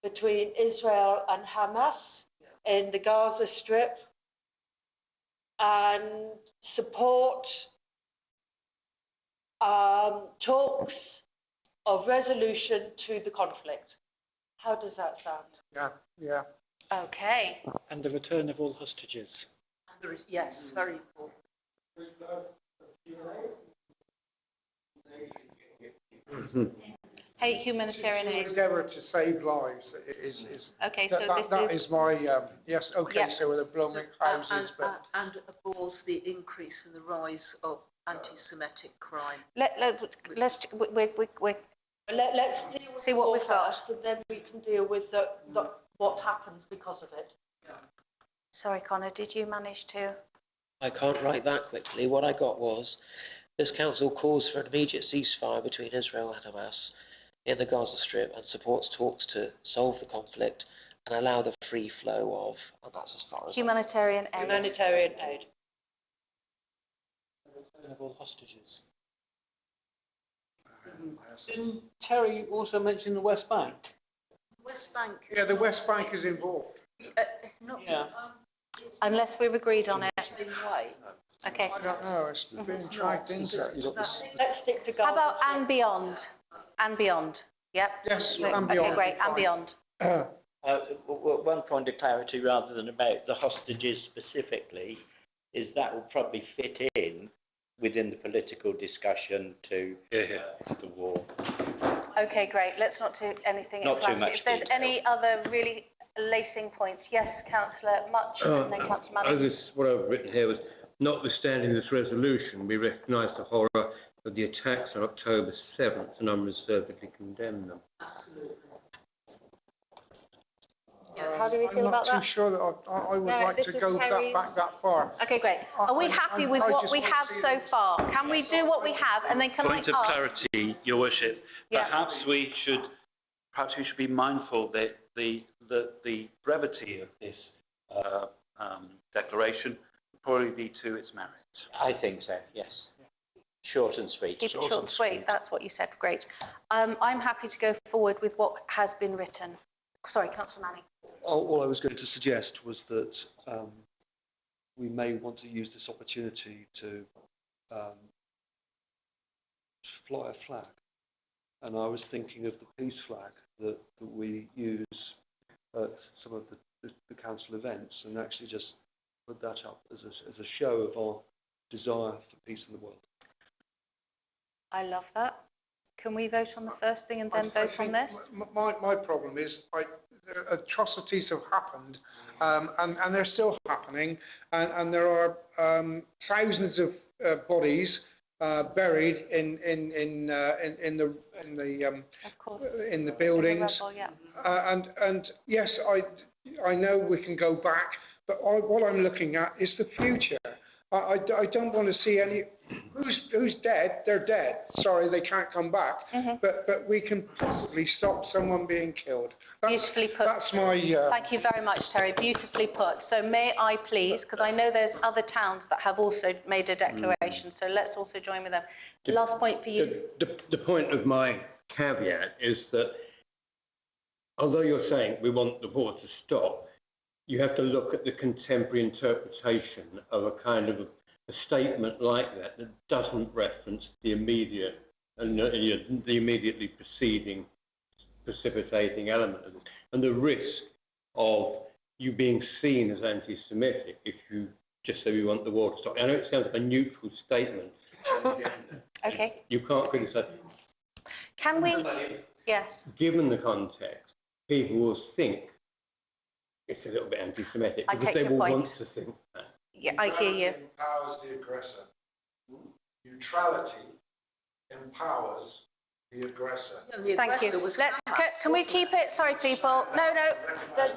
between Israel and Hamas in the Gaza Strip, and support talks of resolution to the conflict. How does that sound? Yeah. Okay. And the return of all hostages. Yes, very important. Hey, humanitarian aid. Endeavour to save lives is okay. So that is my yes. Okay, yeah. So with the blooming houses, and abhors the increase in the rise of anti-Semitic crime. Let's see what we've got, and then we can deal with what happens because of it. Sorry, Connor, did you manage to? I can't write that quickly. What I got was, this council calls for an immediate ceasefire between Israel and Hamas in the Gaza Strip and supports talks to solve the conflict and allow the free flow of, and that's as far as humanitarian aid. Humanitarian aid. Of all hostages. Didn't Terry also mention the West Bank? West Bank. Yeah, the West Bank is involved. Yeah. Unless we've agreed on it. Okay. I don't know. It's been dragged into it. Let's stick to Gaza. How about and beyond? And beyond. Yep. Yes, and okay, beyond. great. And beyond. One point of clarity, rather than about the hostages specifically, is that will probably fit in within the political discussion to the war. Okay, great. Let's not do anything. Not too much If there's detail. any other really lacing points, yes, Councillor Much, and then Councillor Manning. What I've written here was, notwithstanding this resolution, we recognise the horror of the attacks on October 7th and unreservedly condemn them. Absolutely. How do we feel about that? I'm not too sure that I would like to go back that far. Okay, great. Are we happy with what we have so far? Can we do what we have, and then can Point of clarity, Your Worship. Yeah. Perhaps we should be mindful that the brevity of this declaration will probably be to its merit. I think so, yes. Short and sweet. Keep it short and sweet. That's what you said. Great. I'm happy to go forward with what has been written. Sorry, Councillor Manning. All I was going to suggest was that we may want to use this opportunity to fly a flag. And I was thinking of the peace flag that we use at some of the council events, and actually just put that up as a show of our desire for peace in the world. I love that. Can we vote on the first thing and then vote on this? My problem is atrocities have happened, and they're still happening, and there are thousands of bodies buried in the buildings. And yes, I know we can go back, but what I'm looking at is the future. I don't want to see any, who's dead, they're dead. Sorry, they can't come back. But we can possibly stop someone being killed. Beautifully put. That's my... Thank you very much, Terry. Beautifully put. So may I please, because I know there's other towns that have also made a declaration, so let's also join with them. Last point for you. The point of my caveat is that although you're saying we want the war to stop, you have to look at the contemporary interpretation of a kind of a statement like that that doesn't reference the immediate and the immediately preceding precipitating element of this, and the risk of you being seen as anti-Semitic if you just say we want the war to stop. I know it sounds like a neutral statement. Okay. You can't criticise. Can we? Yes. Given the context, people will think it's a little bit anti-Semitic because they will want to think that. Yeah, I hear you. Neutrality empowers the aggressor. Neutrality empowers the aggressor. Thank you. Can we keep it? Sorry, people. No,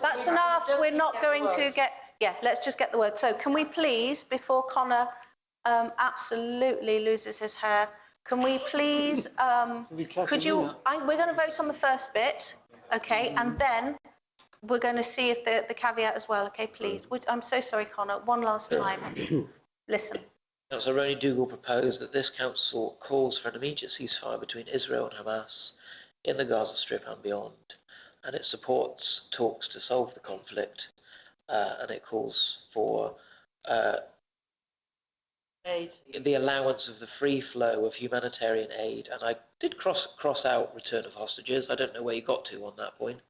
that's enough. We're not going to get. Yeah, let's just get the word. So, can we please, before Connor absolutely loses his hair, can we please? Could you? We're going to vote on the first bit, okay, and then we're going to see if the caveat as well. Okay, please. I'm so sorry, Connor. One last time. Listen. Councillor Ronnie Dougal proposed that this council calls for an immediate ceasefire between Israel and Hamas in the Gaza Strip and beyond, and it supports talks to solve the conflict, and it calls for the allowance of the free flow of humanitarian aid. And I did cross out return of hostages. I don't know where you got to on that point.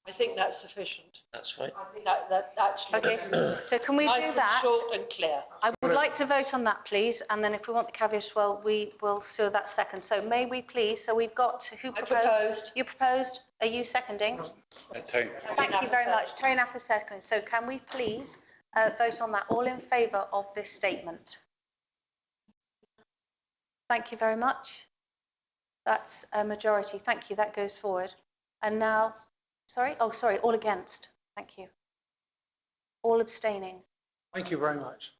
I think that's sufficient. That's fine. I think that actually. Okay. So can we do nice that? And short and clear. I would like to vote on that, please, and then if we want the caveat as well, we will do that second. So may we please? So we've got who proposed? I proposed. You proposed. Are you seconding? Terry. Thank you very much. Terry Napper second. So can we please vote on that? All in favour of this statement? Thank you very much. That's a majority. Thank you. That goes forward. And now, sorry. Oh, sorry. All against. Thank you. All abstaining. Thank you very much.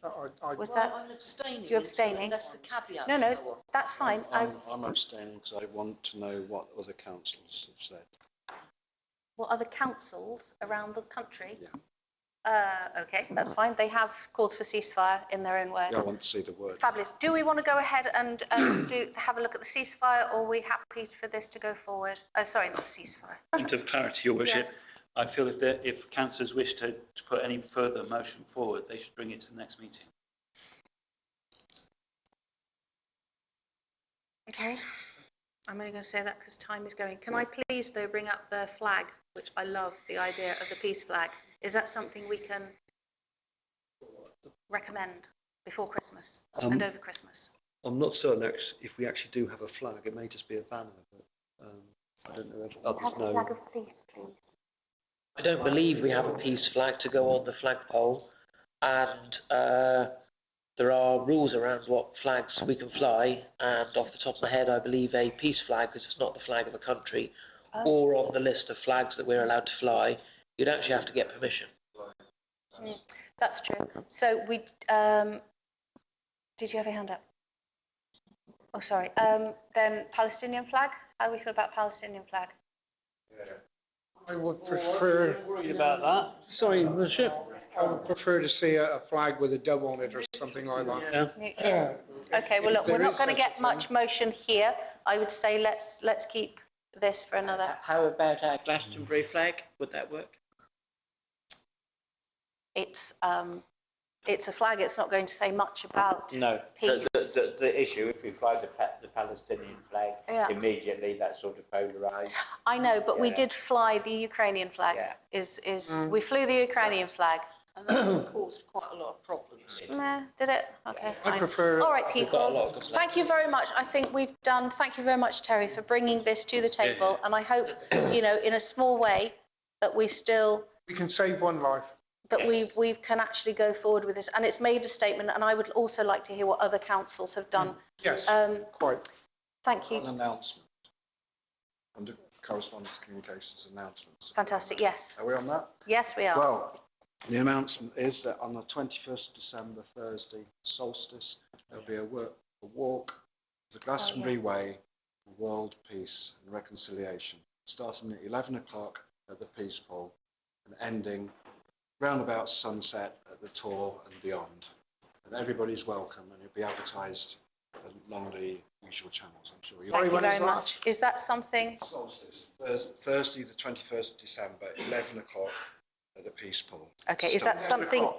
Was that? I'm abstaining. You're abstaining? Unless the caveat. No, that's fine. I'm abstaining because I want to know what other councils have said. What other councils around the country? Yeah. Okay, that's fine. They have called for ceasefire in their own words. Yeah, I want to see the word. Fabulous. Do we want to go ahead and have a look at the ceasefire, or are we happy for this to go forward? Sorry, not ceasefire. Point of clarity, Your Worship. Yes. I feel if councillors wish to put any further motion forward, they should bring it to the next meeting. Okay. I'm only going to say that because time is going. Can I please, though, bring up the flag, which I love, the idea of the peace flag. Is that something we can recommend before Christmas and over Christmas? I'm not certain if we actually do have a flag. It may just be a banner, but I don't know if others Have a know. flag of peace, please. I don't believe we have a peace flag to go on the flagpole, and there are rules around what flags we can fly, and off the top of my head I believe a peace flag, because it's not the flag of a country, or on the list of flags that we're allowed to fly, you'd actually have to get permission. That's true. So we, did you have your hand up? Oh, sorry. Then Palestinian flag. How do we feel about Palestinian flag? I would prefer. Worried about that. Sorry, Worship. I would prefer to see a flag with a dove on it or something like that. Yeah. Okay. Well, look, we're not going to get much motion here. I would say let's keep this for another. How about our Glastonbury flag? Would that work? It's a flag. It's not going to say much about No. peace. The issue, if we fly the Palestinian flag, Yeah. immediately that's sort of polarised. I know, but we Yeah. did fly the Ukrainian flag. Yeah. We flew the Ukrainian flag. And that caused quite a lot of problems. Nah, did it? Okay. I fine. prefer. All right, people. Thank you very much. I think we've done. Thank you very much, Terry, for bringing this to the table. And I hope, in a small way, that we still. We can save one life. That we can actually go forward with this. And it's made a statement. And I would also like to hear what other councils have done. Yes. Quite. Thank you. An announcement. Under correspondence communications announcements. Fantastic. Yes. Are we on that? Yes, we are. Well, The announcement is that on the 21st of December, Thursday, solstice, there'll be a walk the Glastonbury Way for world peace and reconciliation, starting at 11 o'clock at the Peace Pole and ending round about sunset at the Tor and beyond. And everybody's welcome, and it'll be advertised along the usual channels, I'm sure. Thank you very much. Is that something? Solstice, Thursday the 21st of December, 11 o'clock at the Peace Pole. Okay, is that something?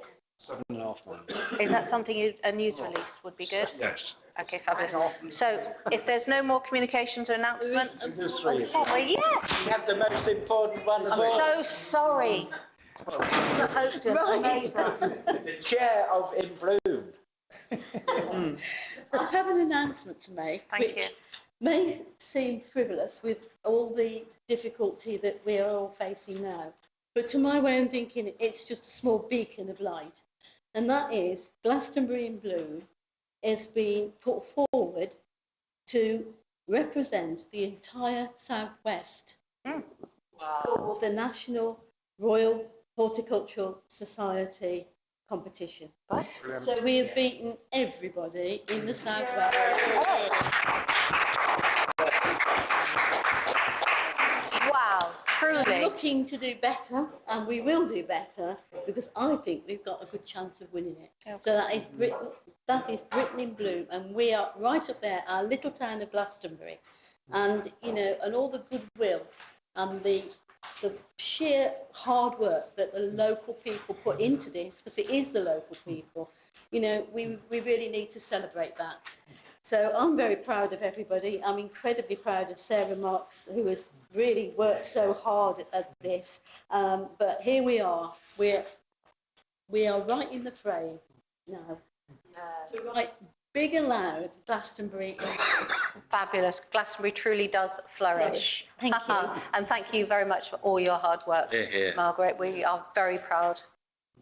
7.5 miles. Is that something a news release would be good? Yes. Okay, fabulous. So if there's no more communications or announcements. Oh, sorry, yes. You have the most important one of I'm all. so sorry. The chair of In Bloom. I have an announcement to make, which may seem frivolous with all the difficulty that we are all facing now. But to my way of thinking, it's just a small beacon of light. And that is Glastonbury in Bloom is being put forward to represent the entire Southwest for the National Royal Horticultural Society competition. So we have beaten everybody in the Southwest. Wow, truly. We're looking to do better, and we will do better, because I think we've got a good chance of winning it. Okay. So that is Britain in Bloom, and we are right up there, our little town of Glastonbury. And, you know, and all the goodwill and the sheer hard work that the local people put into this, because it is the local people, you know, we really need to celebrate that. So I'm very proud of everybody. I'm incredibly proud of Sarah Marks, who has really worked so hard at this. But here we are. We are right in the frame now. So right, big and loud, Glastonbury. Fabulous. Glastonbury truly does flourish. Thank you. And thank you very much for all your hard work, Margaret. We are very proud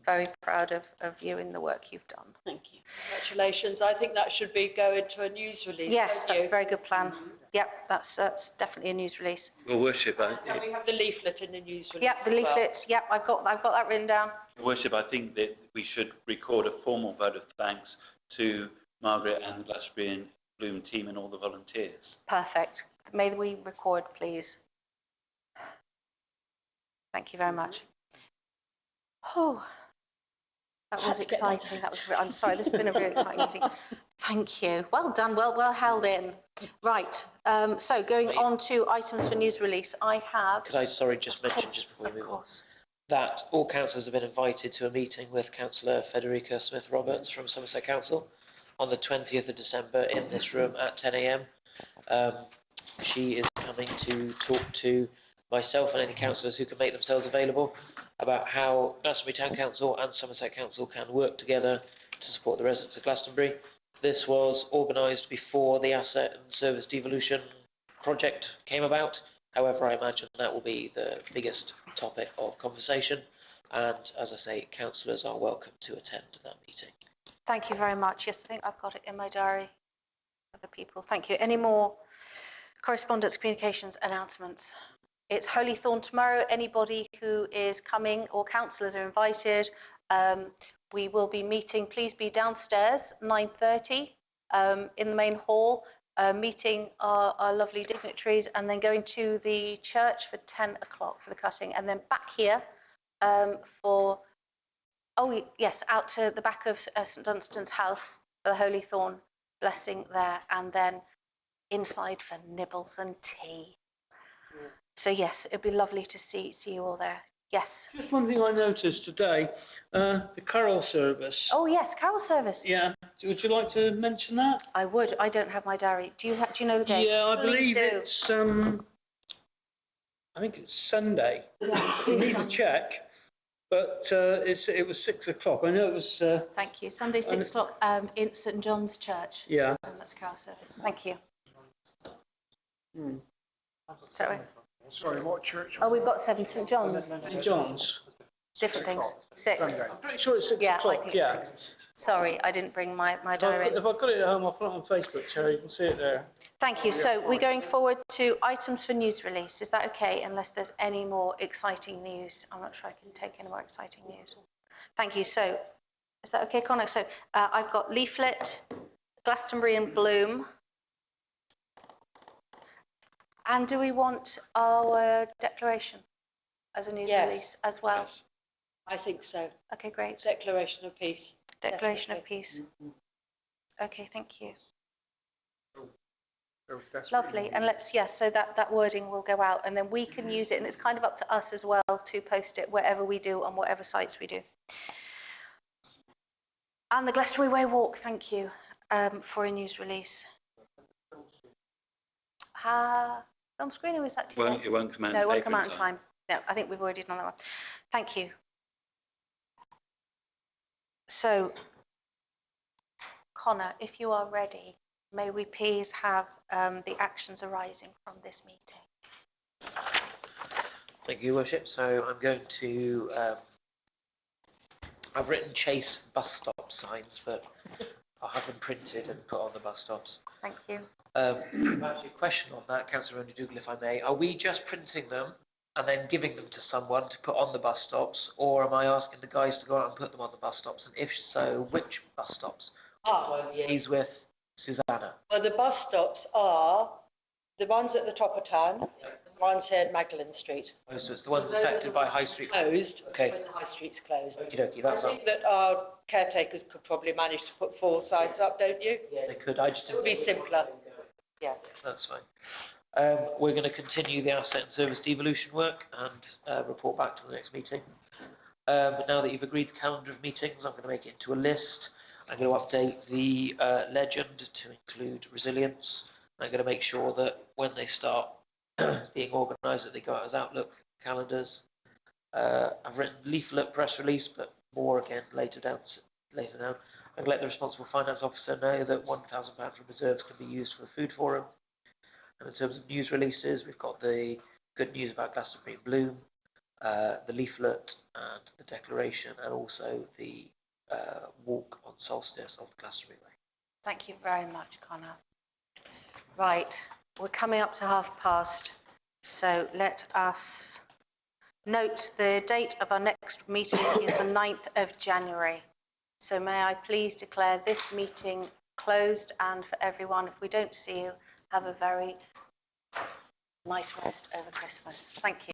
of you in the work you've done. Thank you. Congratulations. I think that should go into a news release. Yes, that's a very good plan. Yep, that's definitely a news release. Well, Worship, And we have the leaflet in the news release. Yep, the leaflets. Yep, I've got that written down. Worship, I think that we should record a formal vote of thanks to Margaret and the Glastonbury and Bloom team and all the volunteers. Perfect. May we record, please? Thank you very much. Oh, that was exciting. I'm sorry, this has been a really exciting meeting. Thank you. Well done. Well held in. Right. So going on to items for news release, I have. Could I, just mention just before we move on, that all councillors have been invited to a meeting with Councillor Federica Smith-Roberts from Somerset Council on the 20th of December in this room at 10 a.m. She is coming to talk to myself and any councillors who can make themselves available about how Glastonbury Town Council and Somerset Council can work together to support the residents of Glastonbury. This was organised before the asset and service devolution project came about. However, I imagine that will be the biggest topic of conversation. And as I say, councillors are welcome to attend that meeting. Thank you very much. Yes, I think I've got it in my diary. Other people, thank you. Any more correspondence, communications, announcements? It's Holy Thorn tomorrow. Anybody who is coming or councillors are invited. We will be meeting, please be downstairs, 9:30 in the main hall, meeting our lovely dignitaries, and then going to the church for 10 o'clock for the cutting, and then back here for, oh yes, out to the back of St Dunstan's house for the Holy Thorn blessing there, and then inside for nibbles and tea. So yes, it'd be lovely to see you all there. Yes. Just one thing I noticed today, the carol service. Oh yes, carol service. Yeah. Would you like to mention that? I would. I don't have my diary. Do you know the date? Yeah, I Please believe it's I think it's Sunday. Yeah, you need to check, but it was 6 o'clock. I know it was. Thank you. Sunday 6 o'clock in St John's Church. Yeah. And that's carol service. Thank you. Sorry, what church? Oh, we've got 7 St John's. St John's. Different things. 6. Sunday. I'm pretty sure it's 6 o'clock. I think it's 6. Sorry, I didn't bring my diary. If I've got it at home, I'll put it on Facebook, Terry. You can see it there. Thank you. So we're going forward to items for news release. Is that okay? Unless there's any more exciting news. I'm not sure I can take any more exciting news. Thank you. So, is that okay, Connor? So, I've got leaflet, Glastonbury in bloom. And do we want our declaration as a news release as well? Yes. I think so. Okay, great. Declaration of peace. Declaration of peace. Okay, thank you. That's Lovely. And let's, yes, so that wording will go out and then we can use it, and it's kind of up to us as well to post it wherever we do on whatever sites we do. And the Glastonbury Way walk, thank you for a news release. Film screening, was that today? It won't come out. No, it won't come out in time. No, I think we've already done that one. Thank you. So, Connor, if you are ready, may we please have the actions arising from this meeting? Thank you, Your Worship. So I'm going to, I've written Chase bus stop signs, but I'll have them printed and put on the bus stops. Thank you. Actually, a question on that, Councillor Dougal, if I may. Are we just printing them and then giving them to someone to put on the bus stops, or am I asking the guys to go out and put them on the bus stops? And if so, which bus stops? Do I liaise with Susanna? Well, the bus stops are the ones at the top of town, the ones here at Magdalen Street. Oh, so it's the ones affected by High Street. Closed. Okay. When the High Street's closed. Okie dokie, that's I all. think that our caretakers could probably manage to put 4 signs up, don't you? Yeah, they could. I just It would be simpler. Yeah. That's fine. We're going to continue the asset and service devolution work and report back to the next meeting. But now that you've agreed the calendar of meetings, I'm going to make it into a list. I'm going to update the legend to include resilience. I'm going to make sure that when they start being organised, that they go out as Outlook calendars. I've written leaflet press release, but more again later down. I'm going to let the responsible finance officer know that £1,000 from reserves can be used for the food forum. And in terms of news releases, we've got the good news about Glastonbury in bloom, the leaflet and the declaration, and also the walk on solstice of the Glastonbury Way. Thank you very much, Connor. Right, we're coming up to past, so let us note the date of our next meeting is the 9th of January. So may I please declare this meeting closed, and for everyone, if we don't see you, have a very nice rest over Christmas. Thank you.